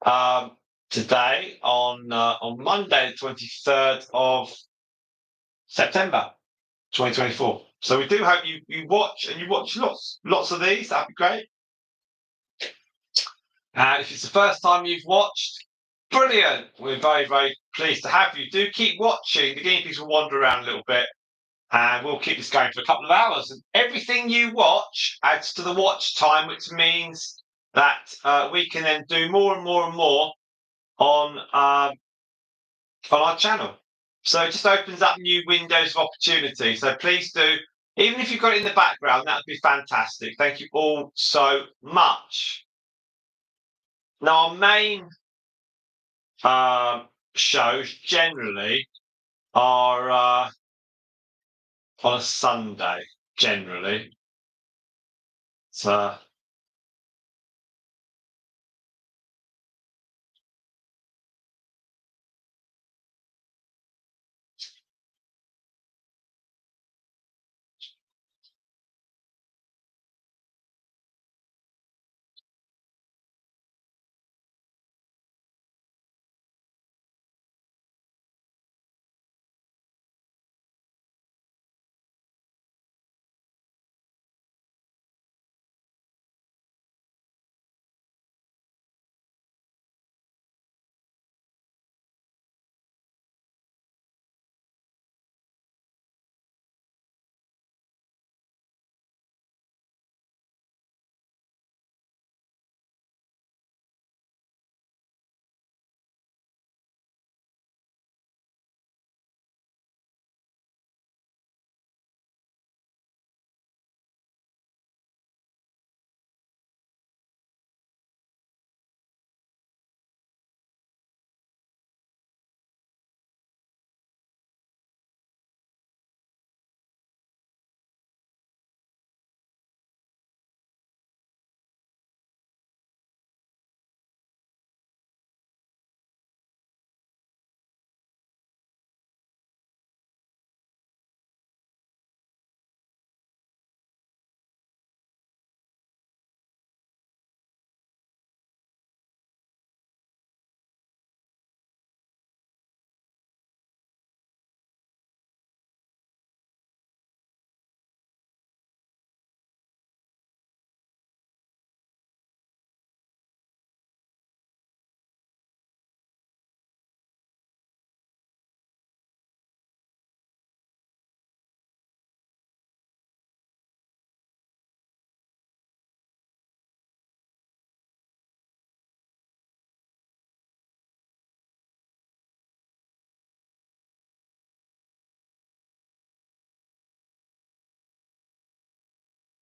um, today on Monday, the 23rd of September, 2024. So we do hope you watch, and you watch lots of these. That'd be great. If it's the first time you've watched, brilliant. We're very pleased to have you. Do keep watching. The guinea pigs will wander around a little bit. And we'll keep this going for a couple of hours. And everything you watch adds to the watch time, which means that we can then do more and more and more on our channel. So it just opens up new windows of opportunity. So please do, even if you've got it in the background, that would be fantastic. Thank you all so much. Now, our main shows generally are on a Sunday, generally. So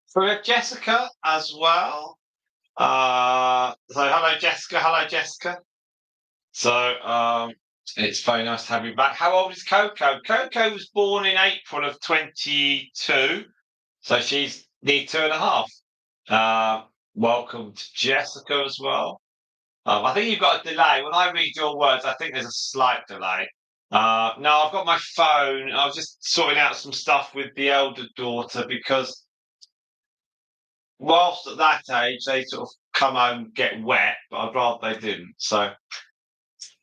So we have Jessica as well. So hello, Jessica. Hello, Jessica. So it's very nice to have you back. How old is Coco? Coco was born in April of 22, so she's near 2.5. Welcome to Jessica as well. I think you've got a delay. When I read your words, I think there's a slight delay. No, I've got my phone. I was just sorting out some stuff with the elder daughter because whilst at that age they sort of come home get wet, but I'd rather they didn't. So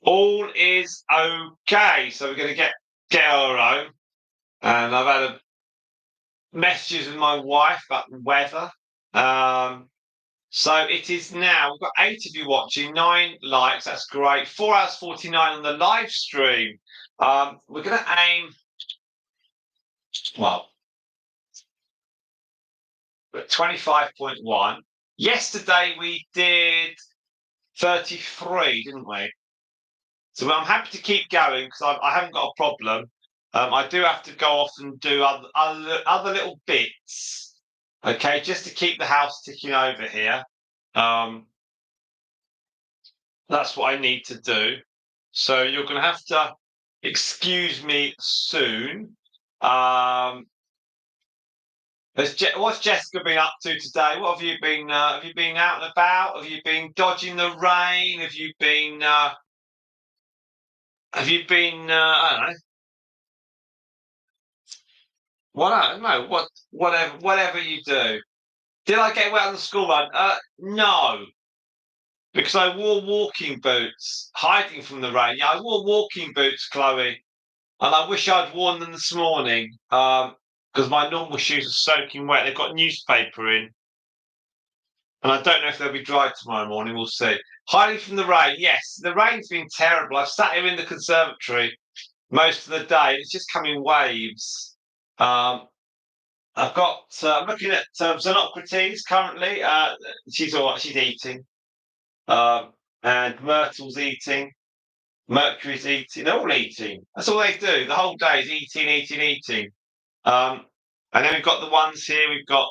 all is okay. So we're going to get her home, and I've had a messages with my wife about the weather. So it is now. We've got 8 of you watching, 9 likes. That's great. 4 hours 49 on the live stream. We're going to aim. Well, at 25.1. Yesterday we did 33, didn't we? So I'm happy to keep going because I haven't got a problem. I do have to go off and do other little bits, okay, just to keep the house ticking over here. That's what I need to do. So you're going to have to excuse me soon. What's Jessica been up to today? What have you been? Have you been out and about? Have you been dodging the rain? Have you been? Have you been? I don't know. What? I don't know. Whatever you do. Did I get wet on the school run? No, because I wore walking boots, hiding from the rain. Yeah, I wore walking boots, Chloe, and I wish I'd worn them this morning. Because my normal shoes are soaking wet. They've got newspaper in. And I don't know if they'll be dry tomorrow morning. We'll see. Hiding from the rain. Yes, the rain's been terrible. I've sat here in the conservatory most of the day. It's just come in waves. I've got. I'm looking at Xenocrates currently. She's all right. She's eating. And Myrtle's eating. Mercury's eating. They're all eating. That's all they do. The whole day is eating, eating, eating. And then we've got the ones here. We've got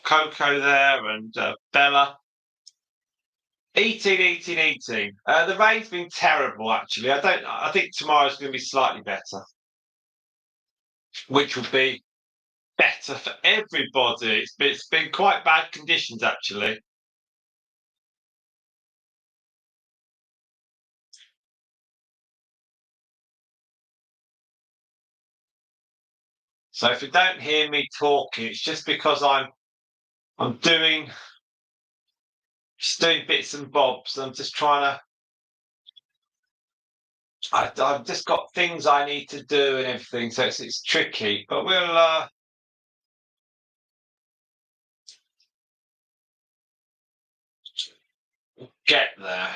Coco there and Bella. Eating, eating, eating. The rain's been terrible, actually. I think tomorrow's going to be slightly better, which will be better for everybody. It's been quite bad conditions, actually. So if you don't hear me talking, it's just because I'm just doing bits and bobs. I'm just trying to. I've just got things I need to do and everything, so it's tricky. But we'll get there.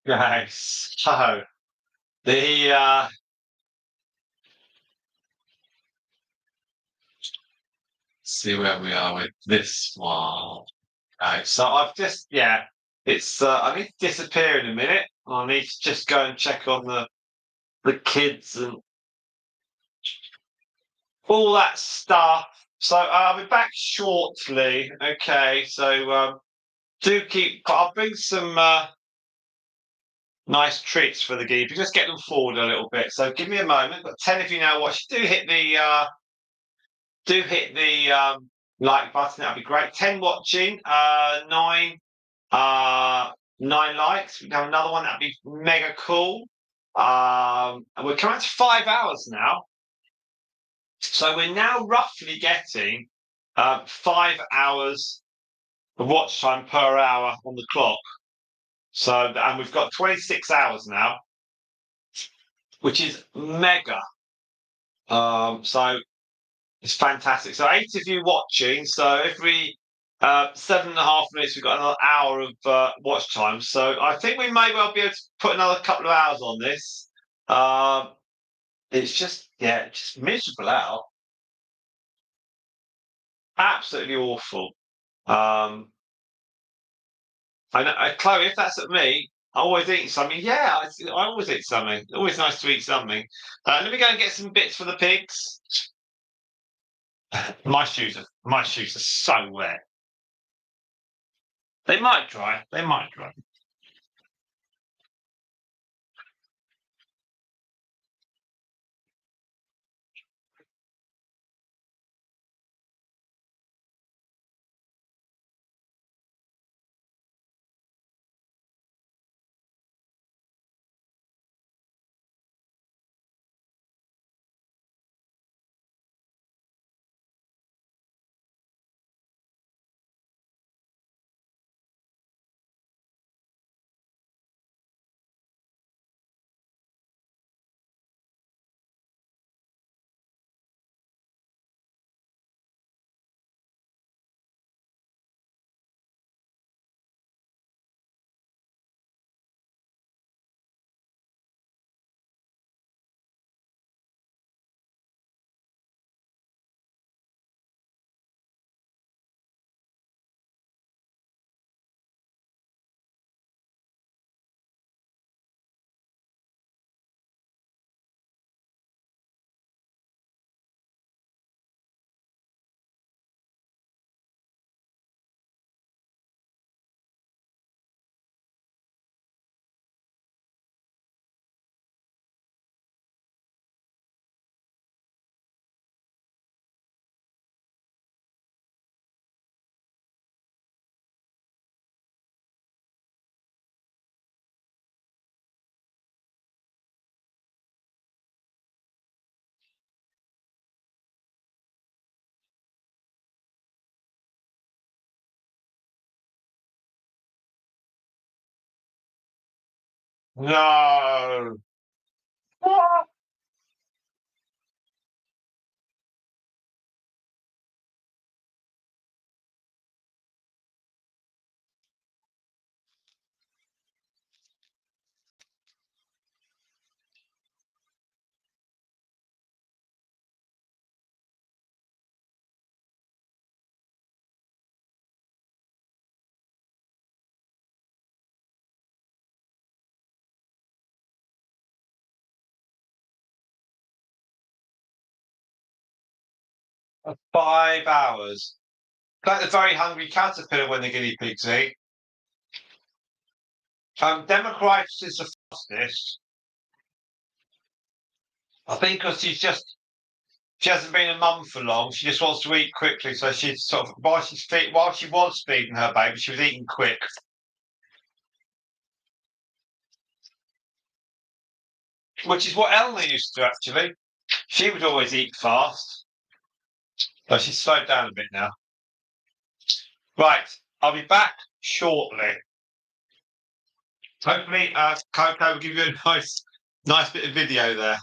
Okay, so the see where we are with this one. Okay, so I've just it's I need to disappear in a minute. I need to just go and check on the kids and all that stuff. So I'll be back shortly. Okay, so do keep. I'll bring some nice treats for the guinea. Just get them forward a little bit. So give me a moment. But 10 if you now watch. Do hit the like button. That'd be great. 10 watching. 9 uh 9 likes. We can have another one. That'd be mega cool. And we're coming to 5 hours now. So we're now roughly getting 5 hours of watch time per hour on the clock. So, and we've got 26 hours now, which is mega. So it's fantastic. So 8 of you watching. So every 7.5 minutes, we've got another hour of watch time. So I think we may well be able to put another couple of hours on this. It's just miserable out. Absolutely awful. Um, I know, Chloe, if that's at me, I always eat something. Yeah, I always eat something. Always nice to eat something. Let me go and get some bits for the pigs. My shoes are so wet. They might dry. They might dry. No. 5 hours. Like the very hungry caterpillar when the guinea pigs eat. Democritus is the fastest. I think because she hasn't been a mum for long. She just wants to eat quickly. So she's sort of while she was feeding her baby, she was eating quick, which is what Eleanor used to actually. She would always eat fast. But she's slowed down a bit now. Right, I'll be back shortly. Hopefully, Coco will give you a nice bit of video there.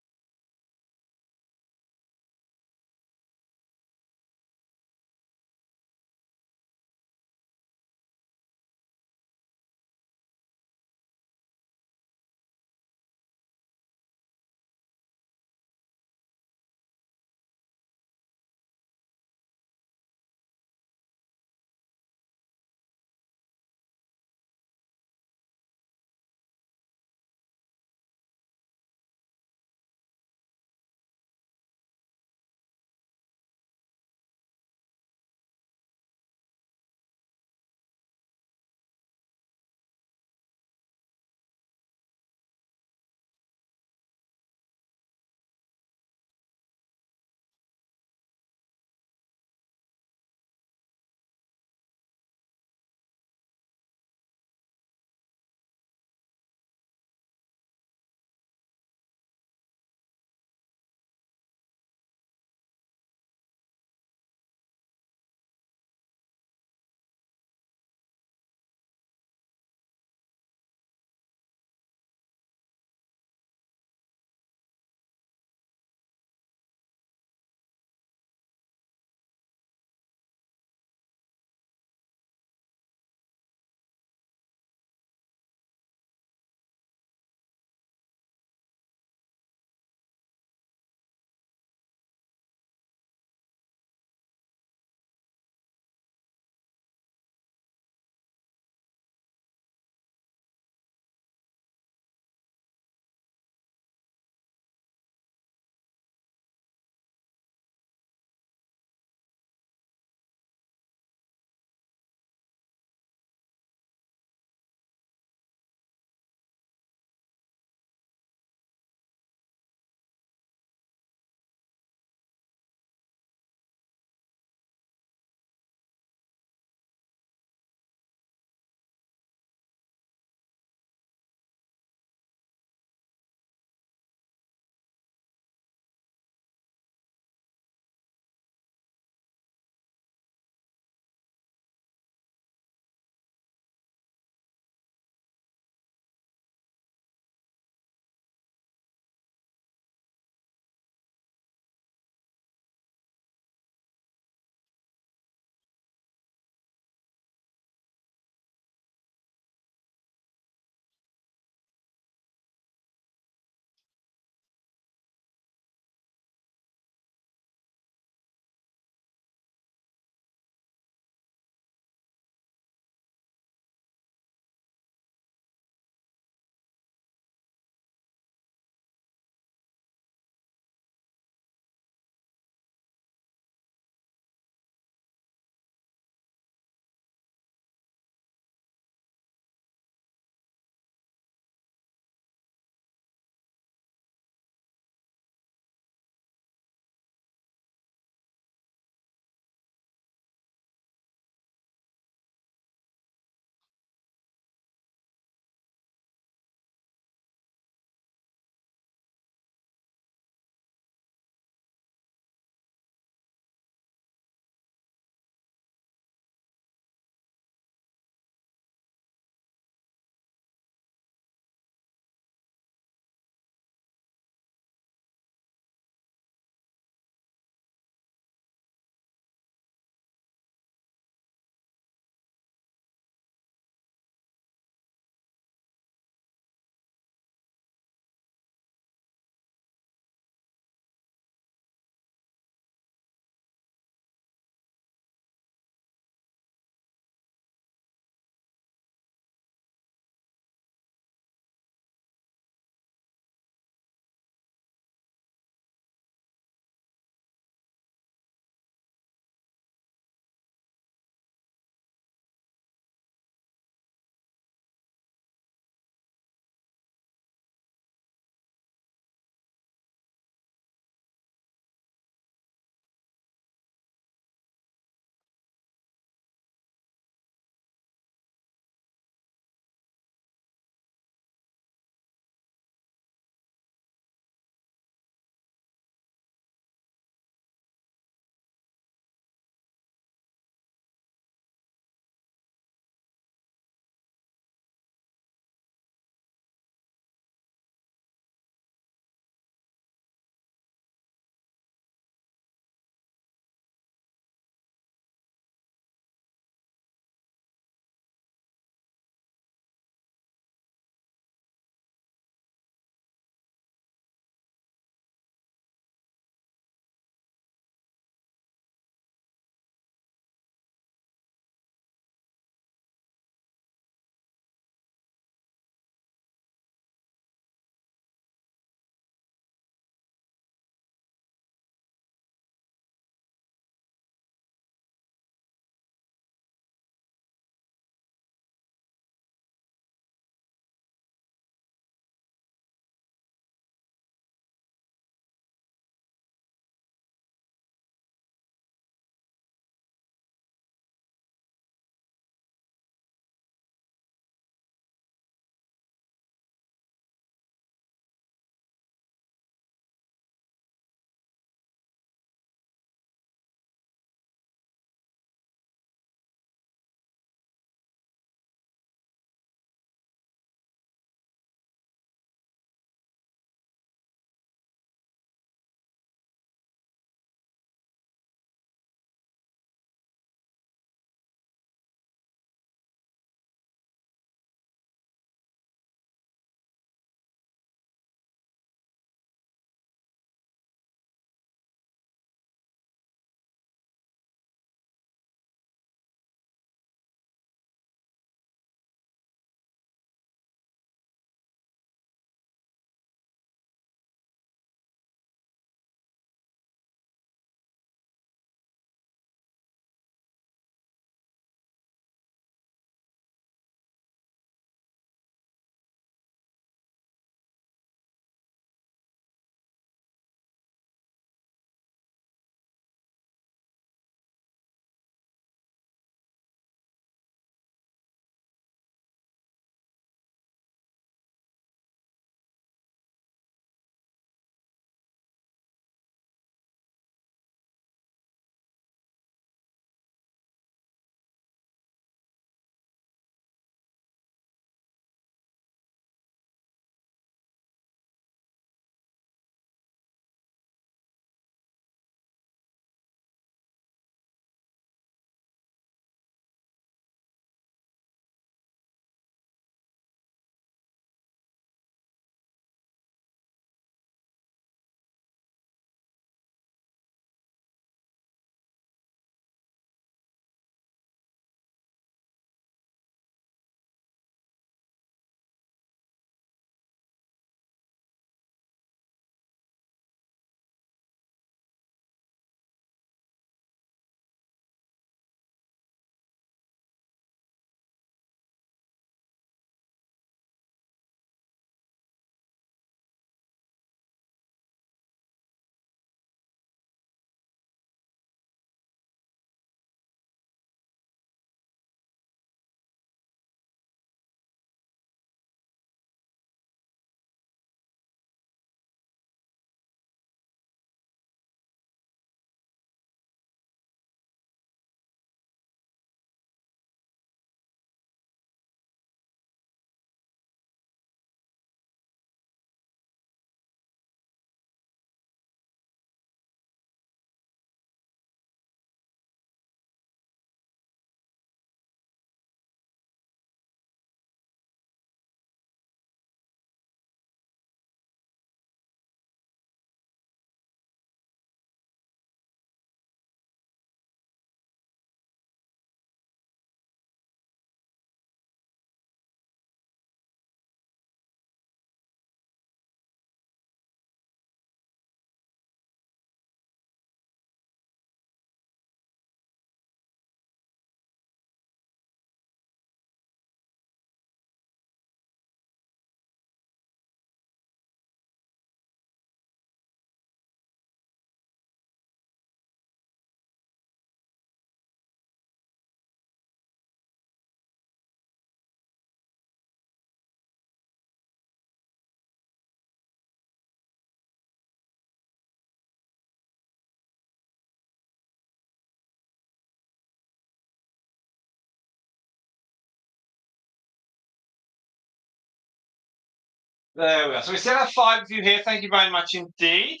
there we are. So we still have 5 of you here. Thank you very much indeed.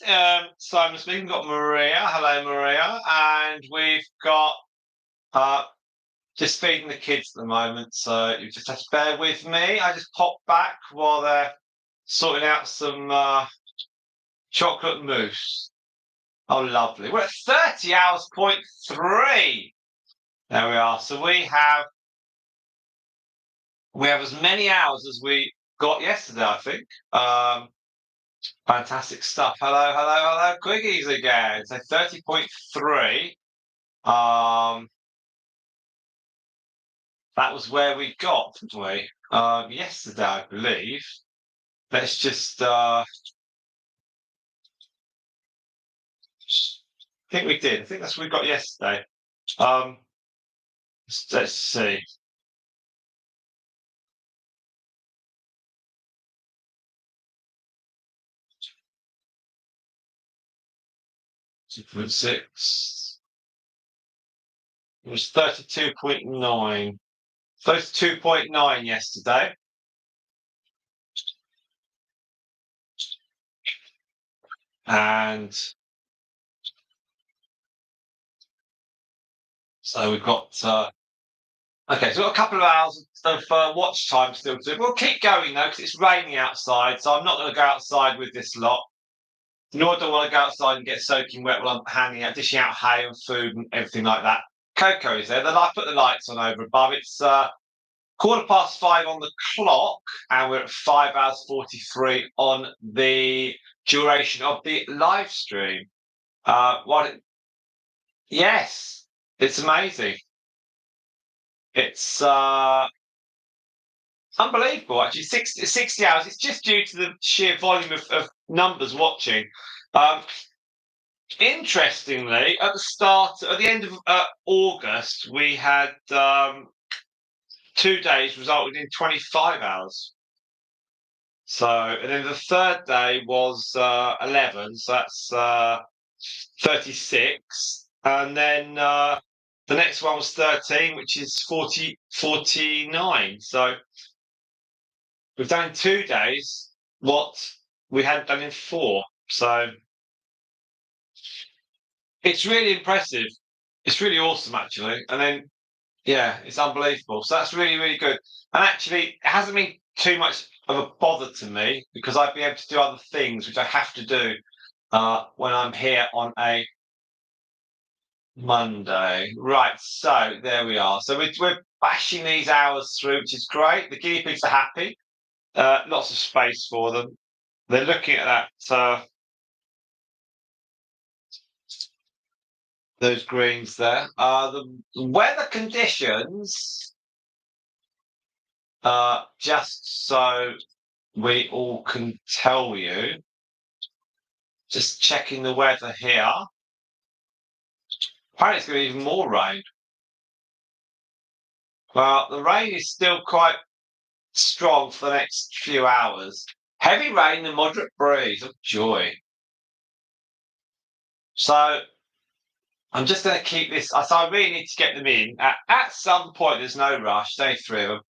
Simon speaking. We've got Maria. Hello, Maria. And we've got just feeding the kids at the moment. So you just have to bear with me. I just pop back while they're sorting out some chocolate mousse. Oh, lovely. We're at 30 hours, point 3. There we are. So we have as many hours as we got yesterday, I think. Fantastic stuff. Hello, Quiggies again. So 30.3. That was where we got, didn't we? Yesterday, I believe. Let's just I think we did. I think that's what we got yesterday. Let's see. Six. It was 32.9. 32.9 yesterday. And so we've got okay, so we've got a couple of hours of watch time still to do. We'll keep going though, because it's raining outside, so I'm not going to go outside with this lot. Nor do I want to go outside and get soaking wet while I'm handing out, dishing out hay and food and everything like that. Coco is there. Then I put the lights on over above. It's 5:15 on the clock, and we're at 5 hours 43 on the duration of the live stream. Yes, it's amazing. It's unbelievable, actually. 60 hours. It's just due to the sheer volume of numbers watching. Interestingly, at the end of August, we had 2 days resulting in 25 hours. So, and then the third day was 11, so that's 36. And then the next one was 13, which is 49. So we've done in 2 days what we hadn't done in 4. So it's really impressive. It's really awesome, actually. And then, yeah, it's unbelievable. So that's really, really good. And actually, it hasn't been too much of a bother to me because I'd be able to do other things, which I have to do when I'm here on a Monday. Right, so there we are. So we're bashing these hours through, which is great. The guinea pigs are happy. Lots of space for them. They're looking at that those greens there. The weather conditions, just so we all can tell you, just checking the weather here. Apparently, it's going to be even more rain. Well, the rain is still quite strong for the next few hours. Heavy rain and moderate breeze. Oh, joy. So I'm just going to keep this. So I really need to get them in. At some point, there's no rush. Stay 3 of them.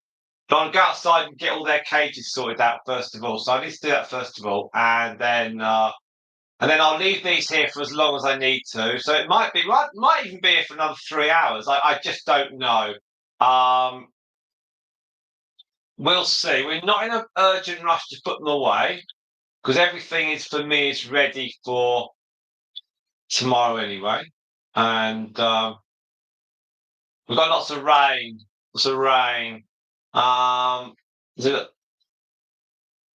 But I'll go outside and get all their cages sorted out first of all. So I need to do that first of all, and then I'll leave these here for as long as I need to. So it might even be here for another 3 hours. I just don't know. We'll see. We're not in an urgent rush to put them away because everything is for me is ready for tomorrow anyway. And we've got lots of rain. There's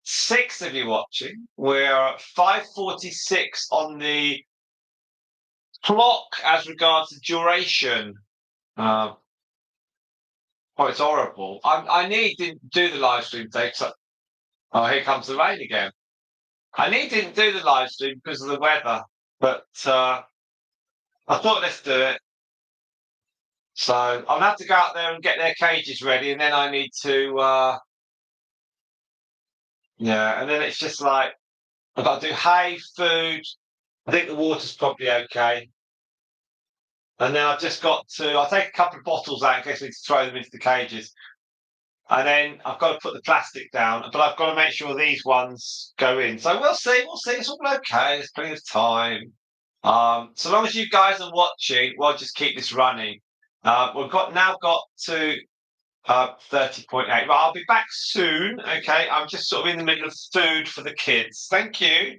6 of you watching. We're at 5:46 on the clock as regards to duration. It's horrible. I didn't do the live stream today. Oh, here comes the rain again. I didn't do the live stream because of the weather, but I thought let's do it. So I'm gonna have to go out there and get their cages ready, and then I need to and then it's just like I've got to do hay, food. I think the water's probably okay. And then I've just got to I'll take a couple of bottles out in case we need to throw them into the cages. And then I've got to put the plastic down, but I've got to make sure these ones go in. So we'll see. We'll see. It's all okay. There's plenty of time. So long as you guys are watching, we'll just keep this running. We've got to 30.8. But I'll be back soon. Okay. I'm just sort of in the middle of food for the kids. Thank you.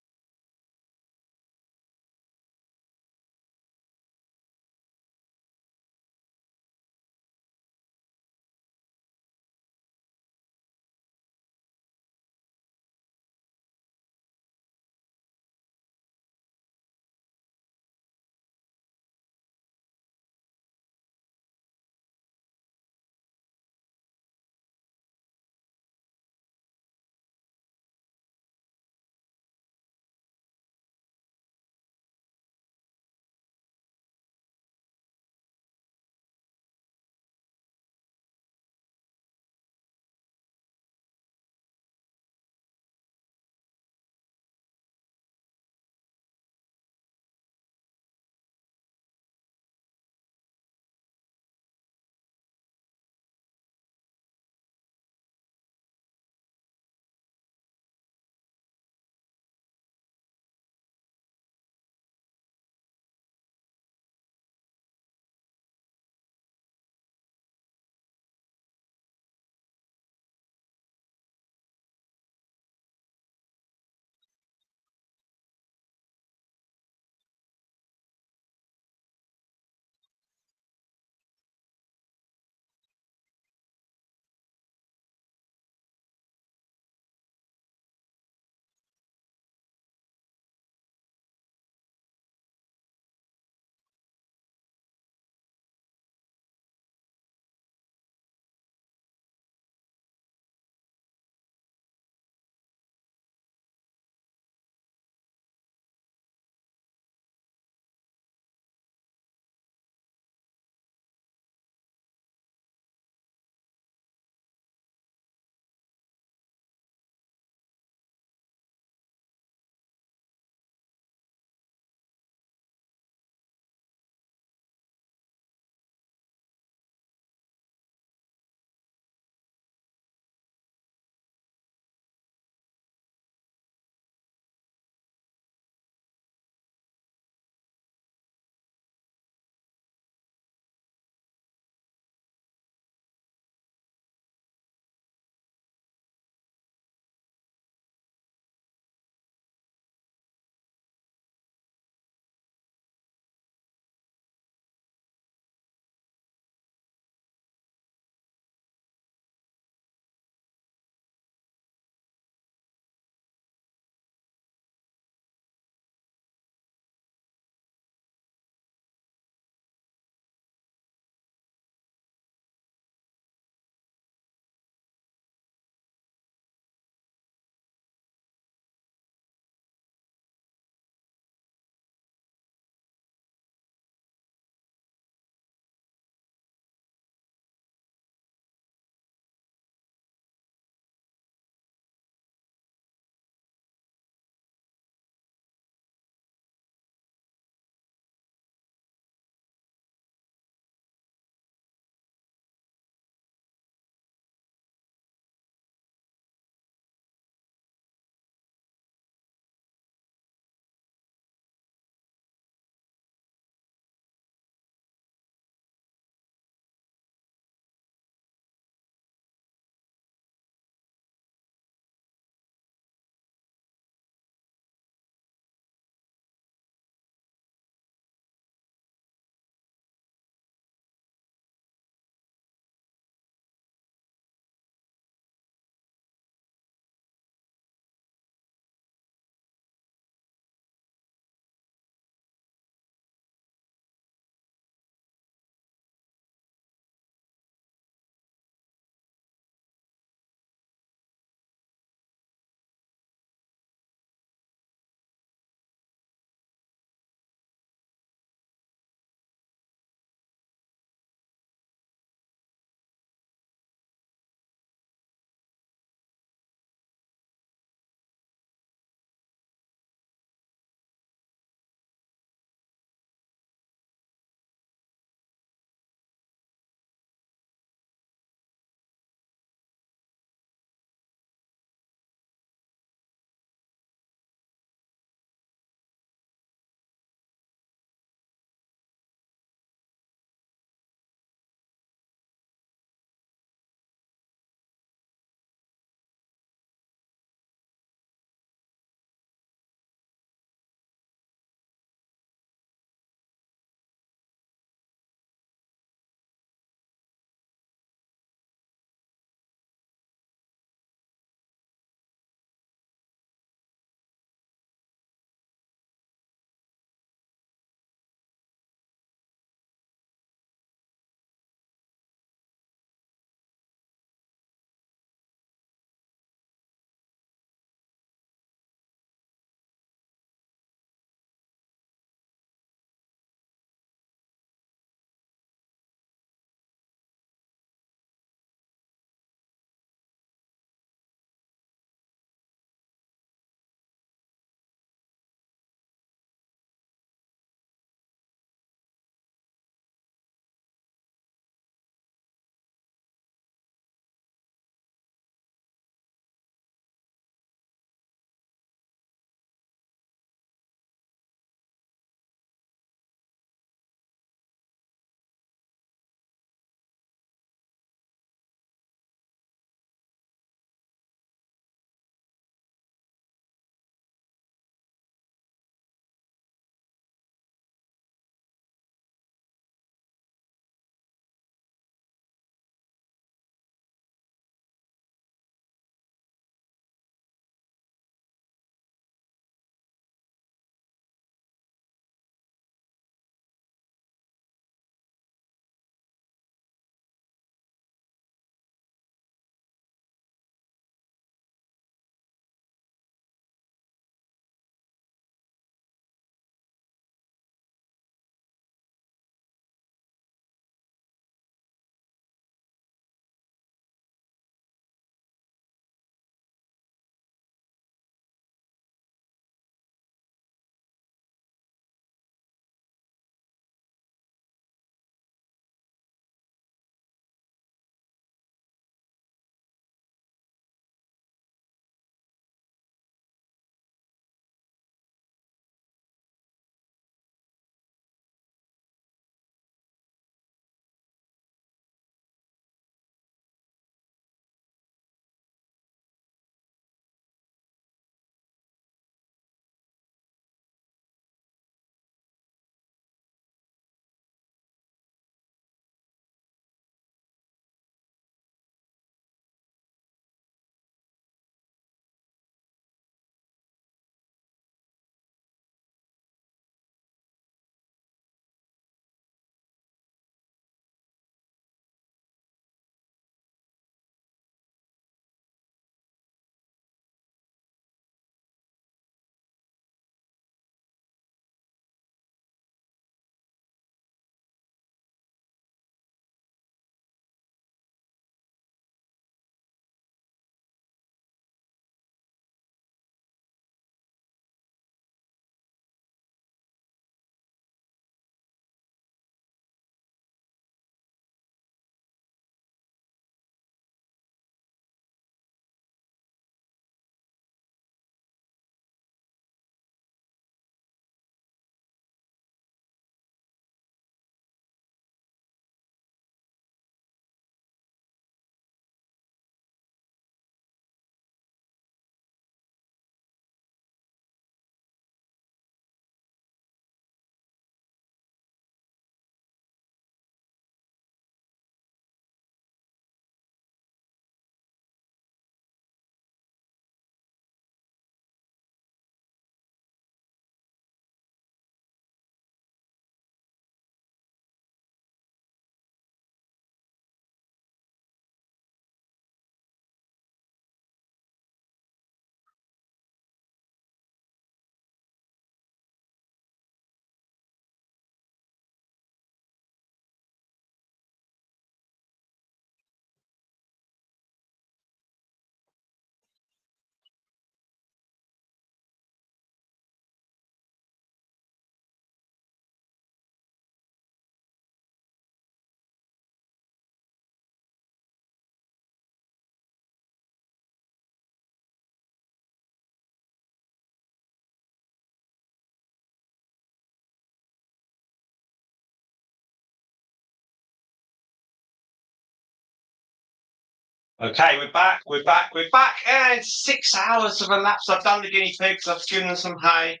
Okay, we're back. We're back. We're back. And 6 hours have elapsed. I've done the guinea pigs. I've given them some hay.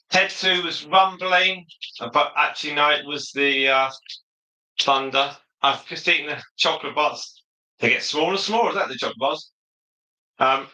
Ted 2 was rumbling, but actually, no, it was the thunder. I've just eaten the chocolate bars. They get smaller and smaller, is that the chocolate bars? Um,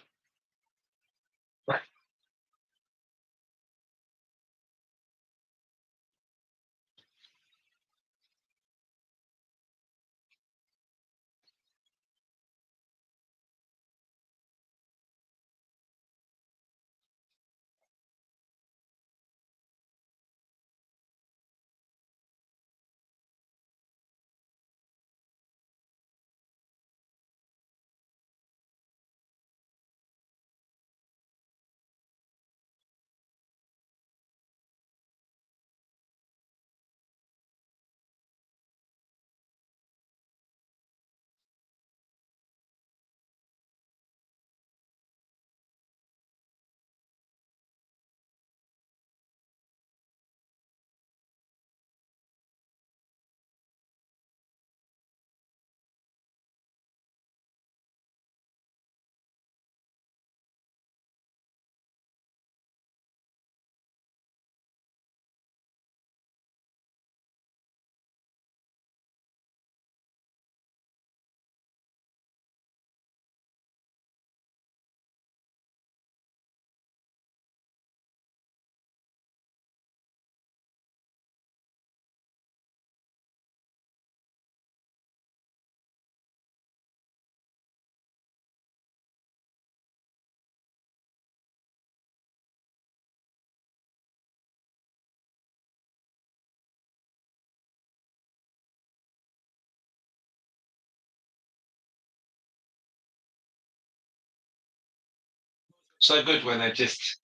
so good when they're just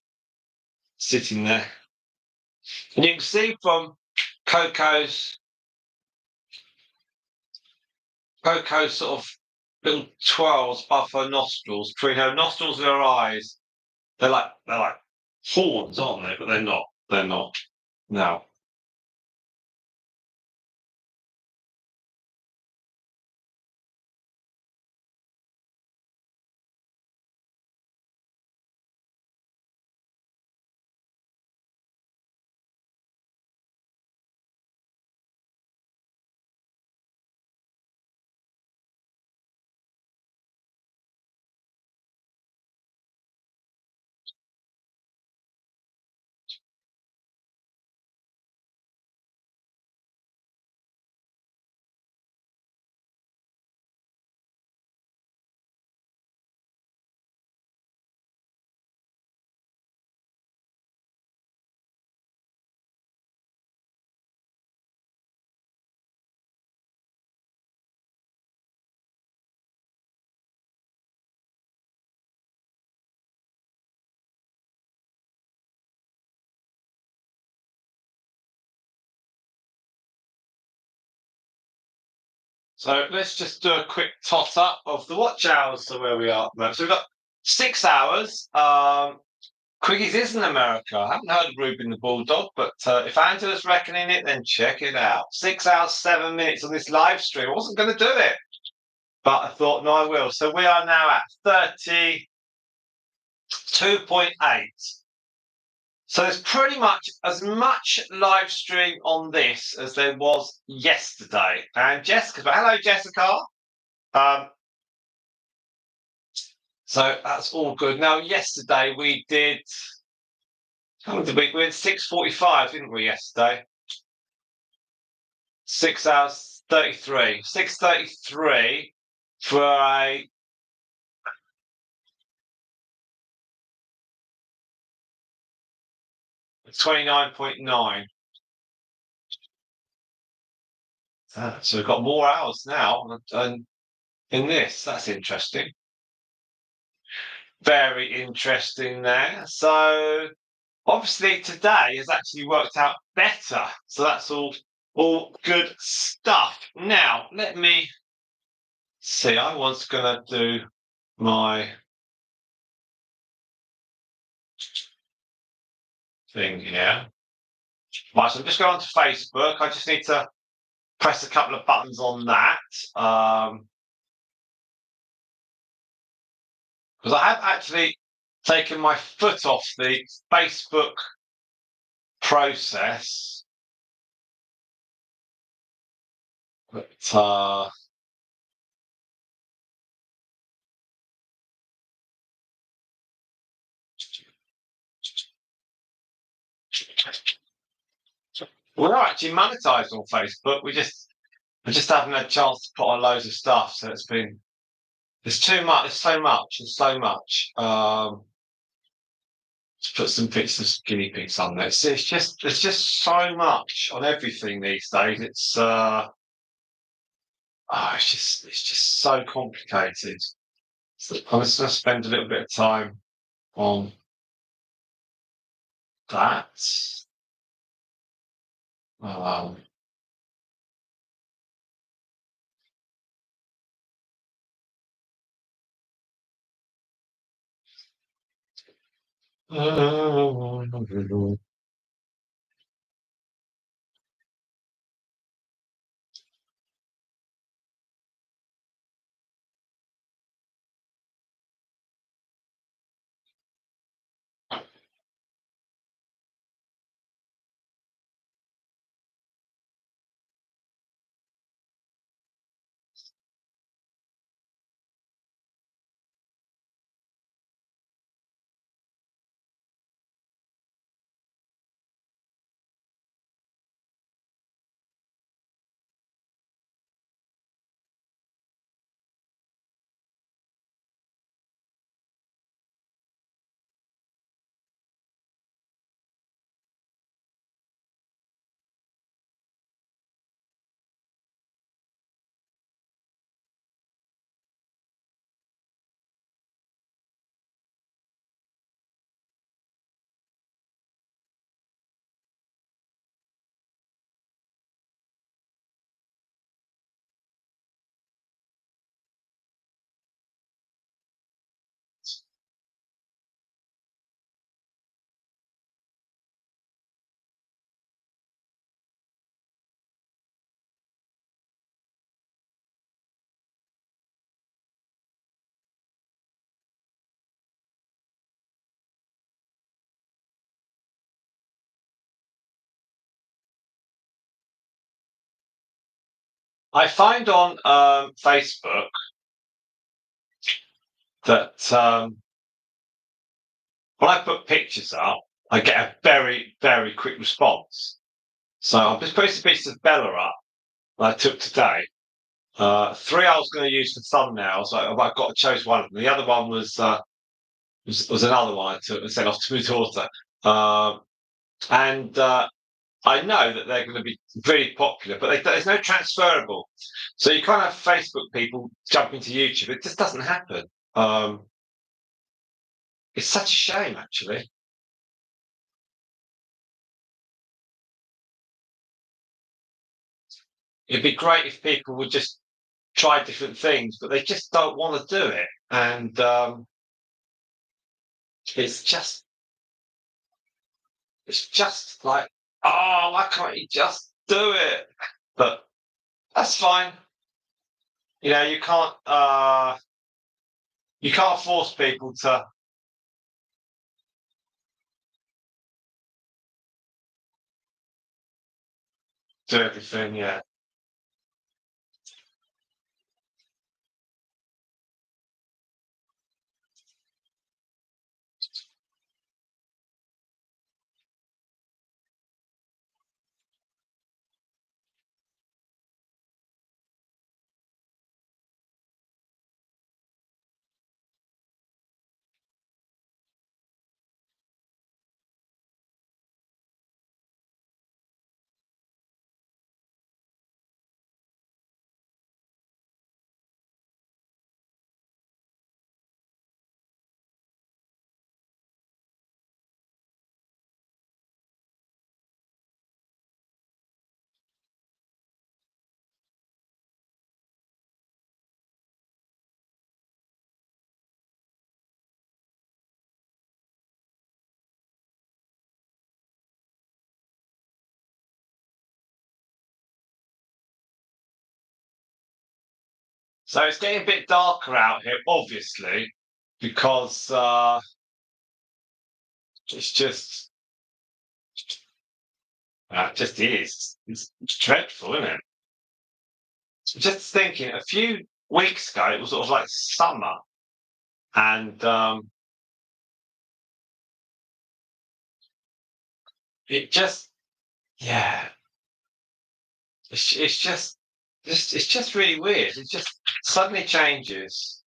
sitting there. And you can see from Coco's sort of little twirls above her nostrils, between her nostrils and her eyes. They're like horns, aren't they? But they're not. They're not. No. So let's just do a quick tot up of the watch hours to where we are at the moment. So we've got 6 hours. Quickies is in America. I haven't heard of Reuben the Bulldog, but if Angela's reckoning it, then check it out. 6 hours, 7 minutes on this live stream. I wasn't going to do it, but I thought, no, I will. So we are now at 32.8. So there's pretty much as much live stream on this as there was yesterday. And Jessica, hello, Jessica. Um, so that's all good. Now, yesterday we did. How long did we had 6:45, didn't we? Yesterday, 6 hours 33, 6:33 for a 29.9. So we've got more hours now and in this. That's interesting. Very interesting there. So obviously today has actually worked out better. So that's all good stuff. Now let me see. I was gonna do my thing here. Right, so I'm just going to Facebook. I just need to press a couple of buttons on that. because I have actually taken my foot off the Facebook process. But we're not actually monetized on Facebook. We just haven't had a chance to put on loads of stuff. So there's too much. There's so much. There's so much. To put some pictures of guinea pigs on there. It's just there's just so much on everything these days. It's just so complicated. So I'm just going to spend a little bit of time on that. Um, I find on Facebook that when I put pictures up, I get a very, very quick response. So I've just put some pictures of Bella up that I took today. Three I was going to use for thumbnails. I've got to choose one of them. The other one was another one I took and sent off to my daughter. And I know that they're going to be really popular, but there's no transferable. So you can't have Facebook people jumping to YouTube. It just doesn't happen. Um, it's such a shame, actually. It'd be great if people would just try different things, but they just don't want to do it. And it's just it's just like, oh, why can't you just do it? But that's fine. You can't force people to do everything. Yeah. So it's getting a bit darker out here, obviously. because it's just is. It's dreadful, isn't it? Just thinking, a few weeks ago, it was sort of like summer, and it just, yeah, it's it's just really weird. It just suddenly changes.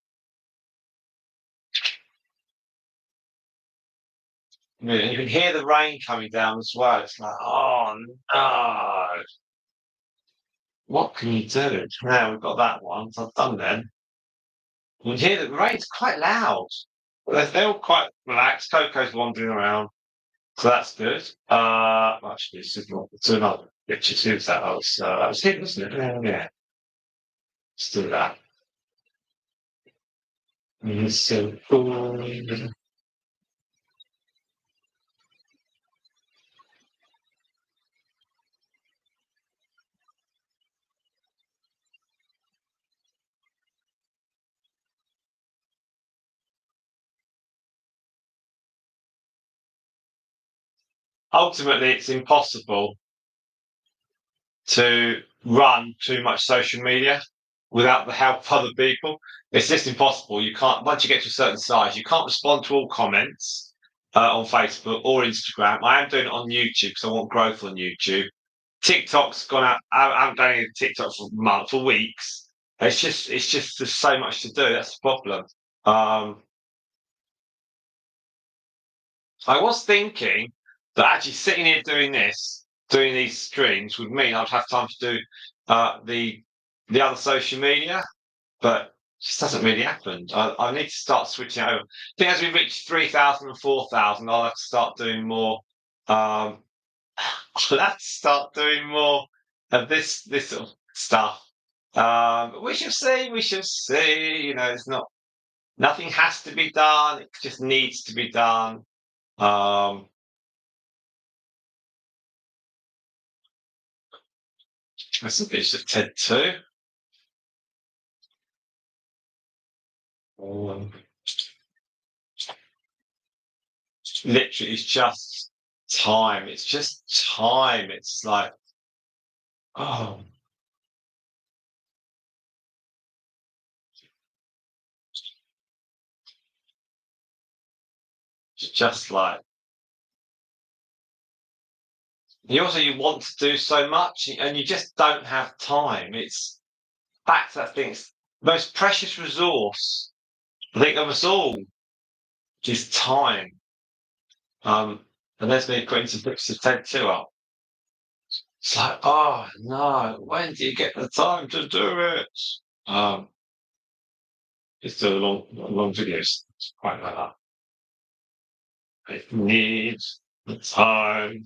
You can hear the rain coming down as well. It's like, oh no, what can you do? Now we've got that one. So I've done then. You can hear that the rain's quite loud. They're all quite relaxed. Coco's wandering around. So that's good. Actually, it's to another picture too. That was him, wasn't it? Yeah, yeah. Let's do that. So cool. Ultimately, it's impossible to run too much social media without the help of other people. It's just impossible. You can't, once you get to a certain size, you can't respond to all comments on Facebook or Instagram. I am doing it on YouTube because I want growth on YouTube. TikTok's gone out. I haven't done any TikTok for months, for weeks. It's just there's so much to do. That's the problem. Um, I was thinking that actually sitting here doing this, doing these streams, would mean I'd have time to do the other social media, but it just doesn't really happen. I need to start switching over. I think as we reach 3,000 and 4,000, I'll have to start doing more. Um, I'll have to start doing more of this sort of stuff. We shall see. We shall see. You know, it's not nothing has to be done. It just needs to be done. Um, that's a bit of TED too. Um, literally, it's just time. It's just time. It's like, oh, it's just like you want to do so much and you just don't have time. It's back to that thing. It's the most precious resource I think of us all is time. Um, and there's me putting some books of TED 2 up. It's like, oh no, when do you get the time to do it? Um, it's a long videos. It's quite like that. It needs the time.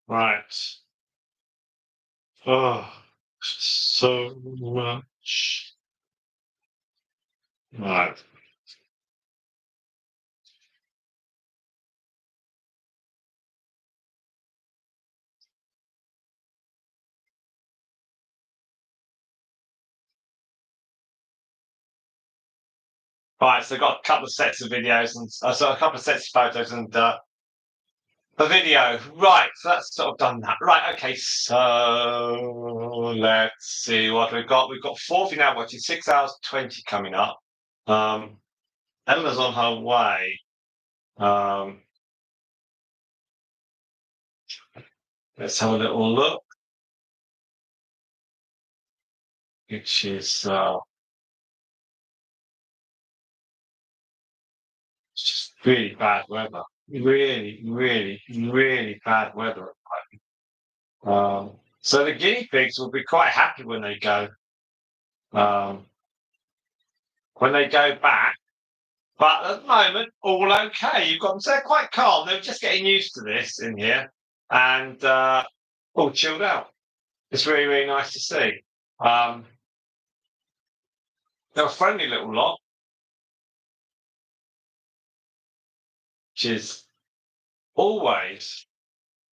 Right. Oh, so much. Right. Right, so I've got a couple of sets of videos and so a couple of sets of photos and a video. Right, so that's sort of done that. Right, okay, so let's see what we've got. We've got 40 now watching, 6 hours 20 coming up. Um, Emma's on her way. Um, let's have a little look, which is it's just really bad weather. Really, really, really bad weather. So the guinea pigs will be quite happy um, when they go back. But at the moment, all okay. You've got them. So they're quite calm. They're just getting used to this in here, and all chilled out. It's really, really nice to see. Um, they're a friendly little lot, which is always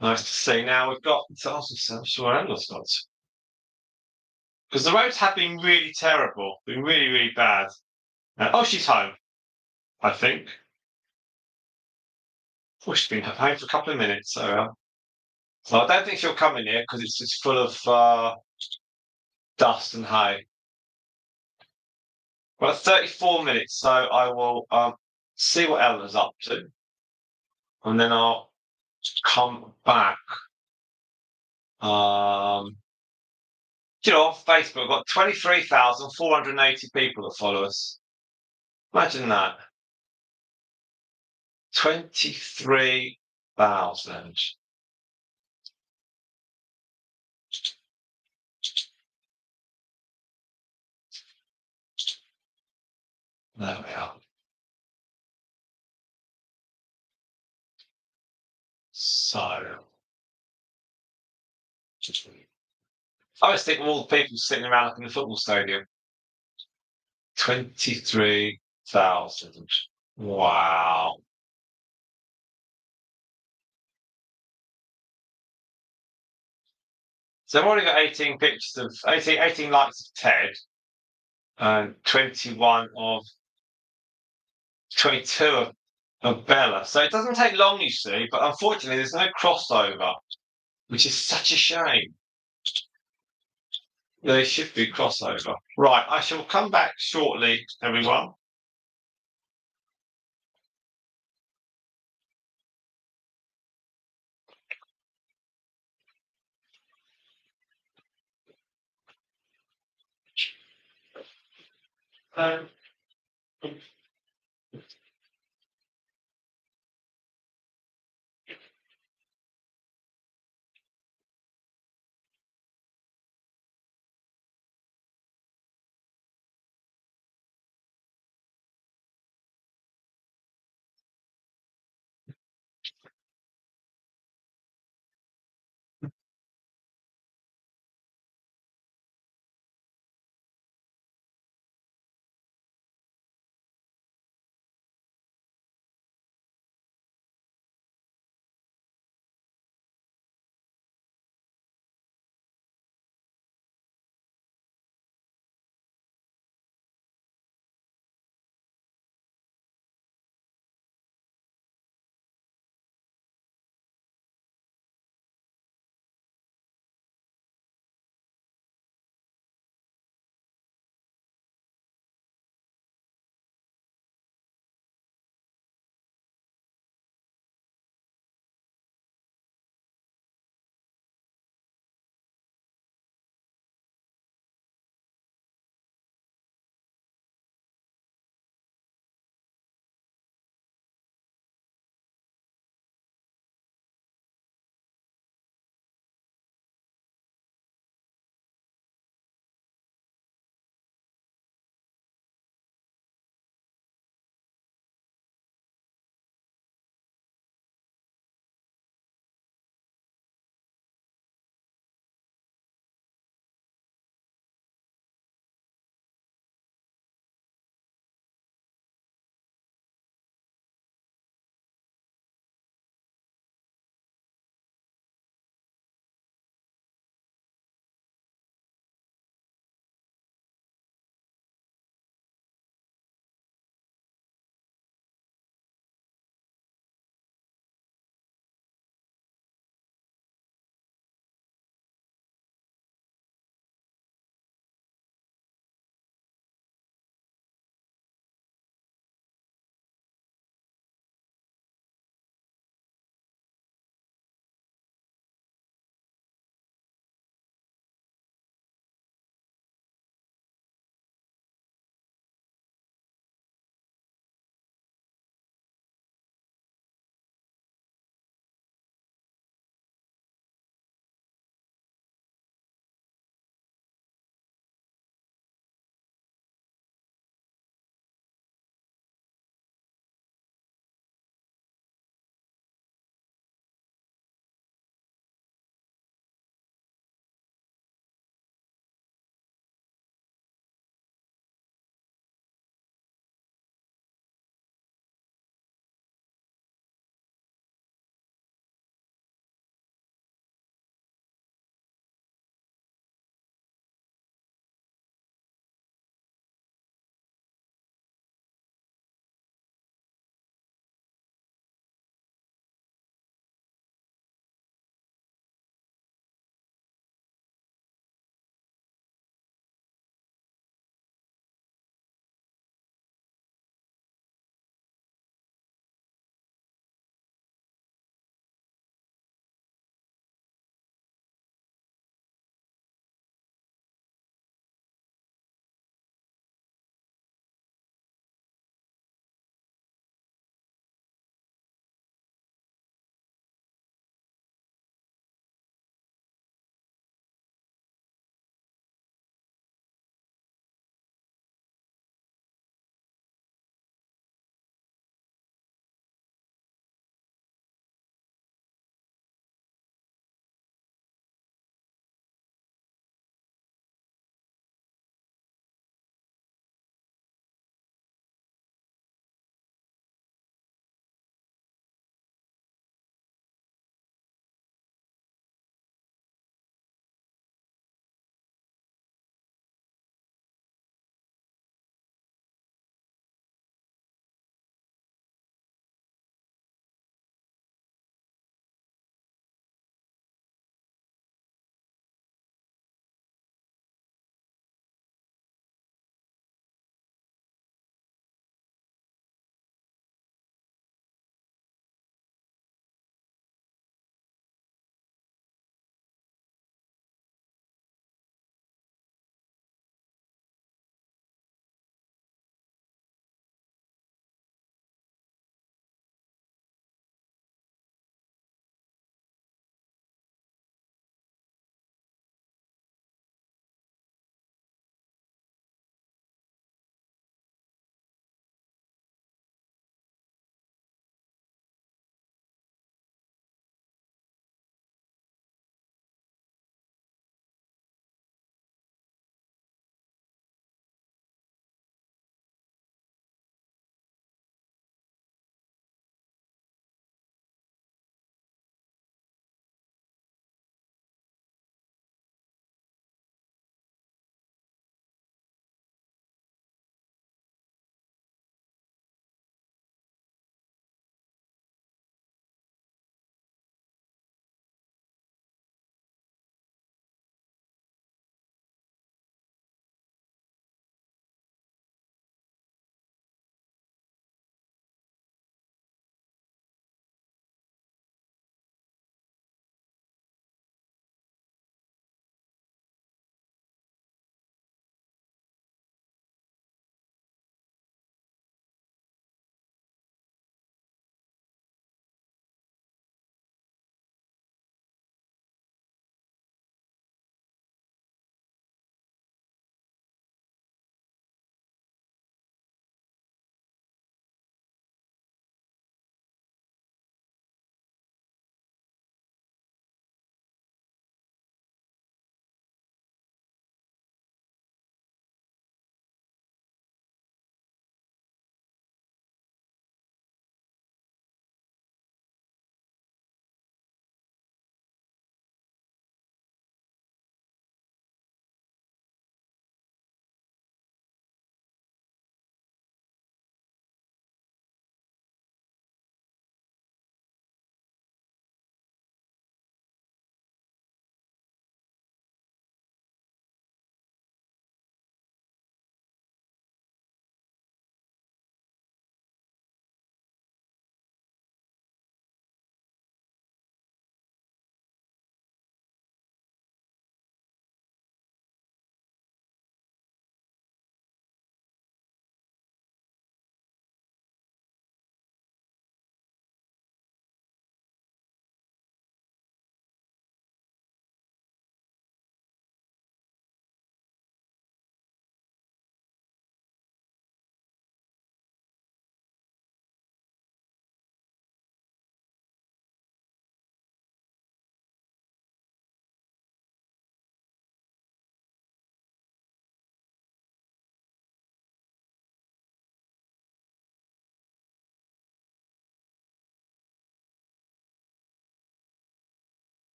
nice to see. Now we've got I'm sure Emma's got because the roads have been really terrible, been really, really bad. Oh, she's home, I think. Oh, she's been home for a couple of minutes, so I don't think she'll come in here because it's just full of dust and hay. Well, 34 minutes, so I will see what Eleanor's up to, and then I'll come back. Um, on Facebook, I've got 23,480 people that follow us. Imagine that. 23,000. There we are. So, I always think of all the people sitting around like in the football stadium. 23,000. Wow. So I've already got 18 pictures of 18 likes of Ted and 21 of 22 of Bella. So it doesn't take long, you see, but unfortunately there's no crossover, which is such a shame. There should be crossover. Right, I shall come back shortly, everyone. Um,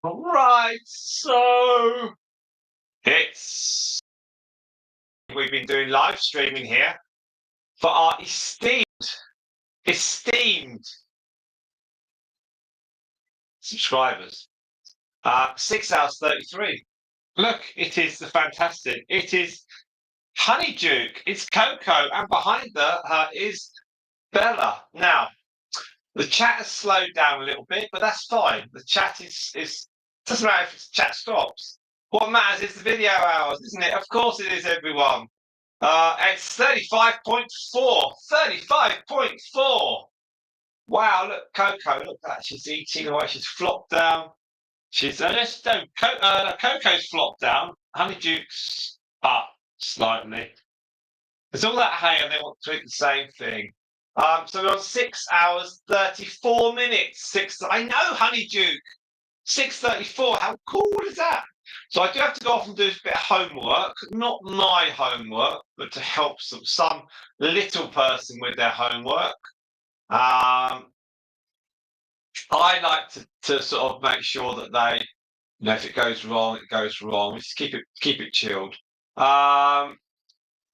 Right, so we've been doing live streaming here for our esteemed subscribers. 6 hours 33. Look, it is the fantastic. It is Honeyduke. It's Coco, and behind her is Bella. Now, the chat has slowed down a little bit, but that's fine. The chat is doesn't matter if the chat stops. What matters is the video hours, isn't it? Of course it is, everyone. It's 35.4. 35.4. Wow, look, Coco, look at that. She's eating away. She's flopped down. She's just Coco's flopped down. Honeyduke's up slightly. There's all that hay, and they want to eat the same thing. So we're on 6 hours 34 minutes. I know, Honeyduke. 6:34. How cool is that? So I do have to go off and do a bit of homework. Not my homework, but to help some little person with their homework. I like to sort of make sure that they, if it goes wrong, it goes wrong. We just keep it chilled. Now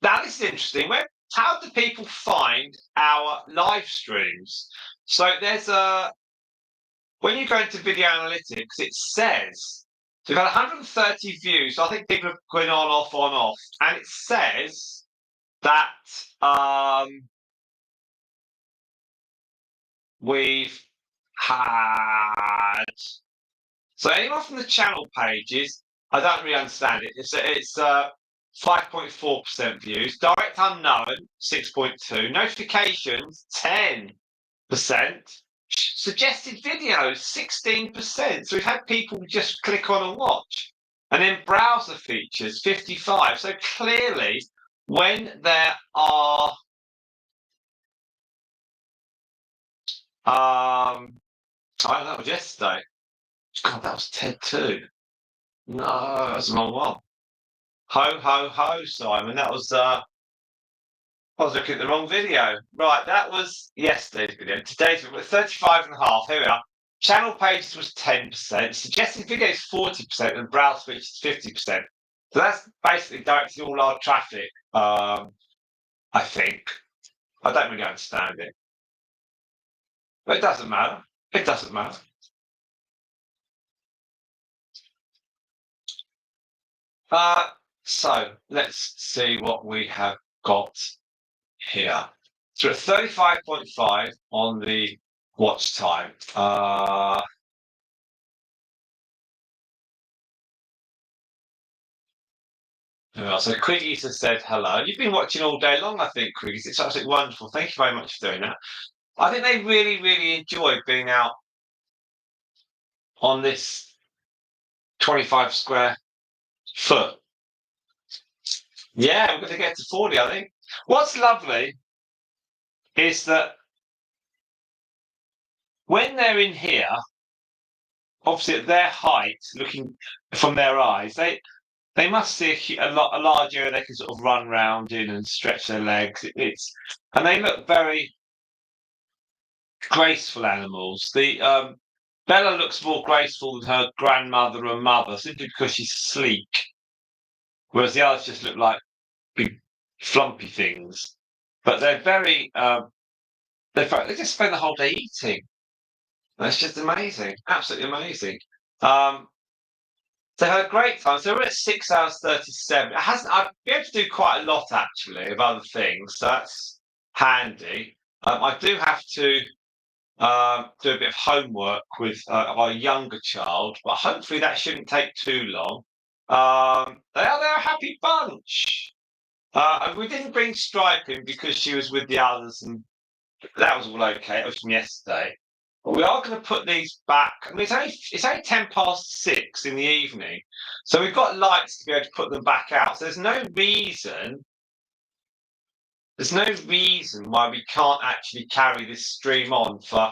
this is interesting. How do people find our live streams? So there's when you go into video analytics, it says so we've had 130 views. So I think people have gone on, off, and it says that we've had. So anyone from the channel pages, I don't really understand it. It's 5.4% views. Direct unknown, 6.2. Notifications, 10%. Suggested videos, 16%. So we've had people just click on and watch. And then browser features, 55. So clearly, when there are I don't know, that was yesterday. God, that was Ted too. No, that was the wrong one. Ho, ho, ho, Simon. That was, I was looking at the wrong video. Right, that was yesterday's video. Today's video, 35.5. Here we are. Channel pages was 10%. Suggested videos 40%, and browse features 50%. So that's basically directing all our traffic, I think. I don't really understand it. But it doesn't matter. It doesn't matter. So let's see what we have got here. So at 35.5 on the watch time. So Quiggies has said hello. You've been watching all day long, I think, Quiggies. It's absolutely wonderful. Thank you very much for doing that. I think they really, really enjoy being out on this 25 square foot. Yeah, we're going to get to 40, I think. What's lovely is that when they're in here, obviously at their height, looking from their eyes, they must see a large area they can sort of run round in and stretch their legs. And they look very graceful animals. The Bella looks more graceful than her grandmother and mother, simply because she's sleek, whereas the others just look like big flumpy things. But they're very they just spend the whole day eating. That's just amazing, absolutely amazing. So I had a great time. So we're at 6 hours 37. I've been able to do quite a lot actually of other things. So that's handy. I do have to do a bit of homework with our younger child, but hopefully that shouldn't take too long. They're a happy bunch. We didn't bring Striping because she was with the others, and that was all okay. It was from yesterday. But we are going to put these back. I mean, it's only 6:10 in the evening, so we've got lights to be able to put them back out. So there's no reason why we can't actually carry this stream on for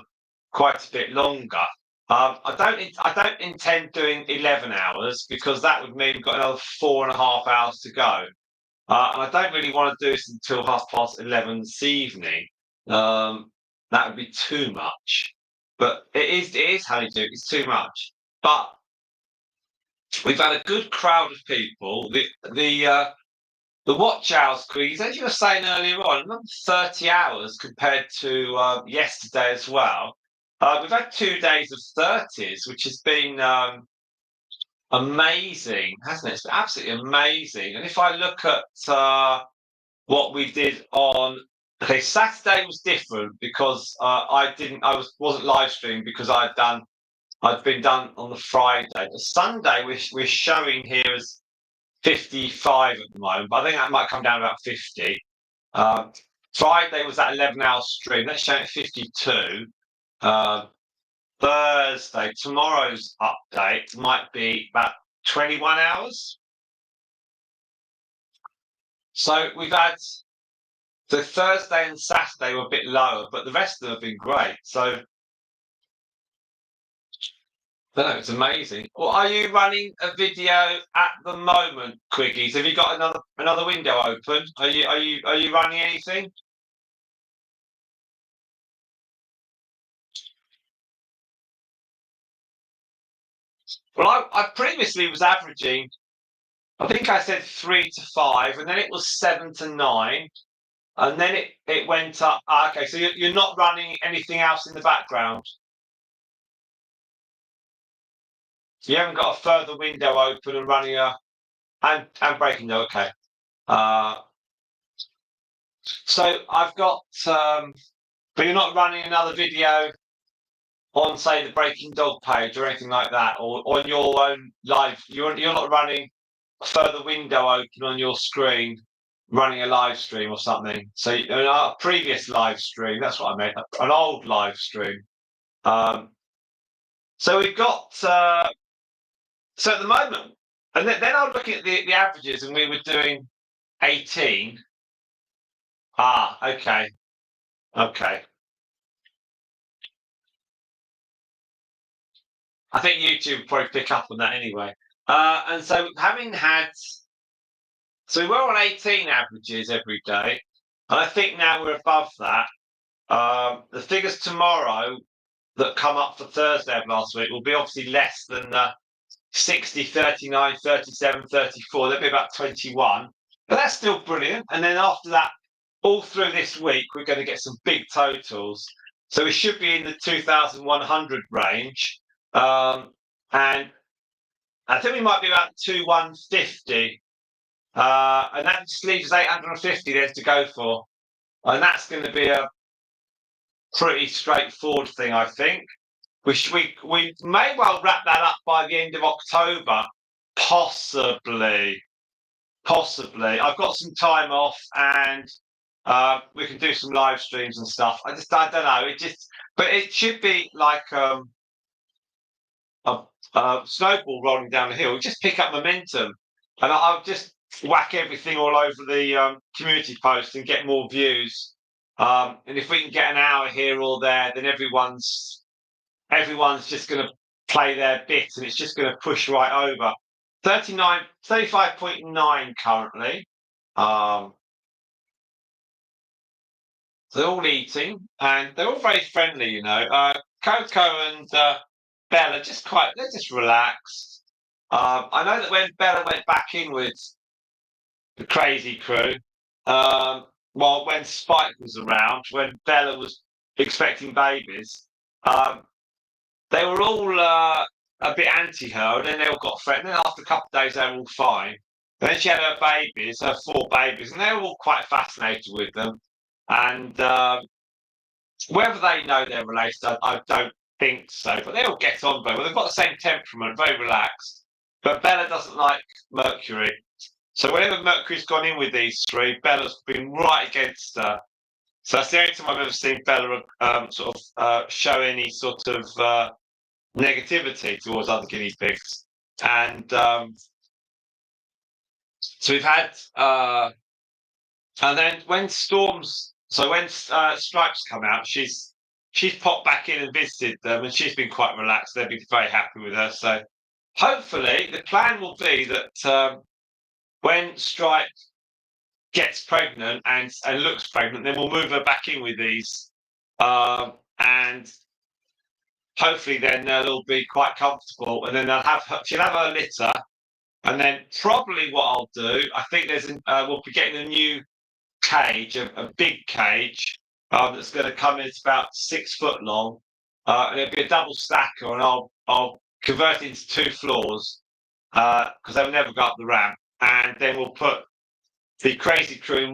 quite a bit longer. I don't intend doing 11 hours because that would mean we've got another 4.5 hours to go. And I don't really want to do this until 11:30 this evening. That would be too much. But it is Honeyduke. It's too much. But we've had a good crowd of people. The watch hours, Queens, as you were saying earlier on, another 30 hours compared to yesterday as well. We've had 2 days of 30s, which has been amazing, hasn't it? It's been absolutely amazing. And if I look at what we did on, okay, Saturday was different because wasn't live streaming because I'd been done on the Friday. But Sunday we're showing here as 55 at the moment, but I think that might come down to about 50. Uh, Friday was that 11-hour stream. That's showing at 52. Uh, Thursday, tomorrow's update might be about 21 hours. So we've had the Thursday and Saturday were a bit lower, but the rest of them have been great. So I don't know, it's amazing. Well, are you running a video at the moment, Quiggies? Have you got another window open? Are you running anything? Well, I previously was averaging, I think I said 3 to 5, and then it was 7 to 9, and then it went up. Okay, so you're not running anything else in the background. You haven't got a further window open and running and breaking. No, okay. Uh, so I've got, but you're not running another video on, say, the Breaking Dog page or anything like that, or on your own live. You're not running a further window open on your screen, running a live stream or something. So a previous live stream. That's what I meant. An old live stream. So we've got. So at the moment, and then I was looking at the averages, and we were doing 18. Okay, okay. I think YouTube will probably pick up on that anyway. And so so we were on 18 averages every day, and I think now we're above that. The figures tomorrow that come up for Thursday of last week will be obviously less than 60, 39, 37, 34. They'll be about 21, but that's still brilliant. And then after that, all through this week, we're going to get some big totals. So we should be in the 2,100 range. And I think we might be about 2,150. And that just leaves us 850 then to go for. And that's going to be a pretty straightforward thing, I think. We may well wrap that up by the end of October, possibly. Possibly. I've got some time off, and we can do some live streams and stuff. I don't know. But it should be like a snowball rolling down the hill. Just pick up momentum, and I'll just whack everything all over the community post and get more views. And if we can get an hour here or there, then everyone's just going to play their bit, and it's just going to push right over. 35.9 currently. So they're all eating, and they're all very friendly, you know. Coco and Bella they're just relaxed. I know that when Bella went back in with the crazy crew, well, when Spike was around, when Bella was expecting babies, they were all a bit anti her, and then they all got friendly. Then after a couple of days, they were all fine. Then she had her 4 babies, and they were all quite fascinated with them. And whether they know they're related, I don't think so. But they all get on very well. They've got the same temperament, very relaxed. But Bella doesn't like Mercury. So whenever Mercury's gone in with these 3, Bella's been right against her. So that's the only time I've ever seen Bella show any sort of negativity towards other guinea pigs. And so we've had, and then when Stripes come out, she's popped back in and visited them, and she's been quite relaxed. They've been very happy with her. So hopefully the plan will be that when Stripe gets pregnant and looks pregnant, then we'll move her back in with these, and hopefully then they'll all be quite comfortable, and then she'll have her litter, and then probably what I'll do, I think we'll be getting a new cage, a big cage, that's going to come in. It's about 6 foot long, and it'll be a double stacker, and I'll convert it into 2 floors because they'll never go up the ramp, and then we'll put the Crazy Crew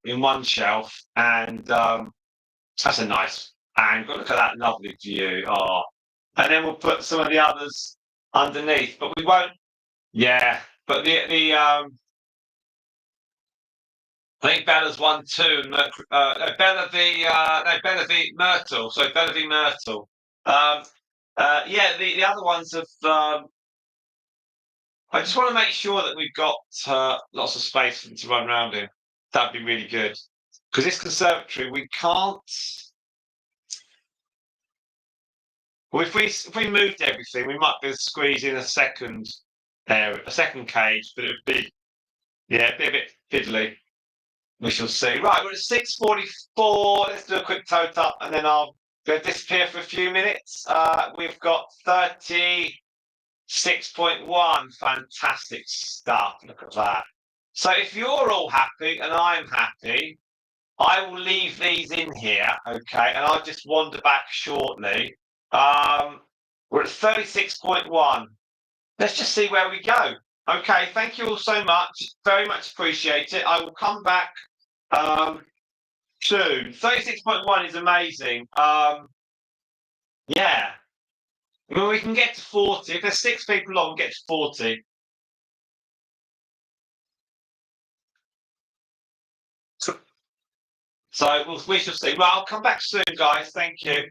in one shelf, and that's a nice angle. Look at that lovely view. Oh, and then we'll put some of the others underneath, but we won't. Yeah, but I think Bella's 1-2, and Bella v Myrtle. So Bella v Myrtle. Um, yeah, the other ones have. I just want to make sure that we've got lots of space for them to run around in. That'd be really good. Because this conservatory, we can't. Well, if we moved everything, we might be able to squeeze in a second area, a second cage, but it would be, yeah, it'd be a bit fiddly. We shall see. Right, we're at 6:44. Let's do a quick total up, and then I'll go disappear for a few minutes. We've got 36.1. Fantastic stuff. Look at that. So if you're all happy and I'm happy, I will leave these in here, okay, and I'll just wander back shortly. We're at 36.1. Let's just see where we go. Okay, thank you all so much. Very much appreciate it. I will come back soon. 36.1 is amazing. Yeah. Well, we can get to 40. If there's 6 people on, we'll get to 40. So we shall see. Well, I'll come back soon, guys. Thank you.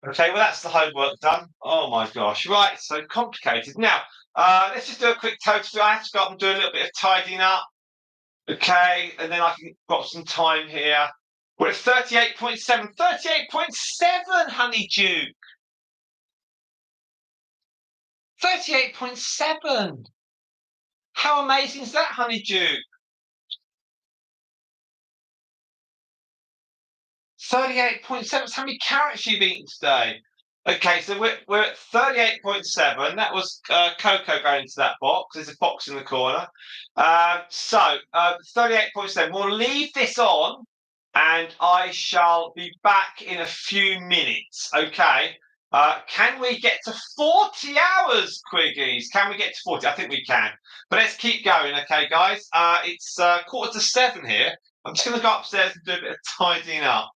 Okay, well, that's the homework done. Oh my gosh. Right, so complicated. Now, let's just do a quick total. I have to go up and do a little bit of tidying up. Okay, and then I can got some time here. We're at 38.7. 38.7, Honeyduke. 38.7. How amazing is that, Honeydew? 38.7. How many carrots you've eaten today? Okay, so we're at 38.7. That was Coco going into that box. There's a box in the corner. 38.7. We'll leave this on and I shall be back in a few minutes. Okay. Can we get to 40 hours, Quiggies? Can we get to 40? I think we can. But let's keep going, okay, guys? It's 6:45 here. I'm just going to go upstairs and do a bit of tidying up.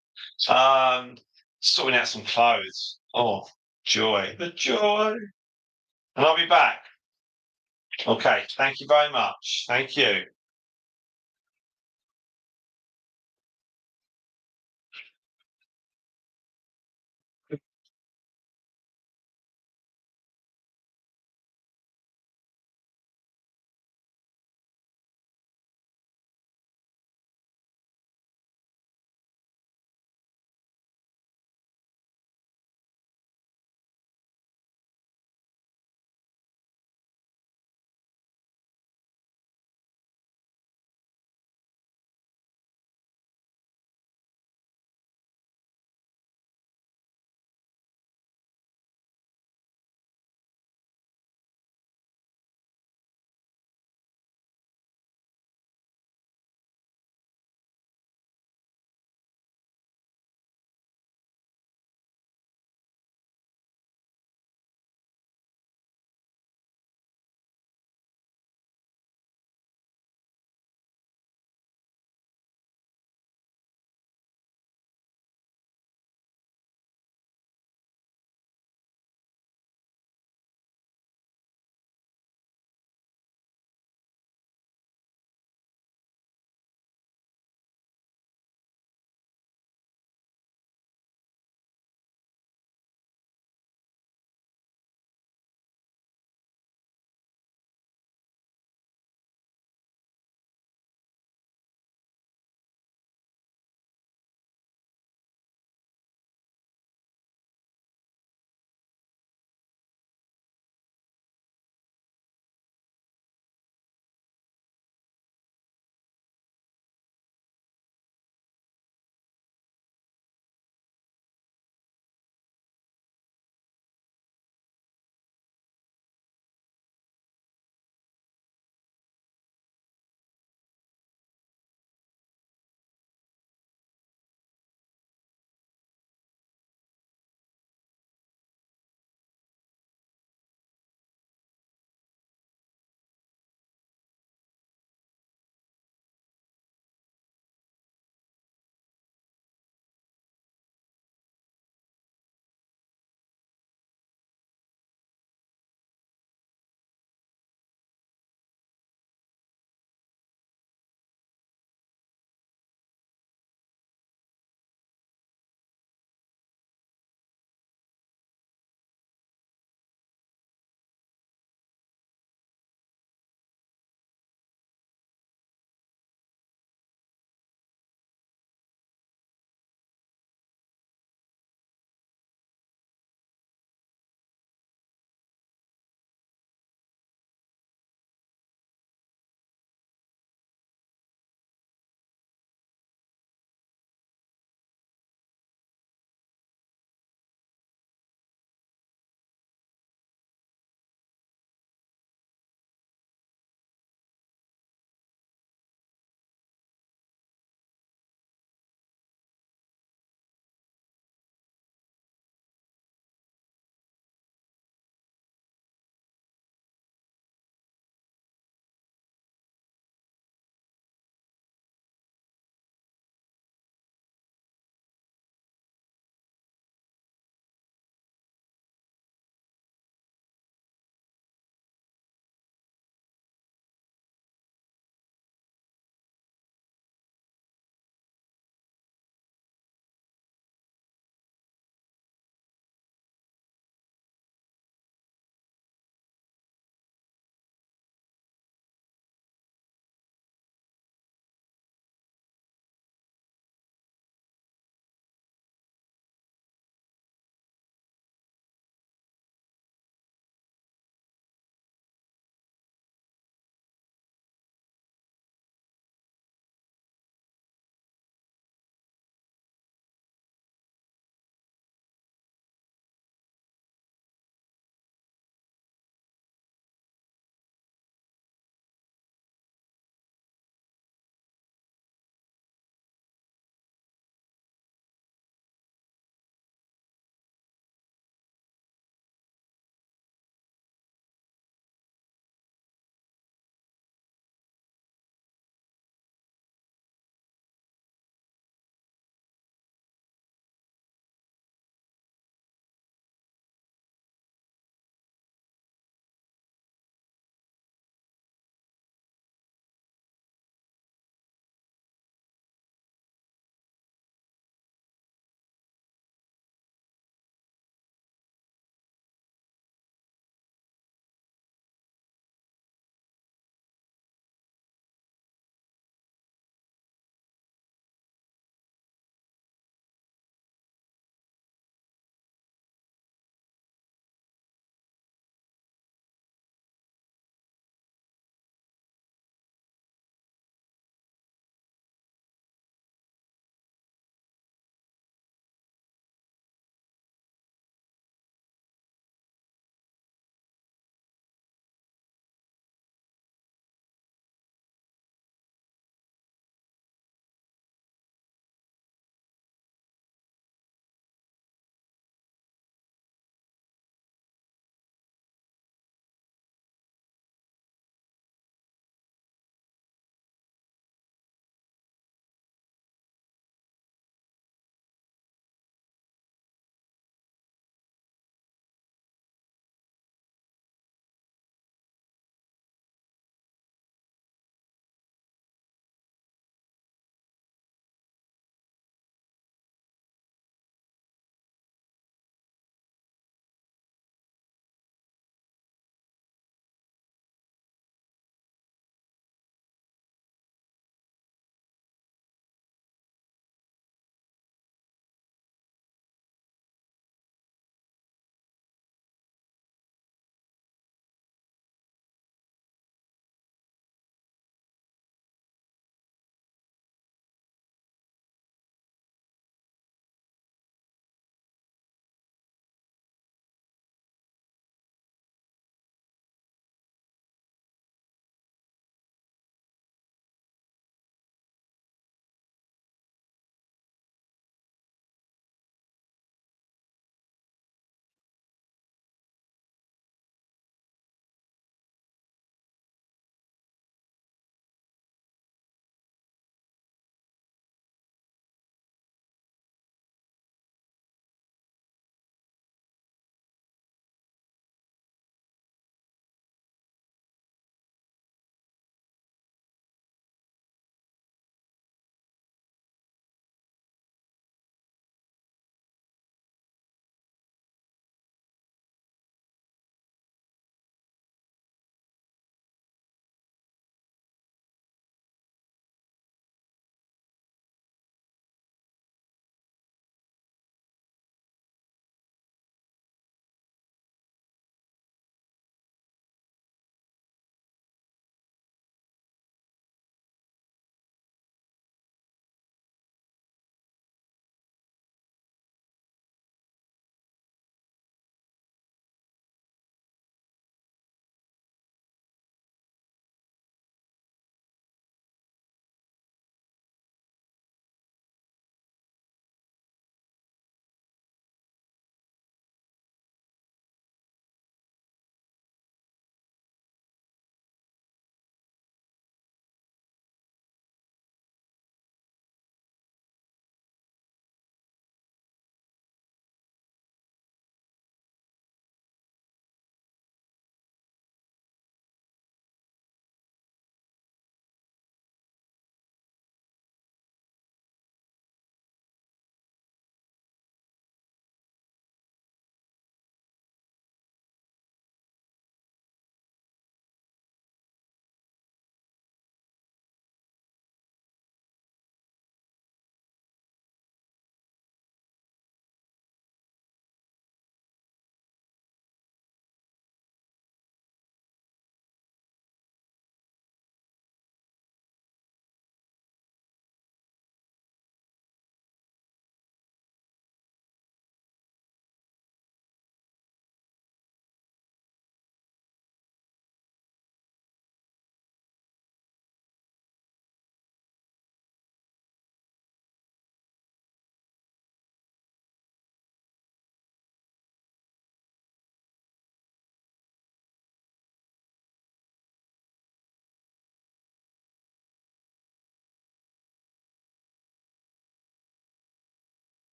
Sorting out some clothes. Oh, joy. The joy. And I'll be back. Okay. Thank you very much. Thank you.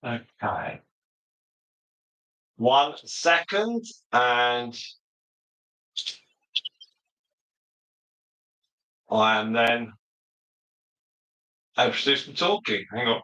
Okay. 1 second, and I am then able to do some talking. Hang on.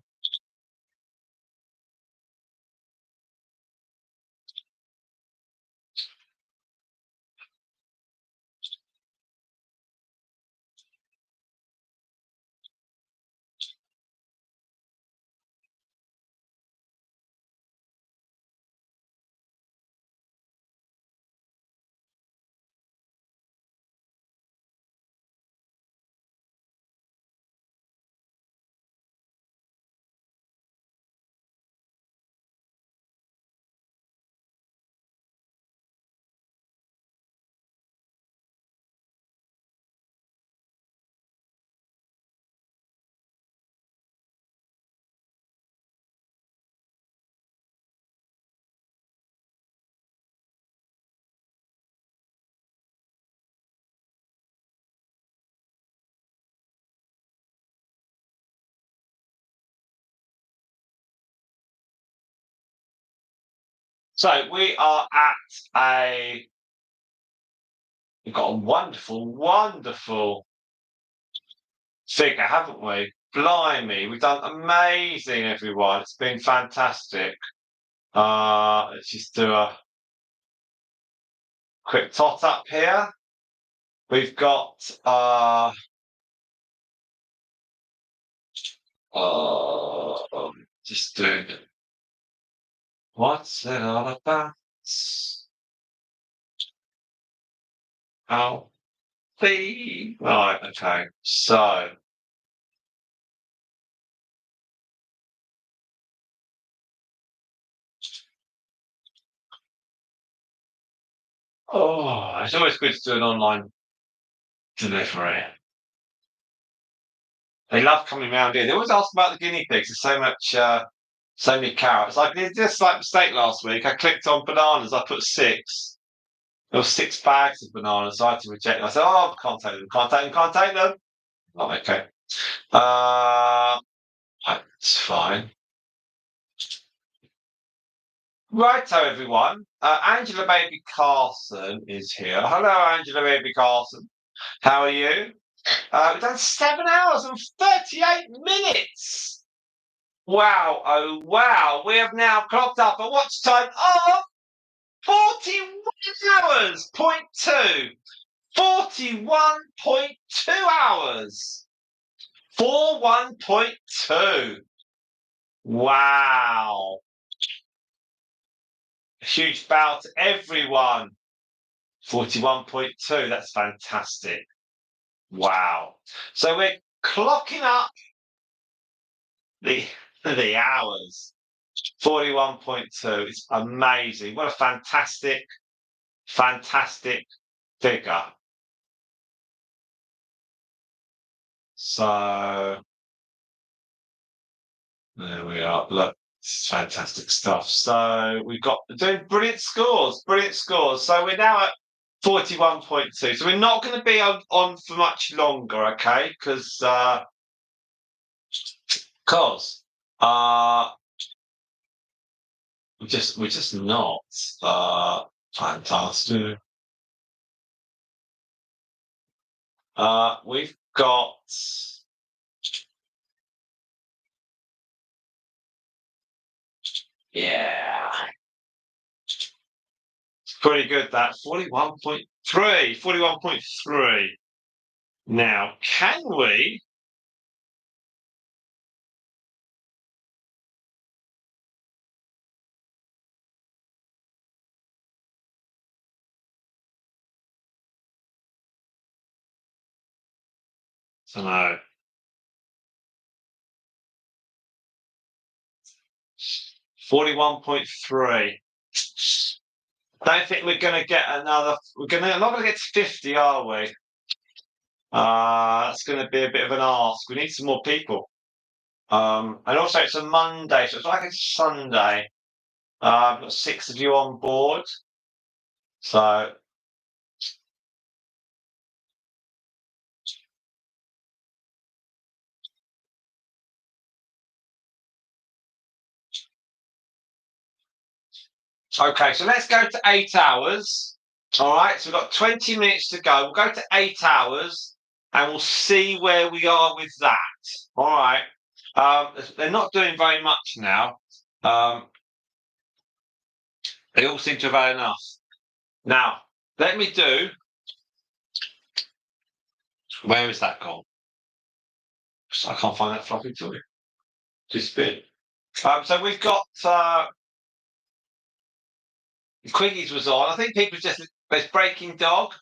So we are at we've got a wonderful, wonderful figure, haven't we? Blimey, we've done amazing, everyone. It's been fantastic. Let's just do a quick tot up here. We've got just doing what's it all about? Oh, right, okay. So it's always good to do an online delivery. They love coming around here. They always ask about the guinea pigs. There's so many carrots. Like just like mistake last week. I clicked on bananas. I put 6. There were 6 bags of bananas. So I had to reject them. I said, "Oh, can't take them. Can't take them. Can't take them." Oh, okay. It's fine. Righto, everyone. Angela Baby Carson is here. Hello, Angela Baby Carson. How are you? We've done 7 hours and 38 minutes. Wow, oh wow. We have now clocked up a watch time of 41 hours, point 2. 41.2 hours. 41.2. Wow. A huge bow to everyone. 41.2. That's fantastic. Wow. So we're clocking up the the hours. 41.2. It's amazing. What a fantastic, fantastic figure. So there we are. Look, it's fantastic stuff. So we've got doing brilliant scores, brilliant scores. So we're now at 41.2. So we're not going to be on for much longer, okay? Because uh we're just not fantastic. We've got yeah. It's pretty good that 41.3. 41.3. Now, can we I don't know 41.3. Don't think we're gonna get another we're not gonna get to 50, are we? That's gonna be a bit of an ask. We need some more people. And also it's a Monday, so it's like it's Sunday. I've got 6 of you on board. So Okay, so let's go to 8 hours. All right, so we've got 20 minutes to go. We'll go to 8 hours and we'll see where we are with that. All right. They're not doing very much now. Um, they all seem to have had enough. Now, let me do. Where is that gone? I can't find that floppy toy. Disappeared. So we've got Quiggy's was on. I think people just there's Breaking Dog.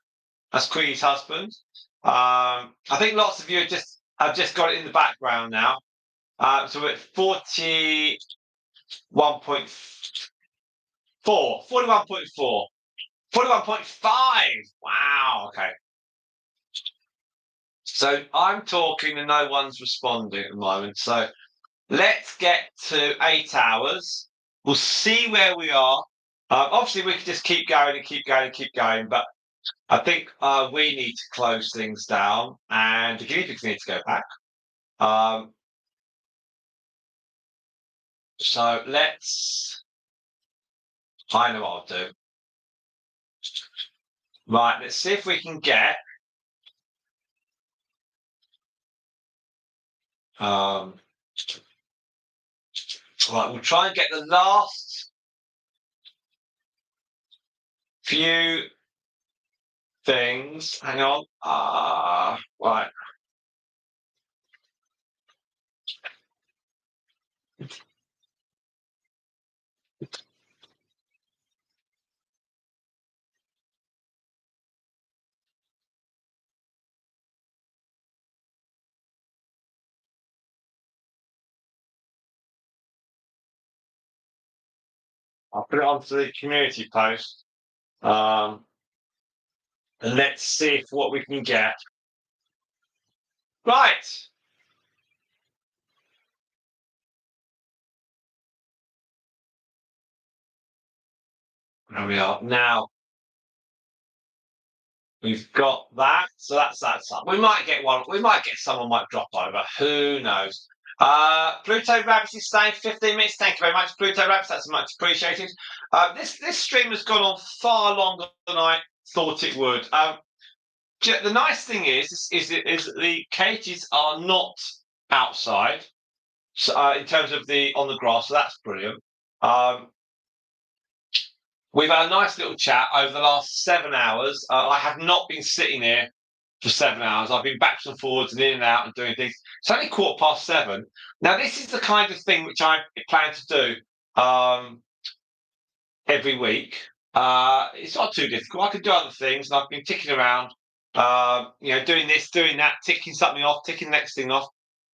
That's Quiggy's husband. I think lots of you have just got it in the background now. So we're at 41.4, 41.4, 41.5. Wow. Okay. So I'm talking and no one's responding at the moment. So let's get to 8 hours. We'll see where we are. Obviously, we can just keep going and keep going and keep going, but I think we need to close things down, and the guinea pigs need to go back. So let's. I know what I'll do. Right, let's see if we can get. Right, we'll try and get the last few things. Hang on. Right. I'll put it onto the community post. And let's see if what we can get. Right. There we are. Now we've got that. So that's up. We might get one. We might get someone might drop over. Who knows? Pluto Rabbit is staying 15 minutes. Thank you very much, Pluto Rabbit. That's much appreciated. This stream has gone on far longer than I thought it would. The nice thing is that the cages are not outside, so, in terms of on the grass. So that's brilliant. We've had a nice little chat over the last 7 hours. I have not been sitting here for 7 hours. I've been backwards and forwards and in and out and doing things. It's only 7:15. Now, this is the kind of thing which I plan to do every week. It's not too difficult. I can do other things, and I've been ticking around, doing this, doing that, ticking something off, ticking the next thing off.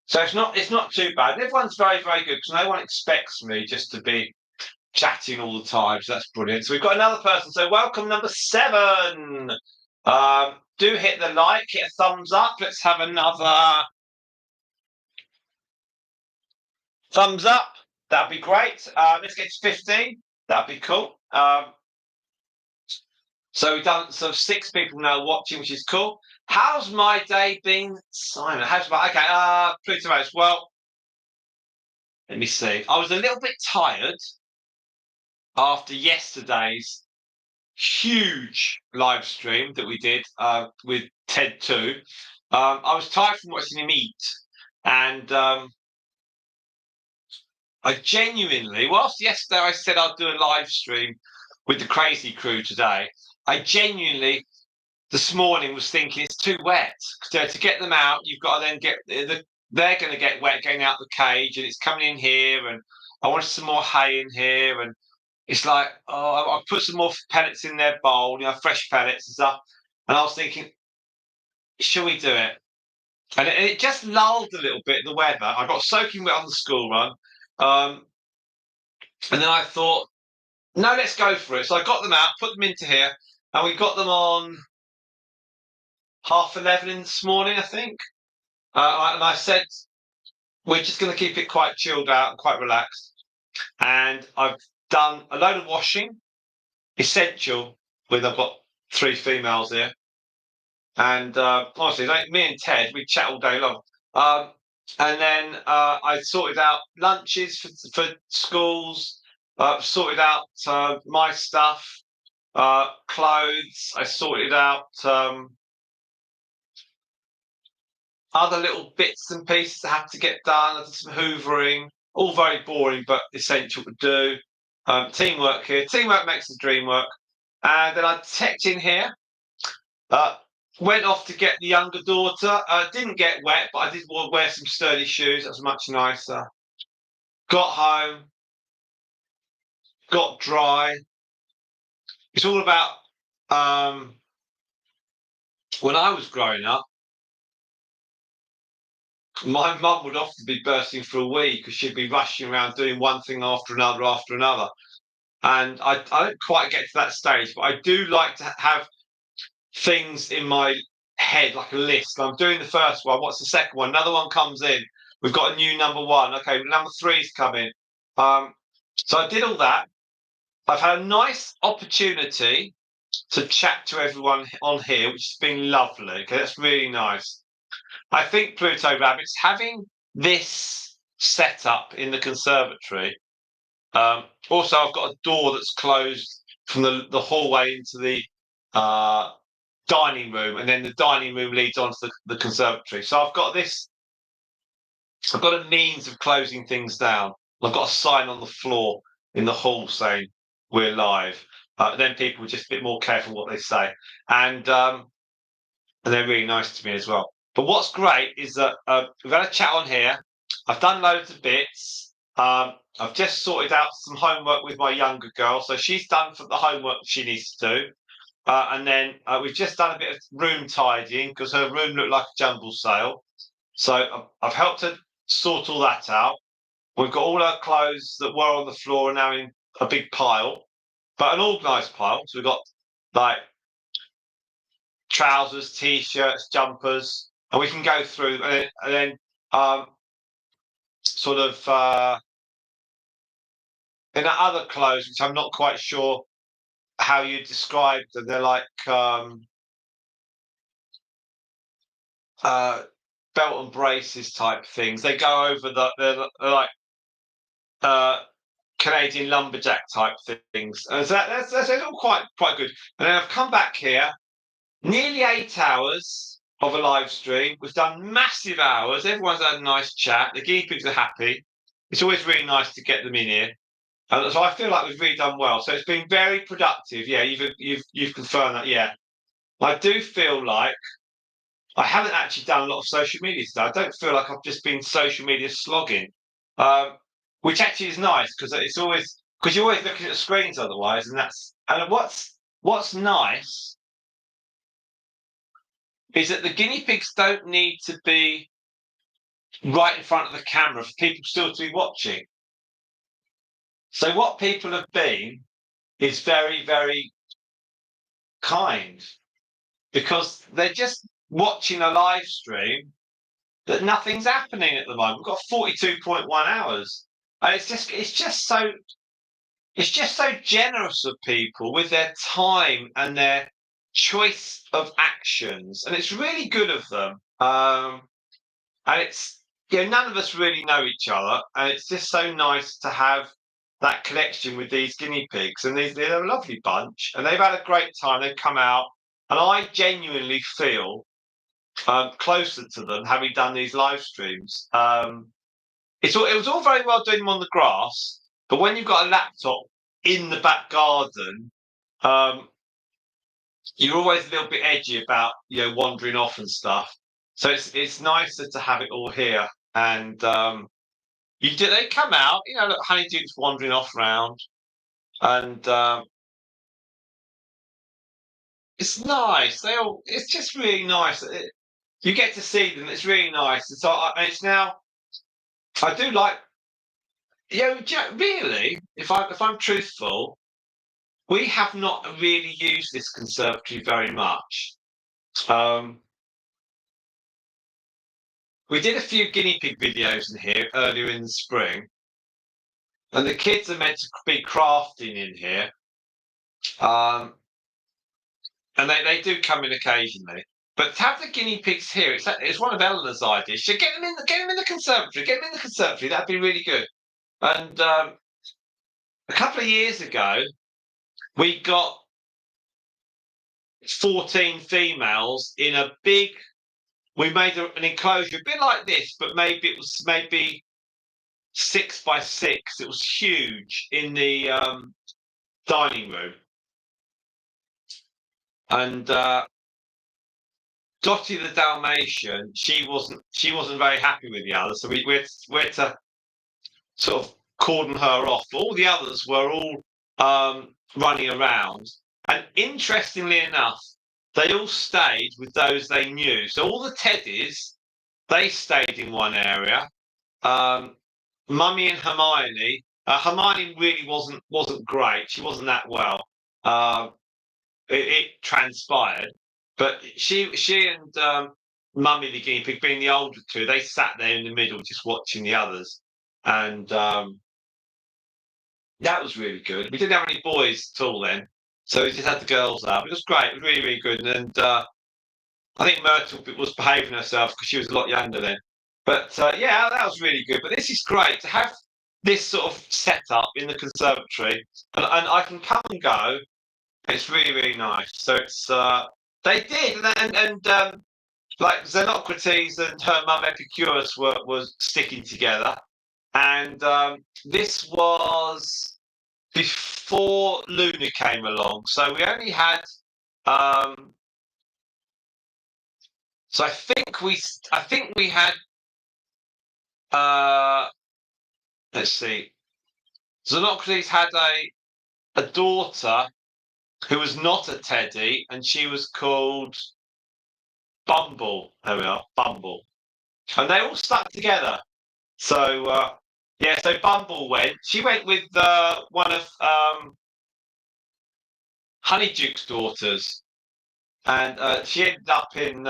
So it's not too bad. Everyone's very, very good because no one expects me just to be chatting all the time. So that's brilliant. So we've got another person. So welcome, number 7. Do hit the like, hit a thumbs up. Let's have another thumbs up. That'd be great. Let's get to 15. That'd be cool. So we've done 6 people now watching, which is cool. How's my day been, Simon? Pluto Rose. Well, let me see. I was a little bit tired after yesterday's huge live stream that we did with Ted 2. I was tired from watching him eat, and I genuinely, whilst yesterday I said I'd do a live stream with the crazy crew today, I genuinely this morning was thinking it's too wet. To get them out, you've got to then they're going to get wet getting out the cage, and it's coming in here, and I wanted some more hay in here, and it's like, I put some more pellets in their bowl, fresh pellets and stuff. And I was thinking, should we do it? And it just lulled a little bit, the weather. I got soaking wet on the school run. And then I thought, no, let's go for it. So I got them out, put them into here, and we got them on 11:30 this morning, I think. And I said, we're just going to keep it quite chilled out and quite relaxed. And I've done a load of washing, essential, I've got 3 females here. And honestly, like me and Ted, we chat all day long. And then I sorted out lunches for schools. Sorted out my stuff, clothes. I sorted out other little bits and pieces that have to get done. I did some hoovering, all very boring but essential to do. Teamwork here. Teamwork makes the dream work. And then I checked in here. Uh, Went off to get the younger daughter. Didn't get wet, but I did wear some sturdy shoes. That was much nicer. Got home, got dry. It's all about when I was growing up, my mum would often be bursting for a wee because she'd be rushing around doing one thing after another after another. And I don't quite get to that stage, but I do like to have things in my head, like a list. I'm doing the first one. What's the second one? Another one comes in. We've got a new number one. Okay, number three's coming. So I did all that. I've had a nice opportunity to chat to everyone on here, which has been lovely. Okay, that's really nice. I think Pluto Rabbits having this set up in the conservatory. Also, I've got a door that's closed from the hallway into the dining room, and then the dining room leads onto the conservatory. So I've got this. I've got a means of closing things down. I've got a sign on the floor in the hall saying we're live. Then people are just a bit more careful what they say, and they're really nice to me as well. But what's great is that we've had a chat on here. I've done loads of bits. I've just sorted out some homework with my younger girl, so she's done for the homework she needs to do. And then we've just done a bit of room tidying because her room looked like a jumble sale. So I've helped her sort all that out. We've got all her clothes that were on the floor are now in a big pile, but an organised pile. So we've got like trousers, t-shirts, jumpers, and we can go through and then sort of in other clothes, which I'm not quite sure how you describe them. They're like belt and braces type things. They go over they're like Canadian lumberjack type things. And so that's all quite good. And then I've come back here, nearly 8 hours of a live stream. We've done massive hours. Everyone's had a nice chat. The guinea pigs are happy. It's always really nice to get them in here. So I feel like we've really done well. So it's been very productive. Yeah, you've confirmed that. Yeah, I do feel like I haven't actually done a lot of social media today. I don't feel like I've just been social media slogging, which actually is nice because it's always because you're always looking at screens otherwise, and what's nice is that the guinea pigs don't need to be right in front of the camera for people still to be watching. So what people have been is very, very kind because they're just watching a live stream that nothing's happening at the moment. We've got 42.1 hours. And it's just so generous of people with their time and their choice of actions. And it's really good of them. And it's none of us really know each other. And it's just so nice to have that connection with these guinea pigs. And they're a lovely bunch. And they've had a great time. They've come out. And I genuinely feel closer to them having done these live streams. It was all very well doing them on the grass, but when you've got a laptop in the back garden, you're always a little bit edgy about wandering off and stuff. So it's nicer to have it all here. And they come out, look, Honeyduke's wandering off around, and it's nice. It's just really nice. You get to see them. It's really nice. And so it's now. I do like. Really, if I'm truthful, we have not really used this conservatory very much. We did a few guinea pig videos in here earlier in the spring, and the kids are meant to be crafting in here. And they do come in occasionally. But to have the guinea pigs here, it's one of Eleanor's ideas. She get them in the conservatory. Get them in the conservatory. That'd be really good. And a couple of years ago, we got 14 females in a big. We made an enclosure a bit like this, but maybe it was maybe 6 by 6. It was huge in the dining room, and Dottie the Dalmatian, she wasn't very happy with the others, so we had to sort of cordon her off. But all the others were all running around, and interestingly enough, they all stayed with those they knew. So all the teddies, they stayed in one area. Um, Mummy and Hermione. Hermione really wasn't great. She wasn't that well. Uh, it transpired, but she and Mummy the guinea pig, being the older two, they sat there in the middle just watching the others, and that was really good. We didn't have any boys at all then, so we just had the girls up. It was great. It was really really good, and I think Myrtle was behaving herself because she was a lot younger then. But yeah, that was really good. But this is great to have this sort of setup in the conservatory, and I can come and go. It's really, really nice. So it's they did, and like Xenocrates and her mum Epicurus was sticking together, and this was before Luna came along. So we only had. So I think we had. Uh, let's see. Xenocrates had a daughter who was not a teddy, and she was called Bumble. There we are, Bumble. And they all stuck together. So yeah, so Bumble went. She went with one of Honeyduke's daughters, and she ended up in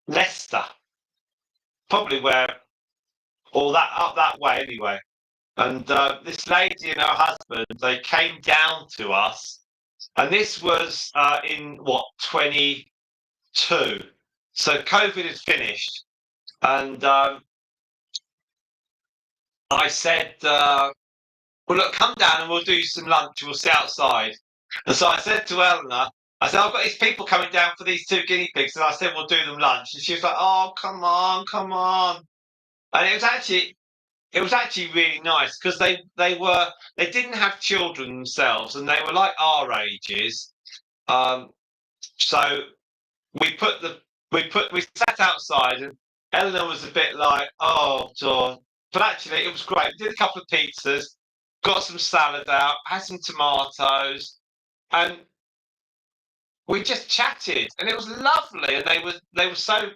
Leicester, probably where or that up that way anyway. And this lady and her husband, they came down to us, and this was in what 22. So COVID had finished, and I said, "Well, look, come down and we'll do some lunch. We'll sit outside." And so I said to Eleanor, I said, "I've got these people coming down for these two guinea pigs," and I said, "We'll do them lunch." And she was like, "Oh, come on, come on!" And it was actually really nice because they didn't have children themselves, and they were like our ages. Um, so we sat outside, and Eleanor was a bit like, "Oh, God." But actually it was great. We did a couple of pizzas, got some salad out, had some tomatoes, and we just chatted, and it was lovely. And they were so.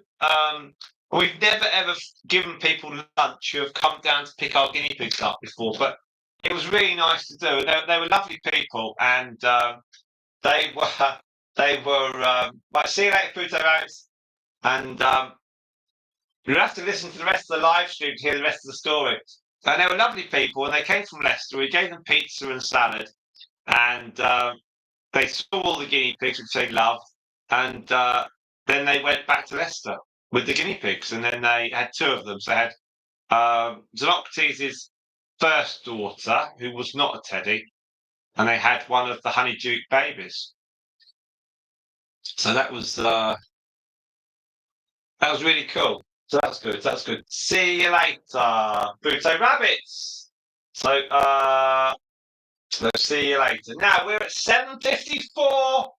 We've never ever given people lunch who have come down to pick our guinea pigs up before, but it was really nice to do. And they were lovely people, and they were they were. Like, see you later, Pluto Bounce, and you'll have to listen to the rest of the live stream to hear the rest of the story. And they were lovely people, and they came from Leicester. We gave them pizza and salad, and they saw all the guinea pigs, which they loved, and then they went back to Leicester with the guinea pigs, and then they had two of them. So they had Xenocrates' first daughter, who was not a teddy, and they had one of the Honeyduke babies. So that was really cool. So that's good. That's good. See you later, Pluto Rabbits. So see you later. Now we're at 7:54.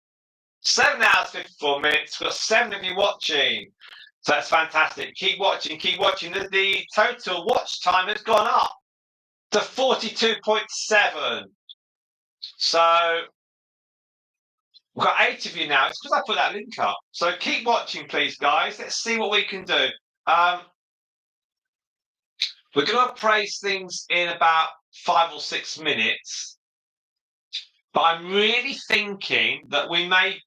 7 hours, 54 minutes. We've got 7 of you watching. So that's fantastic. Keep watching, keep watching. The total watch time has gone up to 42.7. So we've got 8 of you now. It's because I put that link up. So keep watching, please, guys. Let's see what we can do. We're going to appraise things in about 5 or 6 minutes. But I'm really thinking that we may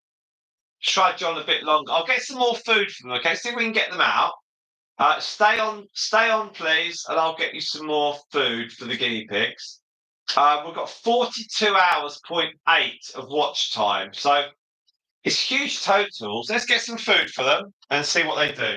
trudge on a bit longer. I'll get some more food from them. Okay, see if we can get them out. Stay on, please, and I'll get you some more food for the guinea pigs. We've got 42 hours, 0.8 of watch time, so it's huge totals. Let's get some food for them and see what they do.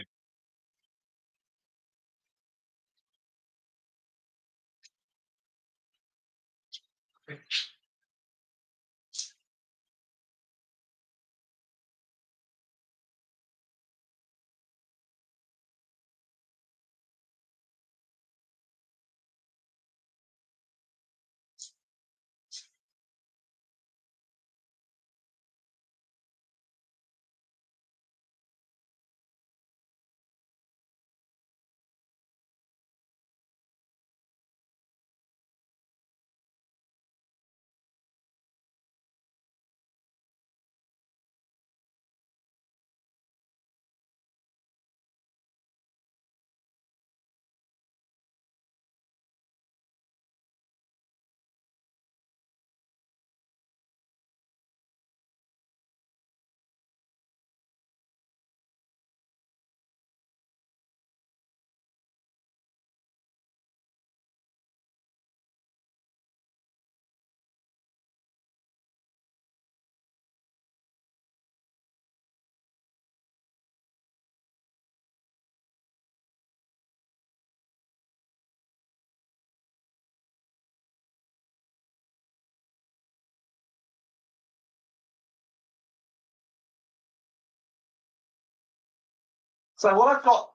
So what I've got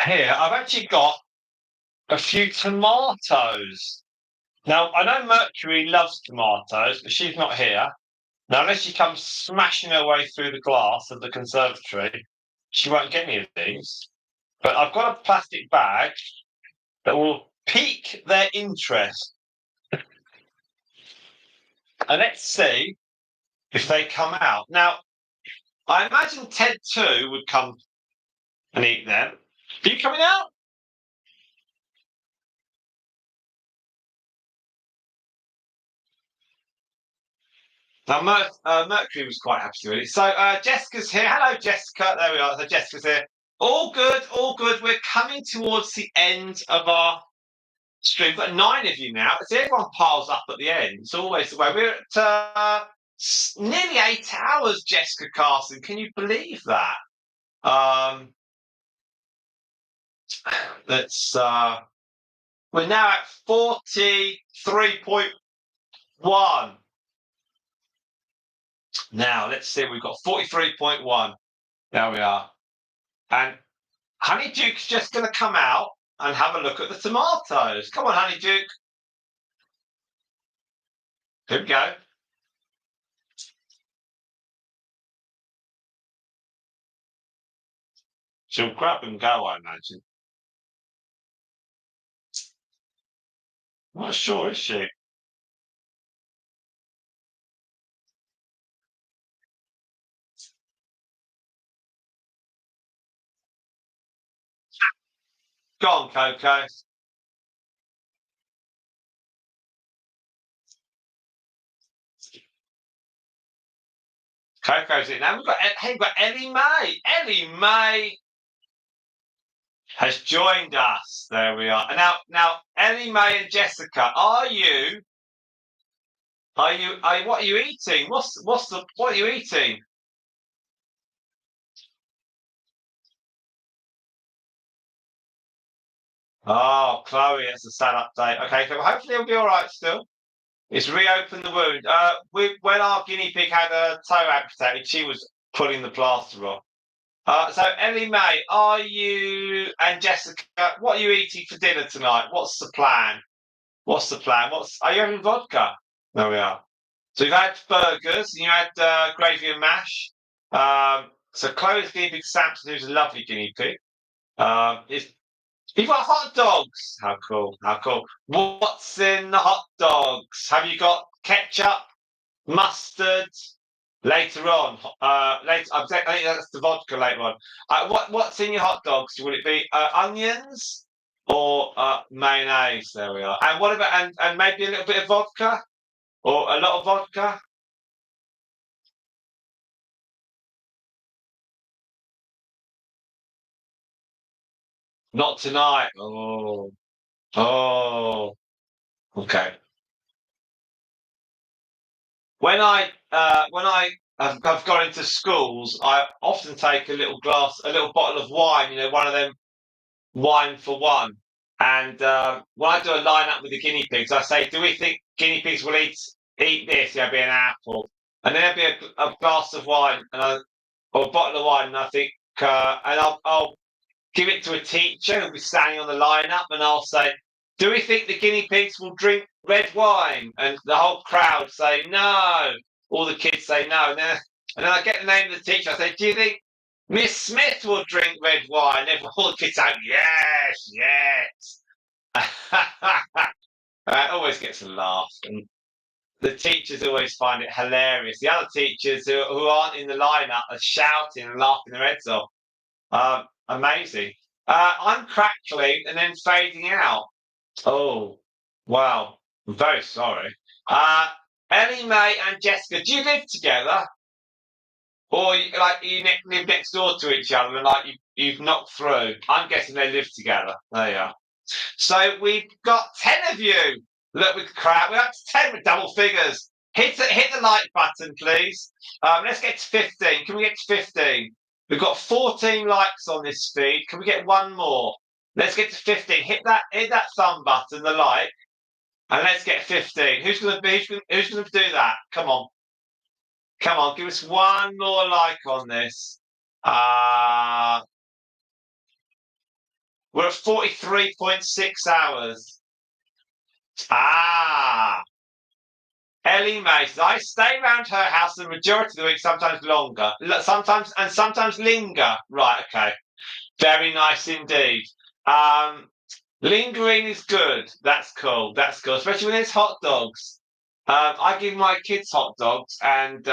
here, I've actually got a few tomatoes. Now, I know Mercury loves tomatoes, but she's not here. Now, unless she comes smashing her way through the glass of the conservatory, she won't get any of these. But I've got a plastic bag that will pique their interest. And let's see if they come out. Now, I imagine Ted too would come and eat them. Are you coming out? Now, Mercury was quite happy to eat it. So, Jessica's here. Hello, Jessica. There we are. So, Jessica's here. All good, all good. We're coming towards the end of our stream. We've got 9 of you now. See, everyone piles up at the end. It's always the way. We're at nearly 8 hours, Jessica Carson. Can you believe that? Let's. We're now at 43.1. Now, let's see. We've got 43.1. There we are. And Honeyduke's just going to come out and have a look at the tomatoes. Come on, Honeyduke. Here we go. She'll grab and go, I imagine. Not sure, is she? Go on, Coco. Coco's in now. We've got Ellie May. Ellie May has joined us. There we are. And now, Ellie May and Jessica, what are you eating? What are you eating? Oh, Chloe, it's a sad update. Okay, so hopefully it'll be all right still. It's reopened the wound. When our guinea pig had a toe amputated, she was pulling the plaster off. So Ellie May, are you and Jessica? What are you eating for dinner tonight? What's the plan? What's the plan? Are you having vodka? There we are. So you've had burgers and you had gravy and mash. So Chloe's guinea pig Samson, who's a lovely guinea pig. Is You've got hot dogs. How cool! How cool! What's in the hot dogs? Have you got ketchup, mustard? Later on, later. I think that's the vodka later on. What's in your hot dogs? Would it be onions or mayonnaise? There we are. And what about and maybe a little bit of vodka or a lot of vodka? Not tonight. Oh. Okay. When I have gone into schools, I often take a little bottle of wine. You know, one of them wine for one. And when I do a line-up with the guinea pigs, I say, "Do we think guinea pigs will eat this? There'll be an apple, and then there'll be a glass of wine, or a bottle of wine." And I think, and I'll give it to a teacher who'll be standing on the lineup, and I'll say, "Do we think the guinea pigs will drink red wine?" And the whole crowd say no. All the kids say no. And then I get the name of the teacher. I say, "Do you think Miss Smith will drink red wine?" And all the kids say, "Yes, yes." It always gets a laugh. And the teachers always find it hilarious. The other teachers who aren't in the lineup are shouting and laughing their heads off. Amazing. I'm crackling and then fading out. Oh, wow. I'm very sorry. Uh, Ellie Mae and Jessica, do you live together? Or live next door to each other and you've knocked through? I'm guessing they live together. There you are. So we've got 10 of you. Look, with crowd. We're up to 10 with double figures. Hit the like button, please. Let's get to 15. Can we get to 15? We've got 14 likes on this feed. Can we get one more? Let's get to 15. Hit that thumb button, the like, and let's get 15. Who's gonna do that? Come on. Come on, give us one more like on this. We're at 43.6 hours. Ellie Mae says, I stay around her house the majority of the week, sometimes longer. Sometimes linger. Right, okay. Very nice indeed. Lingering is good. That's cool. That's cool. Especially when there's hot dogs. I give my kids hot dogs, and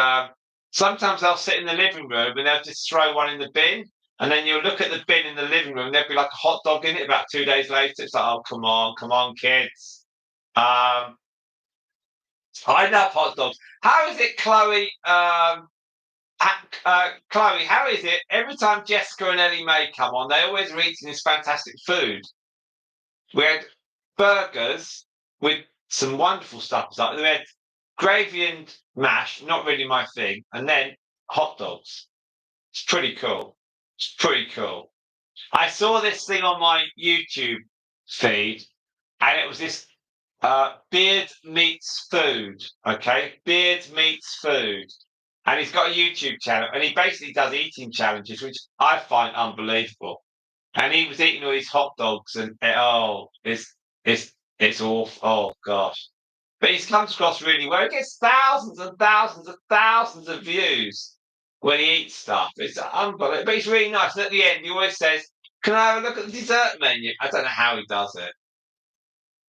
sometimes they'll sit in the living room and they'll just throw one in the bin. And then you'll look at the bin in the living room, there'll be like a hot dog in it about 2 days later. It's like, oh, come on, kids. I love hot dogs. How is it, Chloe? Chloe, how is it? Every time Jessica and Ellie Mae come on, they always are eating this fantastic food. We had burgers with some wonderful stuff. We had gravy and mash, not really my thing, and then hot dogs. It's pretty cool. It's pretty cool. I saw this thing on my YouTube feed, and it was this Beard Meets Food. Okay, Beard Meets Food, and he's got a YouTube channel, and he basically does eating challenges, which I find unbelievable. And he was eating all these hot dogs, and it's awful. Oh gosh! But he comes across really well. He gets thousands and thousands and thousands of views when he eats stuff. It's unbelievable. But he's really nice. And at the end, he always says, "Can I have a look at the dessert menu?" I don't know how he does it.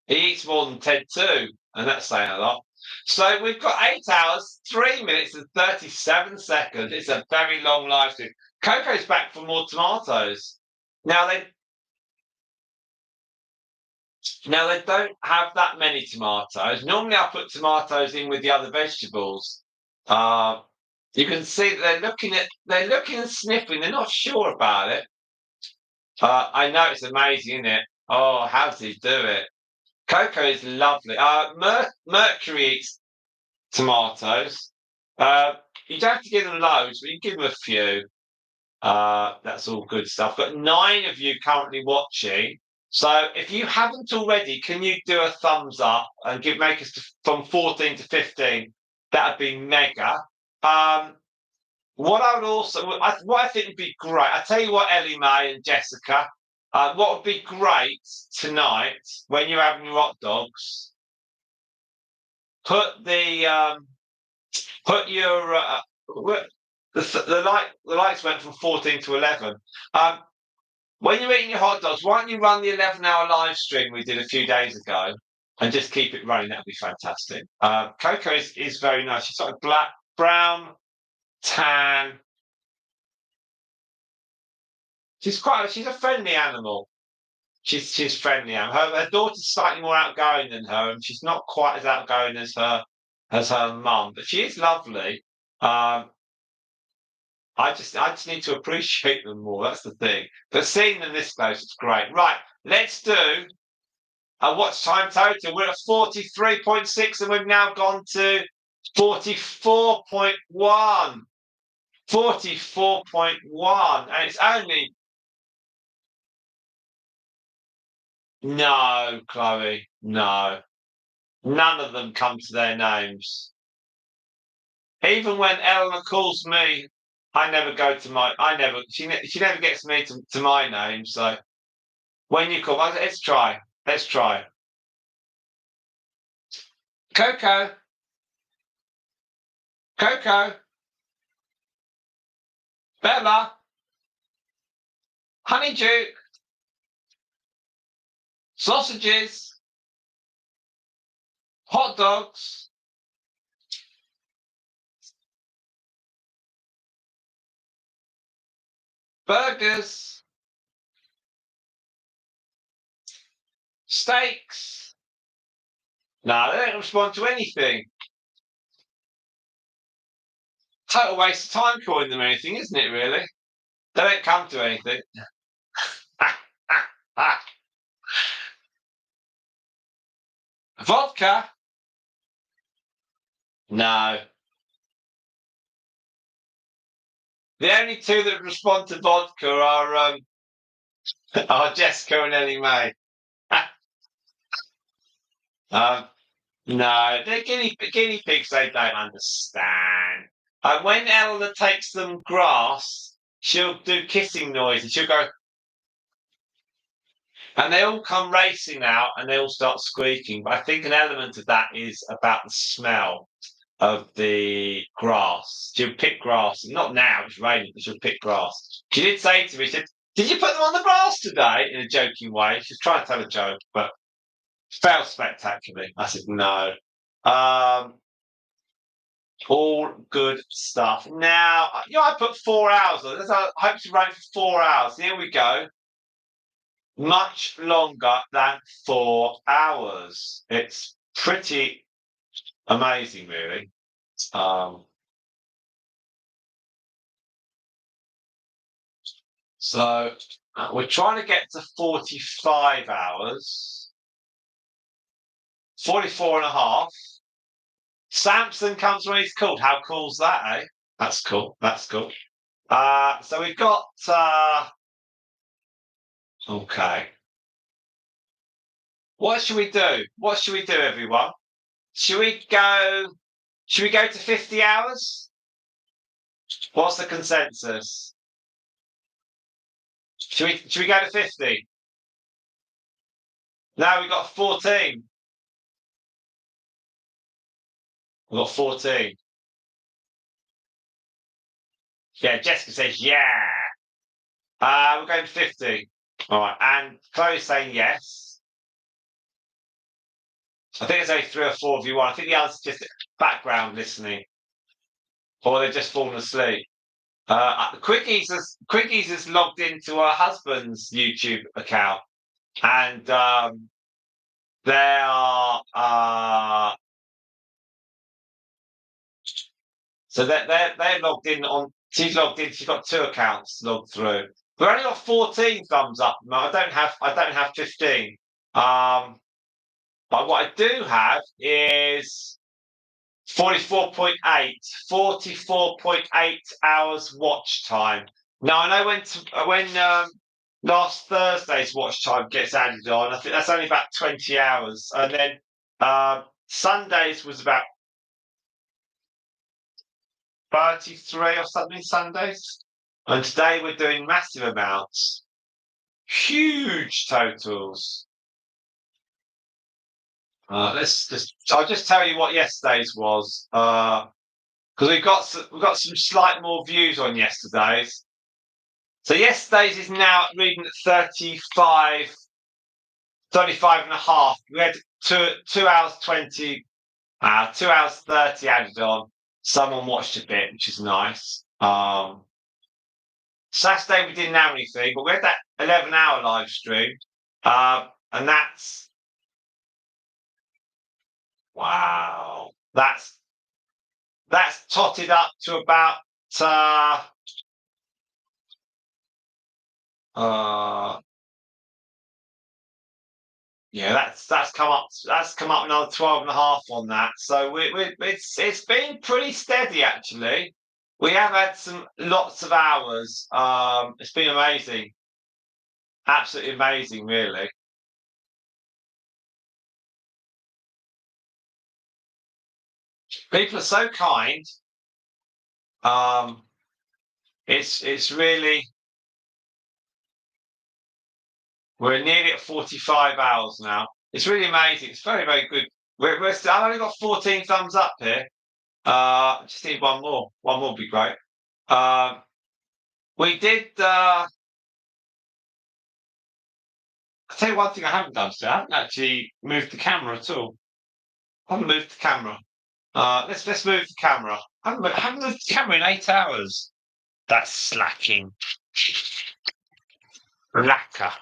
He eats more than Ted too, and that's saying a lot. So we've got 8 hours, 3 minutes, and 37 seconds. It's a very long live stream. Coco's back for more tomatoes. Now they don't have that many tomatoes. Normally, I put tomatoes in with the other vegetables. You can see that they're looking and sniffing. They're not sure about it. I know it's amazing, isn't it? Oh, how does he do it? Coco is lovely. Mercury eats tomatoes. You don't have to give them loads, but you give them a few. That's all good stuff. Got 9 of you currently watching. So if you haven't already, can you do a thumbs up and make us from 14 to 15? That'd be mega. What I think would be great. I tell you what, Ellie Mae and Jessica, what would be great tonight when you're having your hot dogs? Put your the lights went from 14 to 11. When you're eating your hot dogs, why don't you run the 11-hour live stream we did a few days ago and just keep it running? That'd be fantastic. Coco is very nice. She's sort of black, brown, tan. She's a friendly animal. She's friendly. Her daughter's slightly more outgoing than her, and she's not quite as outgoing as her mum, but she is lovely. I just need to appreciate them more. That's the thing. But seeing them this close, it's great. Right, let's do a watch time total. We're at 43.6, and we've now gone to 44.1. 44.1, and it's only No, Chloe, no. None of them come to their names. Even when Eleanor calls me, I never go to my. I never. She never gets me to my name. So when you call, let's try. Let's try. Coco, Coco, Bella, Honeyduke, sausages, hot dogs, burgers, steaks. No, they don't respond to anything. Total waste of time calling them anything, isn't it, really? They don't come to anything. Vodka? No. The only two that respond to vodka are Jessica and Ellie Mae. um, no, they're guinea pigs. They don't understand. When Eleanor takes them grass, she'll do kissing noises. She'll go, and they all come racing out, and they all start squeaking. But I think an element of that is about the smell of the grass. She'll pick grass. Not now, it's raining, but she'll pick grass. She did say to me, she said, "Did you put them on the grass today?" In a joking way. She's trying to tell a joke, but failed spectacularly. I said, "No." Um, all good stuff. Now, I put 4 hours on this. I hope to run for 4 hours. Here we go. Much longer than 4 hours. It's pretty amazing, really. Um, So we're trying to get to 45 hours, 44 and a half. Samson comes when he's called. How cool's that, eh? That's cool. That's cool. So we've got, okay. What should we do? What should we do, everyone? Should we go, should we go to 50 hours? What's the consensus? Should we go to 50? No, we've got 14. We've got 14. Yeah, Jessica says, yeah. We're going to 50. All right. And Chloe's saying yes. I think it's only 3 or 4 of you want. I think the others just background listening. Or they're just falling asleep. Quickies has logged into her husband's YouTube account. And they are so they're logged in on she's logged in, she's got 2 accounts logged through. We've only got 14 thumbs up. No, I don't have 15. Um But what I do have is 44.8 hours watch time. Now I know when last Thursday's watch time gets added on, I think that's only about 20 hours. And then Sundays was about 33 or something Sundays. And today we're doing massive amounts. Huge totals. I'll just tell you what yesterday's was. Because we've got some slight more views on yesterday's. So yesterday's is now reading at 35 and a half. We had 2 hours 20, 2 hours 30 added on. Someone watched a bit, which is nice. Saturday we didn't have anything, but we had that 11-hour live stream. And that's wow. That's totted up to about uh yeah, that's come up another 12 and a half on that. So it's been pretty steady actually. We have had some lots of hours. It's been amazing. Absolutely amazing, really. People are so kind. Um, it's really we're nearly at 45 hours now. It's really amazing. It's very, very good. We're still, I've only got 14 thumbs up here. Just need one more. One more would be great. We did. I'll tell you one thing I haven't done today. I haven't actually moved the camera at all. I haven't moved the camera. Let's move the camera. I haven't moved the camera in 8 hours. That's slacking. Slacker.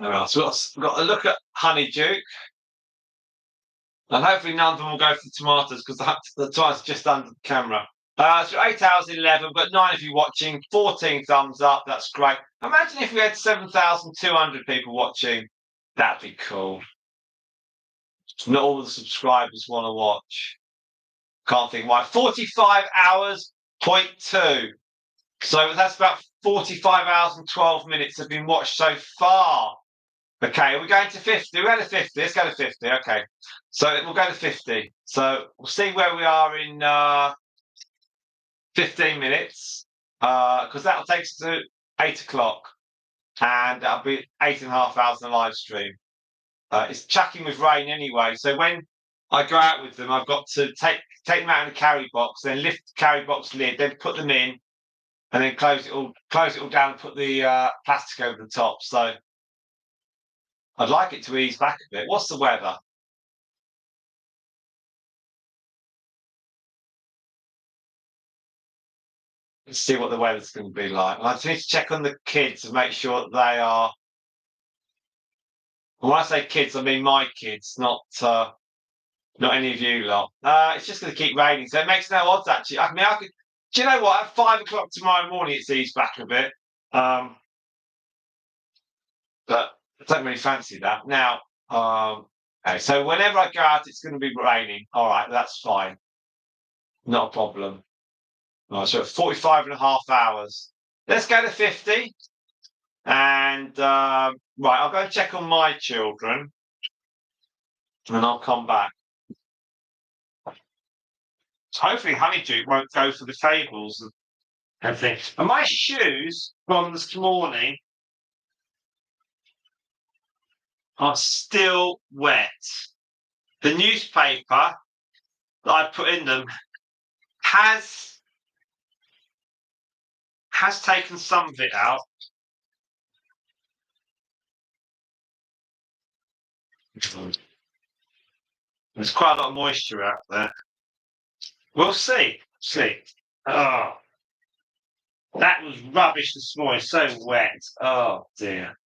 All right, so we've got a look at Honeyduke, and hopefully none of them will go for the tomatoes because the tomatoes are just under the camera. So 8 hours 11, but 9 of you watching, 14 thumbs up. That's great. Imagine if we had 7,200 people watching. That'd be cool. Not all the subscribers want to watch. Can't think why. 45 hours, point two. So that's about 45 hours and 12 minutes have been watched so far. Okay, are we going to 50? We're going to 50. Let's go to 50. Okay. So we'll go to 50. So we'll see where we are in 15 minutes. Because that'll take us to 8 o'clock. And that'll be 8.5 hours in the live stream. It's chucking with rain anyway. So when I go out with them, I've got to take them out in a carry box, then lift the carry box lid, then put them in, and then close it all down and put the plastic over the top. So I'd like it to ease back a bit. What's the weather? Let's see what the weather's going to be like. I just need to check on the kids and make sure that they are. When I say kids, I mean my kids, not any of you lot. It's just going to keep raining, so it makes no odds actually. I mean, I could. Do you know what? At 5 o'clock tomorrow morning, it's eased back a bit. But I don't really fancy that. Now, okay, so whenever I go out, it's going to be raining. All right, that's fine. Not a problem. All right, so 45 and a half hours. Let's go to 50. And right, I'll go and check on my children and I'll come back. So hopefully Honeydew won't go for the cables and everything. And my shoes from this morning are still wet. The newspaper that I put in them has taken some of it out. There's quite a lot of moisture out there. We'll see. Oh, that was rubbish this morning. So wet. Oh dear.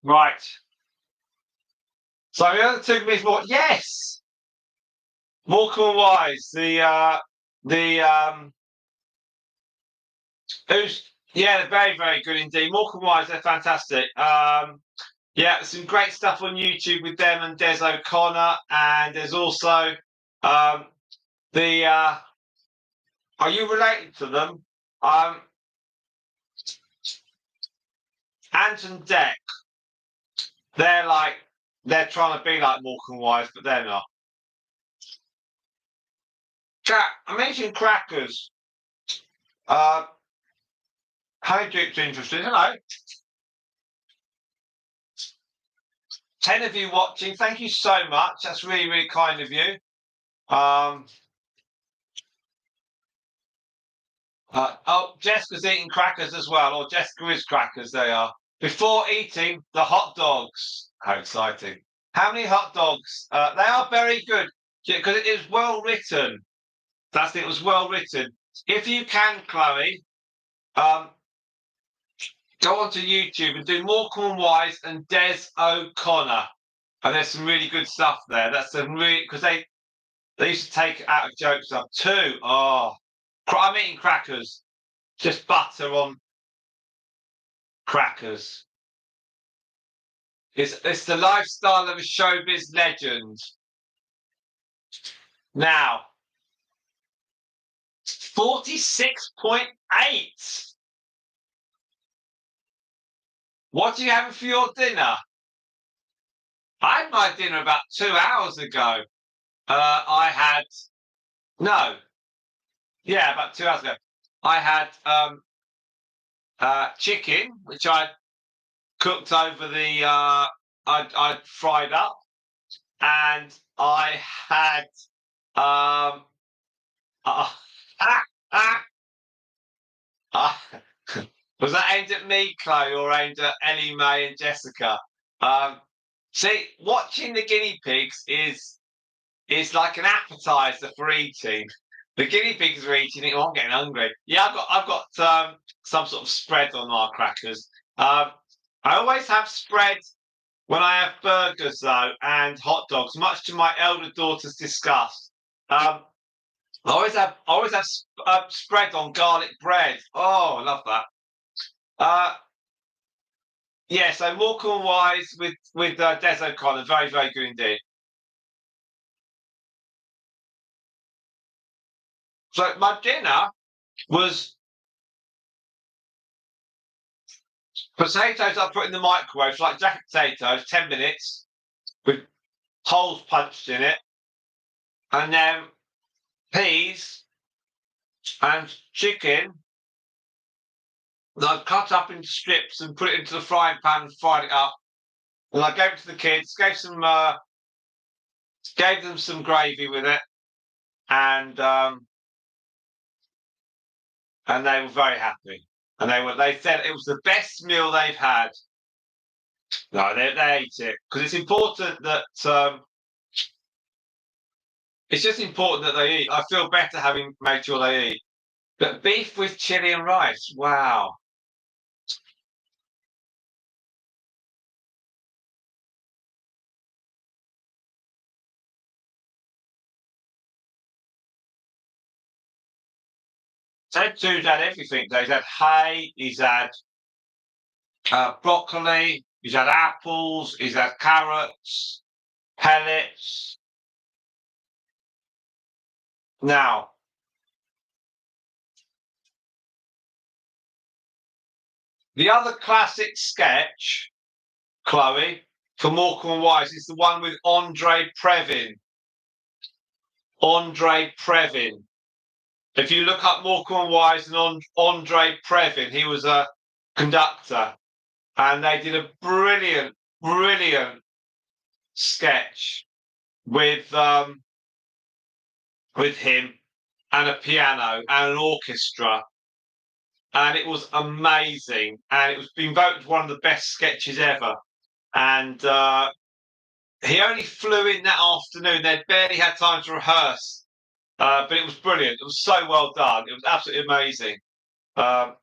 Right. So the other two myths, what? Yes, Morecambe and Wise. The who's yeah, they're very very good indeed. Morecambe and Wise, they're fantastic. Yeah, some great stuff on YouTube with them and Des O'Connor, and there's also um, the. Are you related to them? Um, Ant and Dec. They're like they're trying to be like Morecambe and Wise, but they're not. Chat. I mentioned crackers. Uh, Honeyduke's interesting. Hello. 10 of you watching. Thank you so much. That's really, really kind of you. Um, oh, Jessica's eating crackers as well, or Jessica is crackers, they are. Before eating the hot dogs. How exciting. How many hot dogs? They are very good because it is well written. That's it, was well written. If you can, Chloe, um, go onto YouTube and do Morecambe and Wise and Des O'Connor. And there's some really good stuff there. That's some really, because they used to take it out of jokes up too. Oh, I'm eating crackers. Just butter on crackers. It's the lifestyle of a showbiz legend. Now, 46.8. What are you having for your dinner? I had my dinner about 2 hours ago. I had no, yeah, about 2 hours ago. I had chicken, which I cooked over the I'd fried up, and I had um uh, ah, ah, ah. Was that aimed at me, Chloe, or aimed at Ellie Mae and Jessica? Um, see, watching the guinea pigs is like an appetizer for eating. The guinea pigs are eating it. Oh, I'm getting hungry. Yeah, I've got some sort of spread on our crackers. I always have spread when I have burgers though and hot dogs, much to my elder daughter's disgust. I always have spread on garlic bread. Oh, I love that. Uh, yeah, so Morecambe and Wise with Des O'Connor, very very good indeed. So my dinner was potatoes I put in the microwave, like jacket potatoes, 10 minutes with holes punched in it, and then peas and chicken that I've cut up into strips and put it into the frying pan and fried it up. And I gave it to the kids, gave them some gravy with it, and um, and they were very happy. And they said it was the best meal they've had. No, they ate it because it's important that it's just important that they eat. I feel better having made sure they eat. But beef with chili and rice, wow. Ted Two's had everything. He's had hay, he's had broccoli, he's had apples, he's had carrots, pellets. Now, the other classic sketch, Chloe, for Morecambe and Wise is the one with Andre Previn. Andre Previn. If you look up Morecambe and Wise and Andre Previn, he was a conductor, and they did a brilliant, brilliant sketch with him and a piano and an orchestra, and it was amazing. And it was been voted one of the best sketches ever. And he only flew in that afternoon. They'd barely had time to rehearse, but it was brilliant. It was so well done. It was absolutely amazing. Um,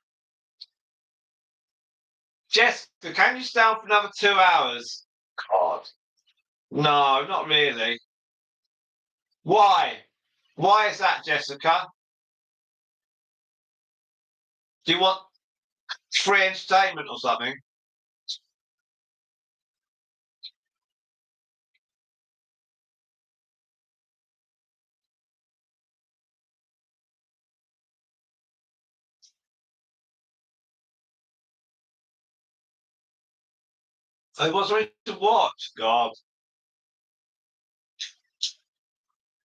Jessica, can you stay on for another 2 hours? God. No, not really. Why? Why is that, Jessica? Do you want free entertainment or something? What's there to watch? God.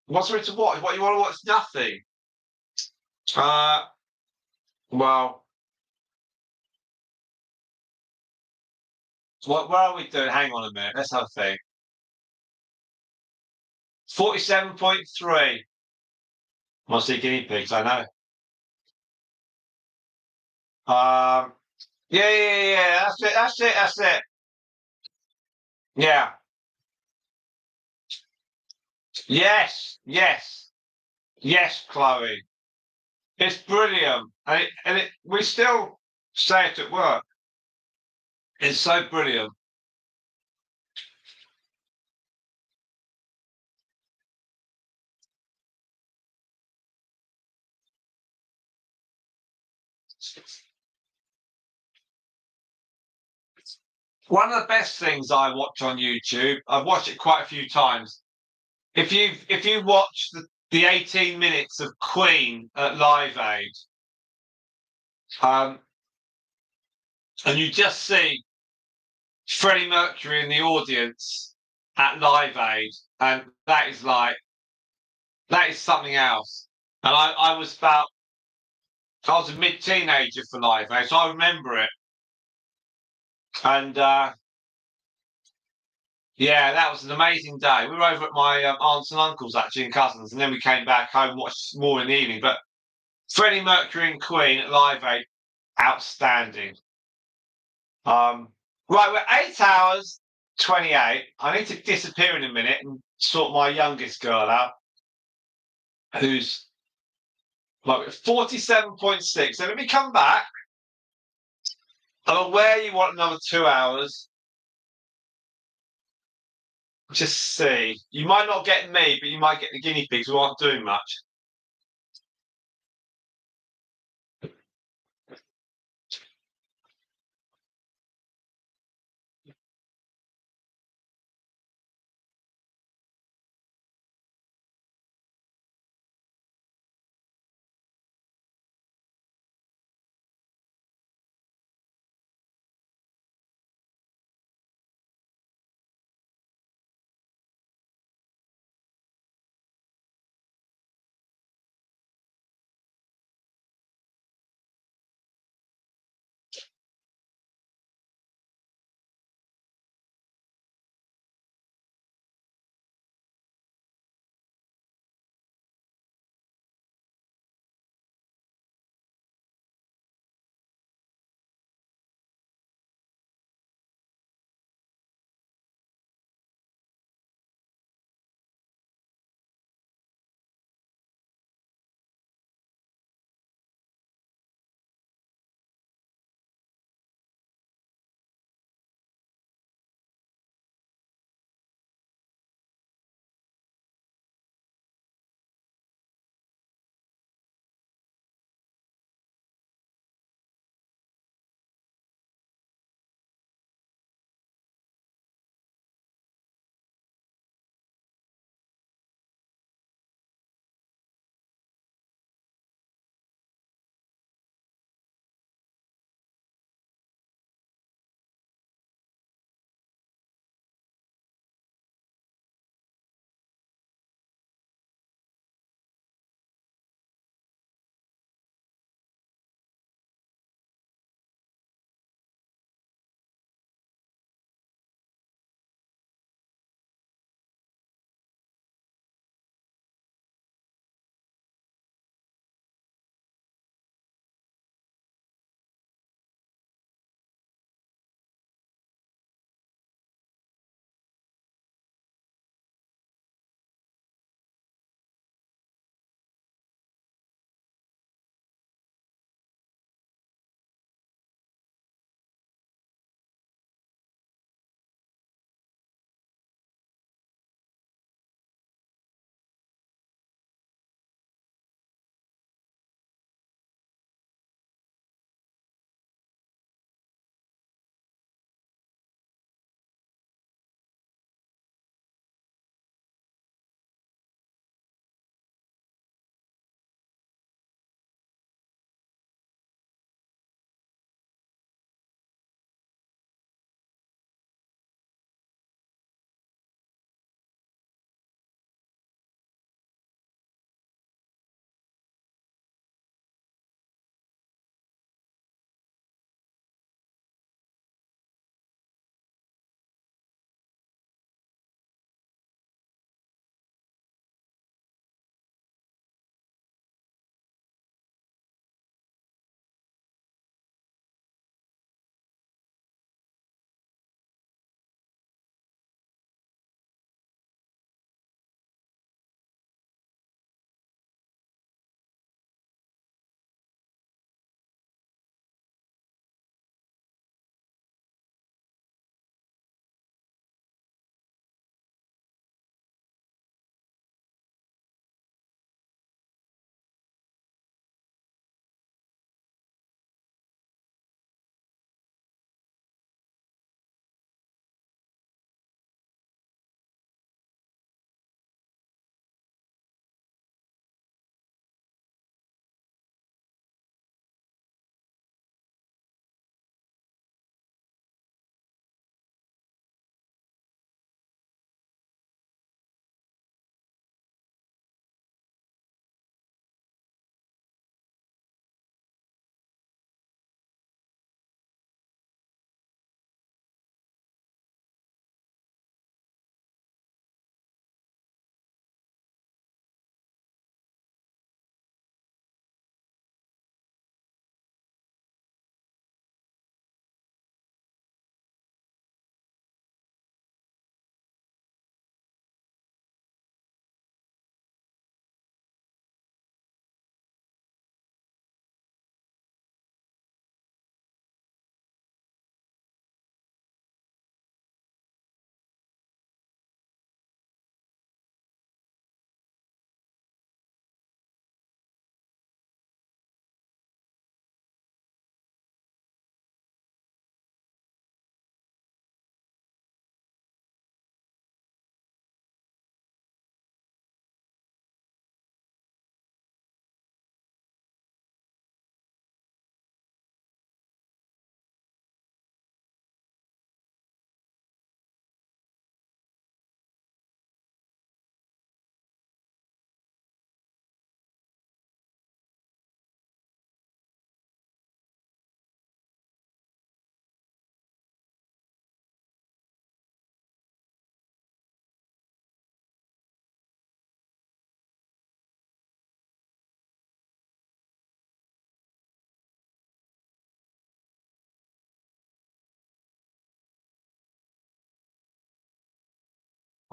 What's there to watch? What you want to watch? Nothing. Uh, well, where are we doing? Hang on a minute. Let's have a think. 47.3. Must see guinea pigs, I know. Yeah. That's it. Yeah. Yes, Chloe. It's brilliant. We still say it at work. It's so brilliant. One of the best things I watch on YouTube, I've watched it quite a few times. If you watch the 18 minutes of Queen at Live Aid, um, and you just see Freddie Mercury in the audience at Live Aid, and that is something else. And I was a mid teenager for Live Aid, so I remember it. And yeah, that was an amazing day. We were over at my aunts and uncles actually and cousins, and then we came back home and watched more in the evening. But Freddie Mercury and Queen at Live Aid, outstanding. Um, right, we're 8 hours 28. I need to disappear in a minute and sort my youngest girl out, who's like 47.6. So let me come back. I'm aware you want another 2 hours. Just see. You might not get me, but you might get the guinea pigs who aren't doing much.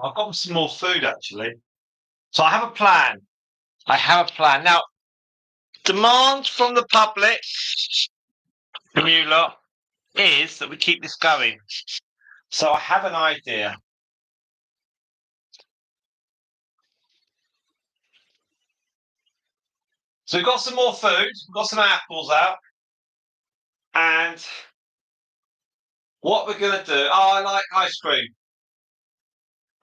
I've got some more food actually. So I have a plan. I have a plan. Now, demand from the public, from you lot, is that we keep this going. So I have an idea. So we've got some more food. We've got some apples out. And what we're going to do... Oh, I like ice cream.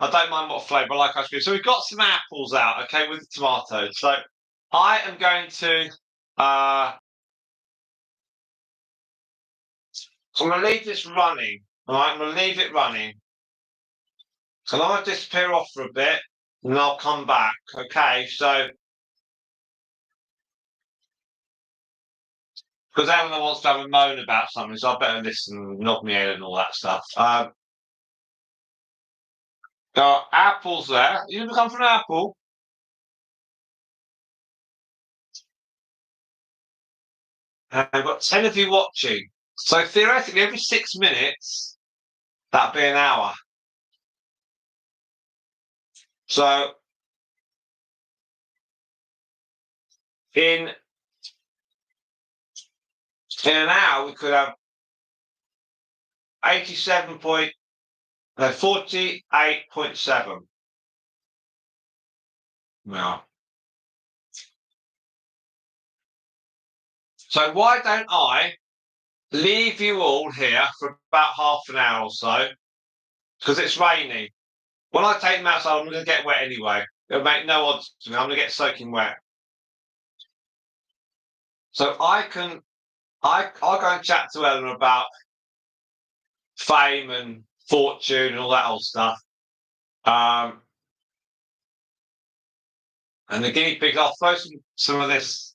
I don't mind what flavour, I like ice cream. So we've got some apples out, okay, with the tomatoes. So I am going to... So I'm going to leave this running. All right, I'm going to leave it running. So I'm going to disappear off for a bit, and I'll come back. Okay, so... Because Eleanor wants to have a moan about something, so I better listen and nod my head and all that stuff. There are apples there. You ever come for an apple? And I've got 10 of you watching. So theoretically, every 6 minutes, that'd be an hour. So in an hour, we could have 48.7. Now, so why don't I leave you all here for about half an hour or so? Because it's raining. When I take them outside, I'm going to get wet anyway. It'll make no odds to me. I'm going to get soaking wet. So I'll go and chat to Eleanor about fame and fortune and all that old stuff. And the guinea pigs, I'll throw some of this.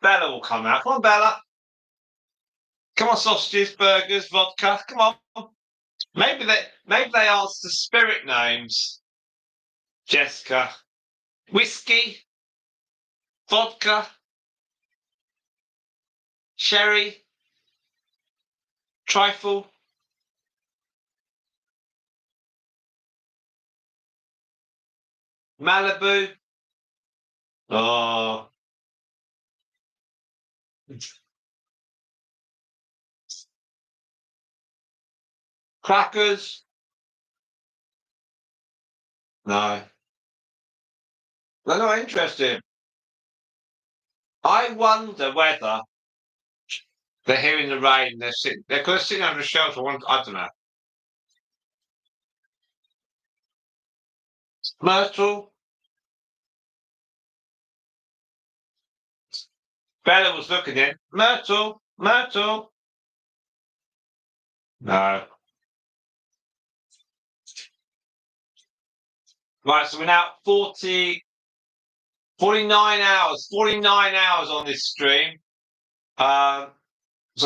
Bella will come out. Come on, Bella. Come on, sausages, burgers, vodka. Come on. Maybe they answer spirit names. Jessica. Whiskey. Vodka. Sherry. Trifle. Malibu. Oh. Crackers. No. They're not interested. I wonder whether they're hearing the rain. They're sitting under a shelter. I don't know. Myrtle. Bella was looking in. Myrtle. Myrtle. No. Right, so we're now 49 hours. 49 hours on this stream. So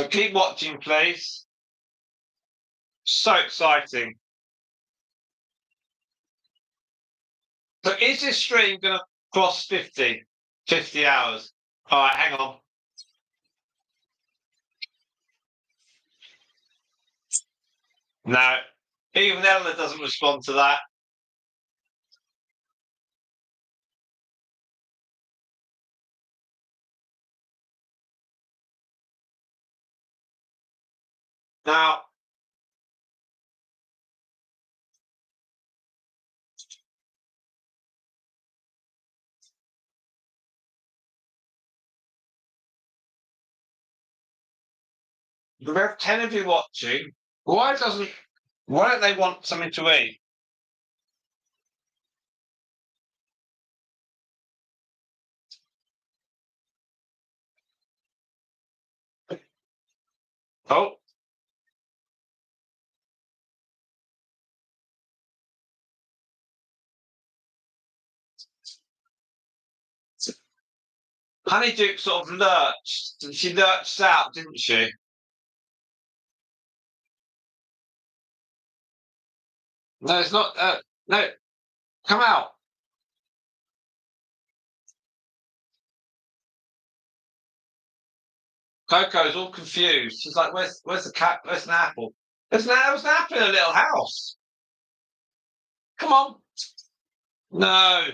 keep watching, please. So exciting. So is this stream going to cross 50 hours? All right, hang on. No, even Ella doesn't respond to that. Now, we have 10 of you watching. Why don't they want something to eat? Oh. Honeyduke sort of lurched. She lurched out, didn't she? No, it's not. No, come out. Coco's all confused. She's like, "Where's the cat? Where's an apple? There's an apple in a little house. Come on, no,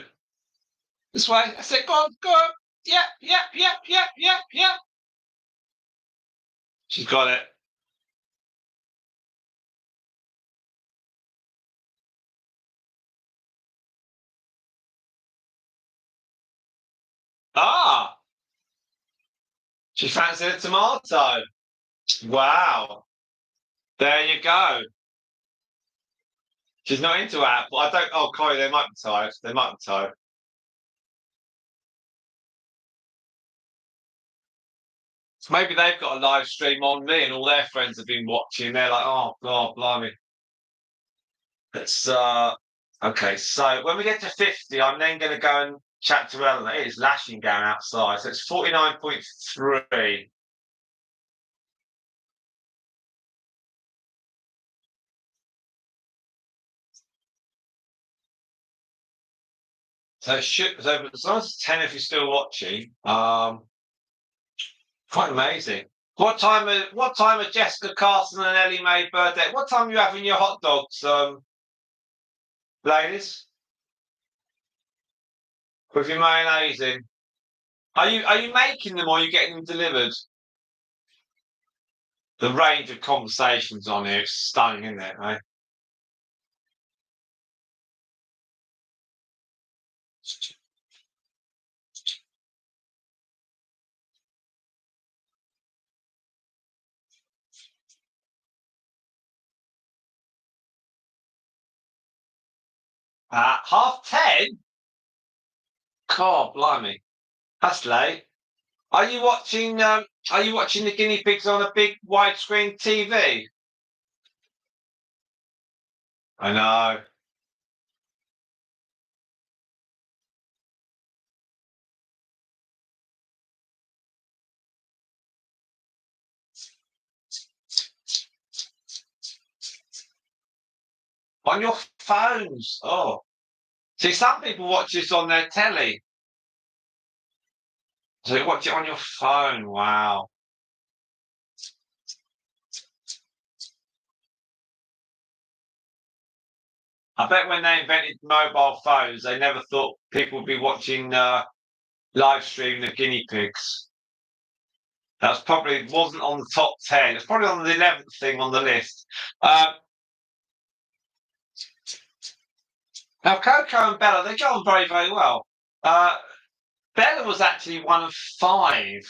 this way." I said, "Go on, go on. Yep, yep, yep, yep, yep, yep." She's got it. Ah, she fancied a tomato. Wow, there you go. She's not into apple. I don't. Oh, Chloe, they might be tired. They might be tired. So maybe they've got a live stream on me, and all their friends have been watching. They're like, "Oh God, blimey." It's okay. So when we get to 50, I'm then going to go and chat to Ellen. It is lashing down outside, so it's 49.3. So it should. So as long as it's 10, if you're still watching, quite amazing. What time are Jessica Carson and Ellie Mae birthday? What time are you having your hot dogs, ladies? With your mayonnaise in? Are you making them or are you getting them delivered? The range of conversations on here is stunning, isn't it? Eh? Half 10? God, blimey, that's late. Are you watching? Are you watching the guinea pigs on a big widescreen TV? I know. On your phones. Oh, see, some people watch this on their telly. So you watch it on your phone. Wow. I bet when they invented mobile phones, they never thought people would be watching live stream the guinea pigs. That's probably wasn't on the top 10. It's probably on the 11th thing on the list. Uh, Now, Coco and Bella, they go on very, very well. Uh, Bella was actually one of five,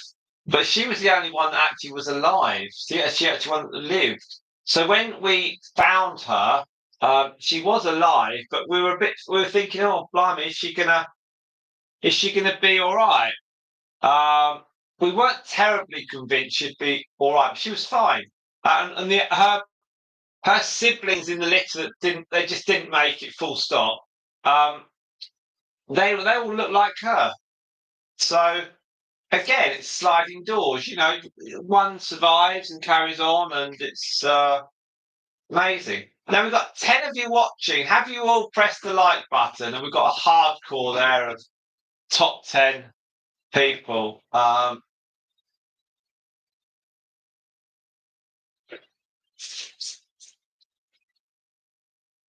but she was the only one that actually was alive. She actually one that lived. So when we found her, she was alive, but we were thinking, oh, blimey, is she gonna be all right? We weren't terribly convinced she'd be all right, but she was fine. Her siblings in the litter that they just didn't make it. Full stop. Um, they all look like her. So again, it's sliding doors. One survives and carries on, and it's amazing. Now we've got 10 of you watching. Have you all pressed the like button? And we've got a hardcore there of top 10 people.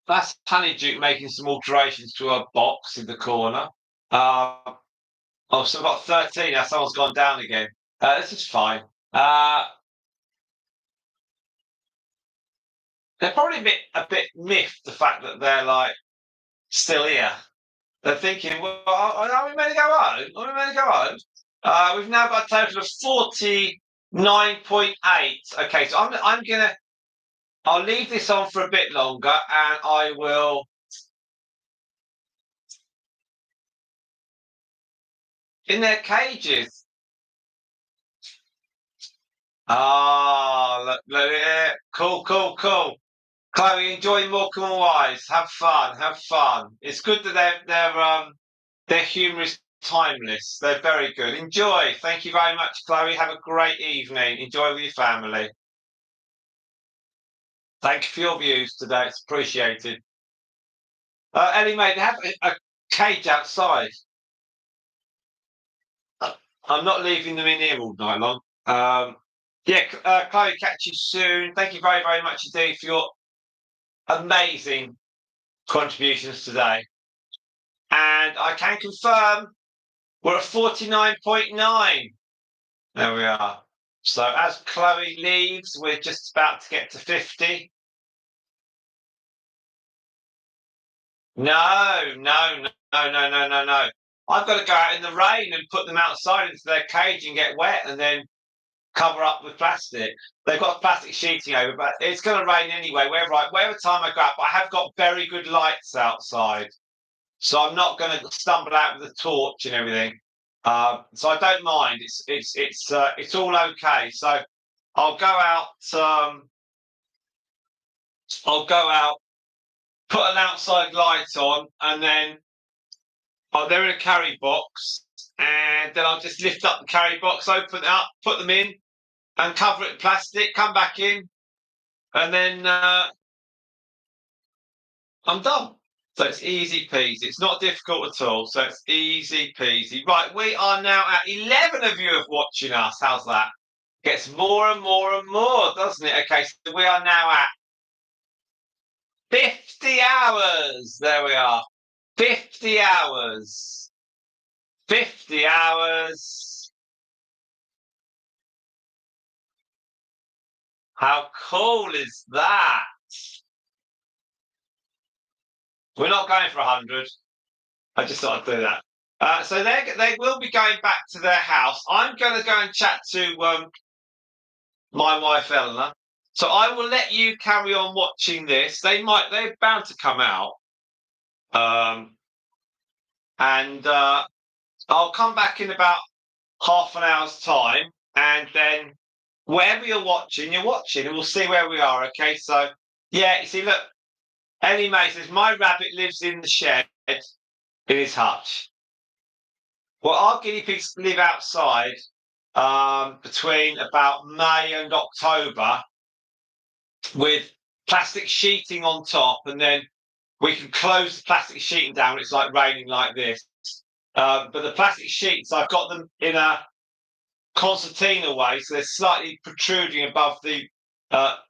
That's Honeyduke making some alterations to her box in the corner. Uh, oh, so I've got 13 now. Someone's gone down again. This is fine. They're probably a bit miffed the fact that they're like still here. They're thinking, well, are we meant to go home? Are we meant to go home? We've now got a total of 49.8. Okay, so I'll leave this on for a bit longer and I will. In their cages. Ah, look at it. Cool, cool, cool. Chloe, enjoy Morecambe and Wise. Have fun, have fun. It's good that their humour is timeless. They're very good. Enjoy. Thank you very much, Chloe. Have a great evening. Enjoy with your family. Thank you for your views today. It's appreciated. Ellie, mate, they have a cage outside. I'm not leaving them in here all night long. Yeah, Chloe, catch you soon. Thank you very, very much indeed for your amazing contributions today. And I can confirm we're at 49.9. There we are. So as Chloe leaves, we're just about to get to 50. No, no, no, no, no, no, no, no. I've got to go out in the rain and put them outside into their cage and get wet and then cover up with plastic. They've got plastic sheeting over, but it's going to rain anyway, wherever time I go out. But I have got very good lights outside, so I'm not going to stumble out with a torch and everything. So I don't mind. It's all okay. So I'll go out. I'll go out, put an outside light on, and then they're in a carry box, and then I'll just lift up the carry box, open it up, put them in, and cover it in plastic. Come back in, and then I'm done. So it's easy peasy. It's not difficult at all. So it's easy peasy. Right, we are now at 11 of you of watching us. How's that? Gets more and more and more, doesn't it? Okay, so we are now at 50 hours. There we are. 50 hours. 50 hours. How cool is that? We're not going for 100. I just thought I'd do that. So they will be going back to their house. I'm going to go and chat to my wife Eleanor. So I will let you carry on watching this. They're bound to come out. And I'll come back in about half an hour's time, and then wherever you're watching, and we'll see where we are. Okay, so yeah, you see, look, Ellie Mae says my rabbit lives in the shed in his hutch. Well, our guinea pigs live outside between about May and October with plastic sheeting on top, and then we can close the plastic sheeting down when it's like raining like this. But the plastic sheets, I've got them in a concertina way, so they're slightly protruding above the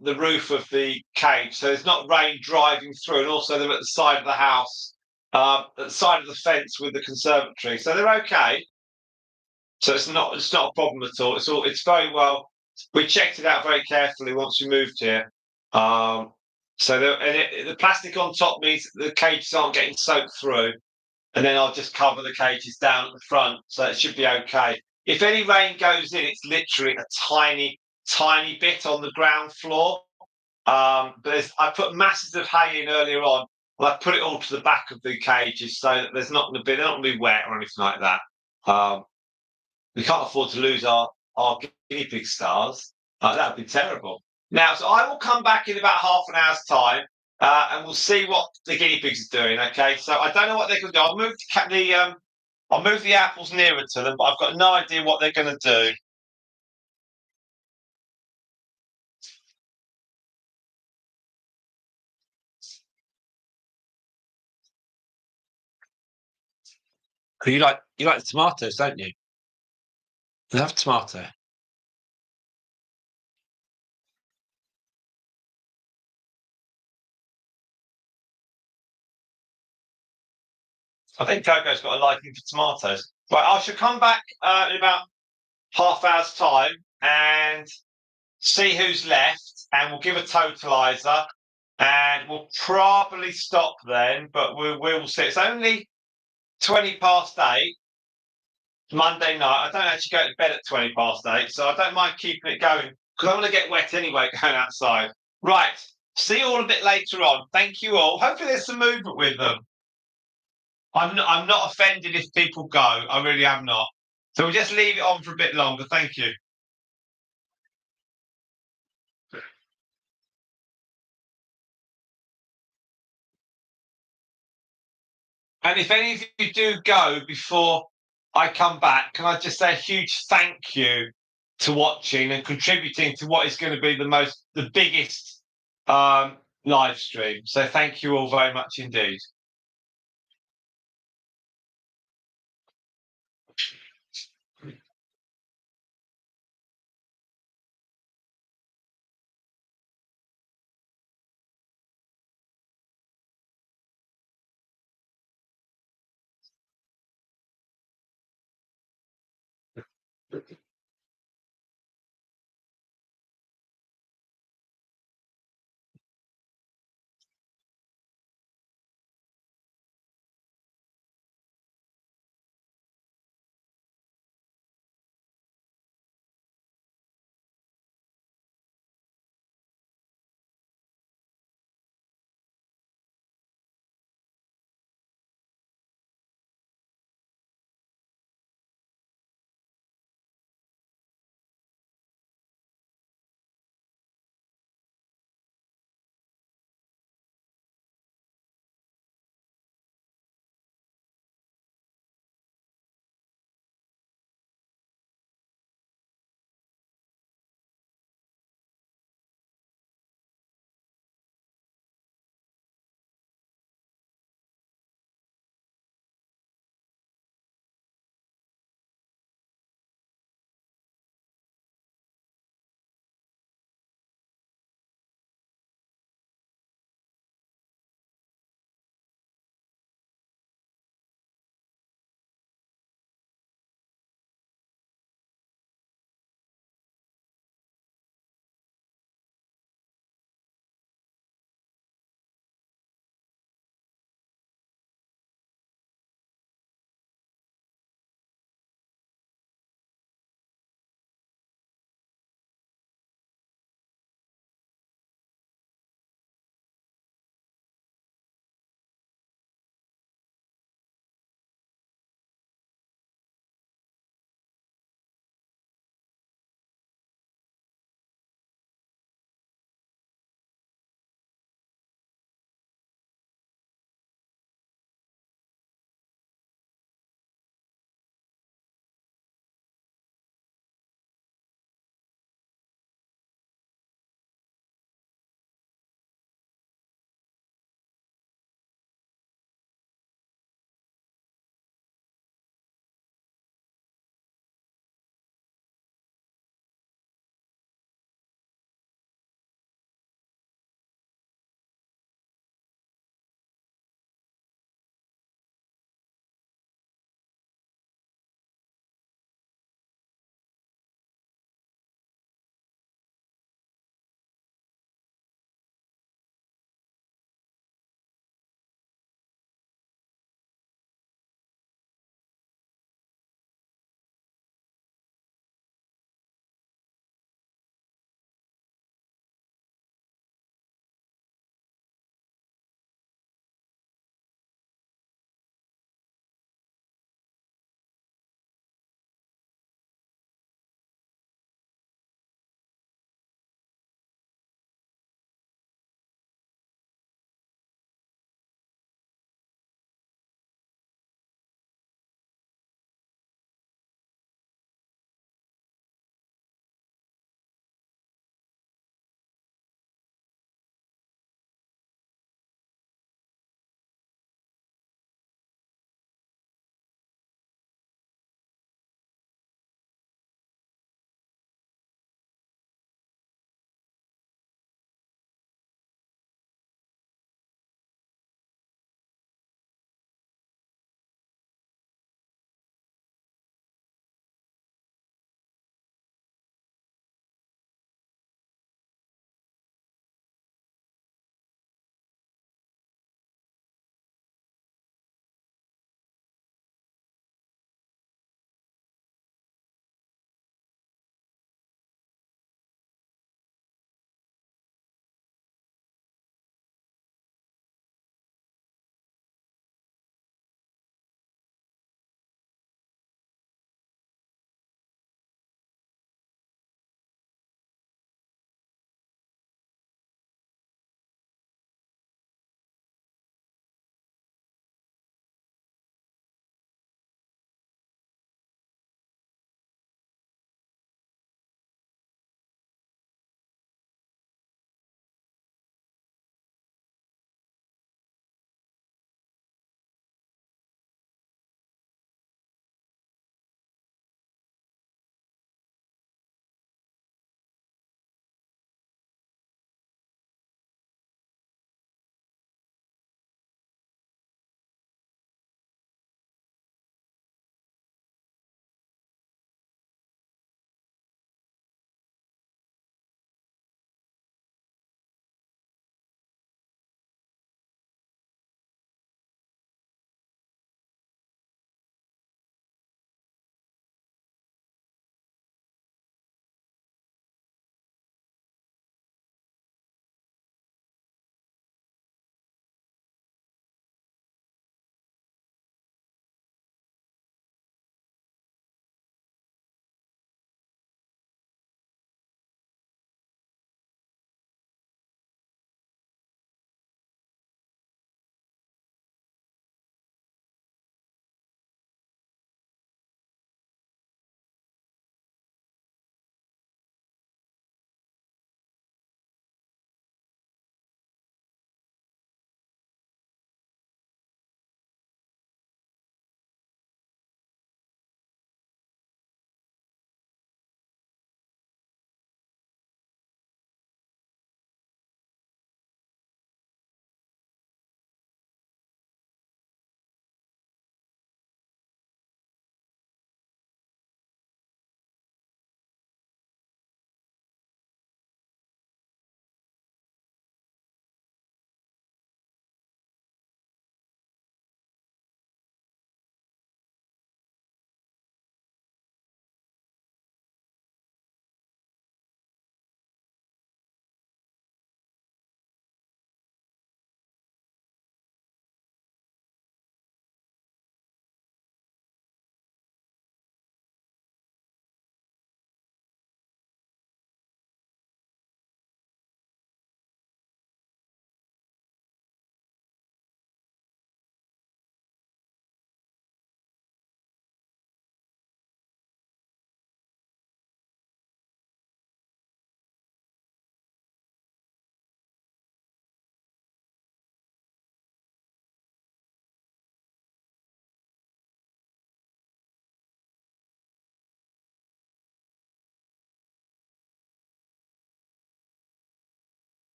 roof of the cage, so there's not rain driving through, and also they're at the side of the house, at the side of the fence with the conservatory, so they're okay. So it's not a problem at all. It's very well. We checked it out very carefully once we moved here. So the plastic on top means the cages aren't getting soaked through, and then I'll just cover the cages down at the front, so it should be okay. If any rain goes in, it's literally a tiny, tiny bit on the ground floor. But I put masses of hay in earlier on, and I put it all to the back of the cages so that they're not going to be wet or anything like that. We can't afford to lose our guinea pig stars. That would be terrible. Now, so I will come back in about half an hour's time, and we'll see what the guinea pigs are doing. Okay, so I don't know what they're going to do. I'll move the apples nearer to them, but I've got no idea what they're going to do. You like the tomatoes, don't you? I love tomato. I think Coco's got a liking for tomatoes. Right, I shall come back in about half hour's time and see who's left, and we'll give a totalizer, and we'll probably stop then, but we'll see. It's only 20 past 8 Monday night. I don't actually go to bed at 20 past 8, so I don't mind keeping it going because I'm going to get wet anyway going outside. Right. See you all a bit later on. Thank you all. Hopefully there's some movement with them. I'm not offended if people go. I really am not. So we'll just leave it on for a bit longer. Thank you. And if any of you do go before I come back, can I just say a huge thank you to watching and contributing to what is going to be the biggest live stream. So thank you all very much indeed.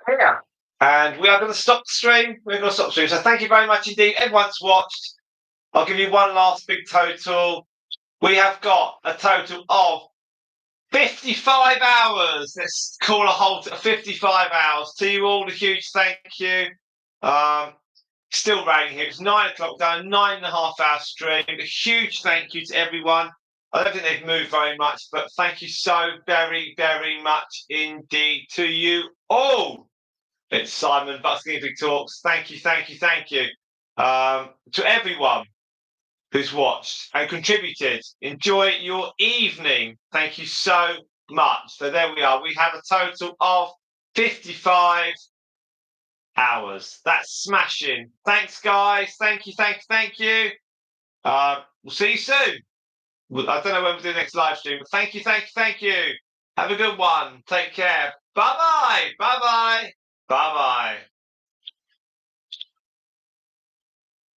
Here. And we are going to stop the stream. We're going to stop the stream. So thank you very much indeed. Everyone's watched. I'll give you one last big total. We have got a total of 55 hours. Let's call a halt at 55 hours. To you all, a huge thank you. Still raining here. It's 9 o'clock. Done a 9.5 hour stream. A huge thank you to everyone. I don't think they've moved very much, but thank you so very, very much indeed to you all. It's Simon, Bucks Guinea Pig Talks. Thank you, thank you, thank you to everyone who's watched and contributed. Enjoy your evening. Thank you so much. So there we are. We have a total of 55 hours. That's smashing. Thanks, guys. Thank you, thank you, thank you. We'll see you soon. I don't know when we'll do the next live stream, but thank you, thank you, thank you. Have a good one. Take care. Bye-bye. Bye-bye. Bye-bye.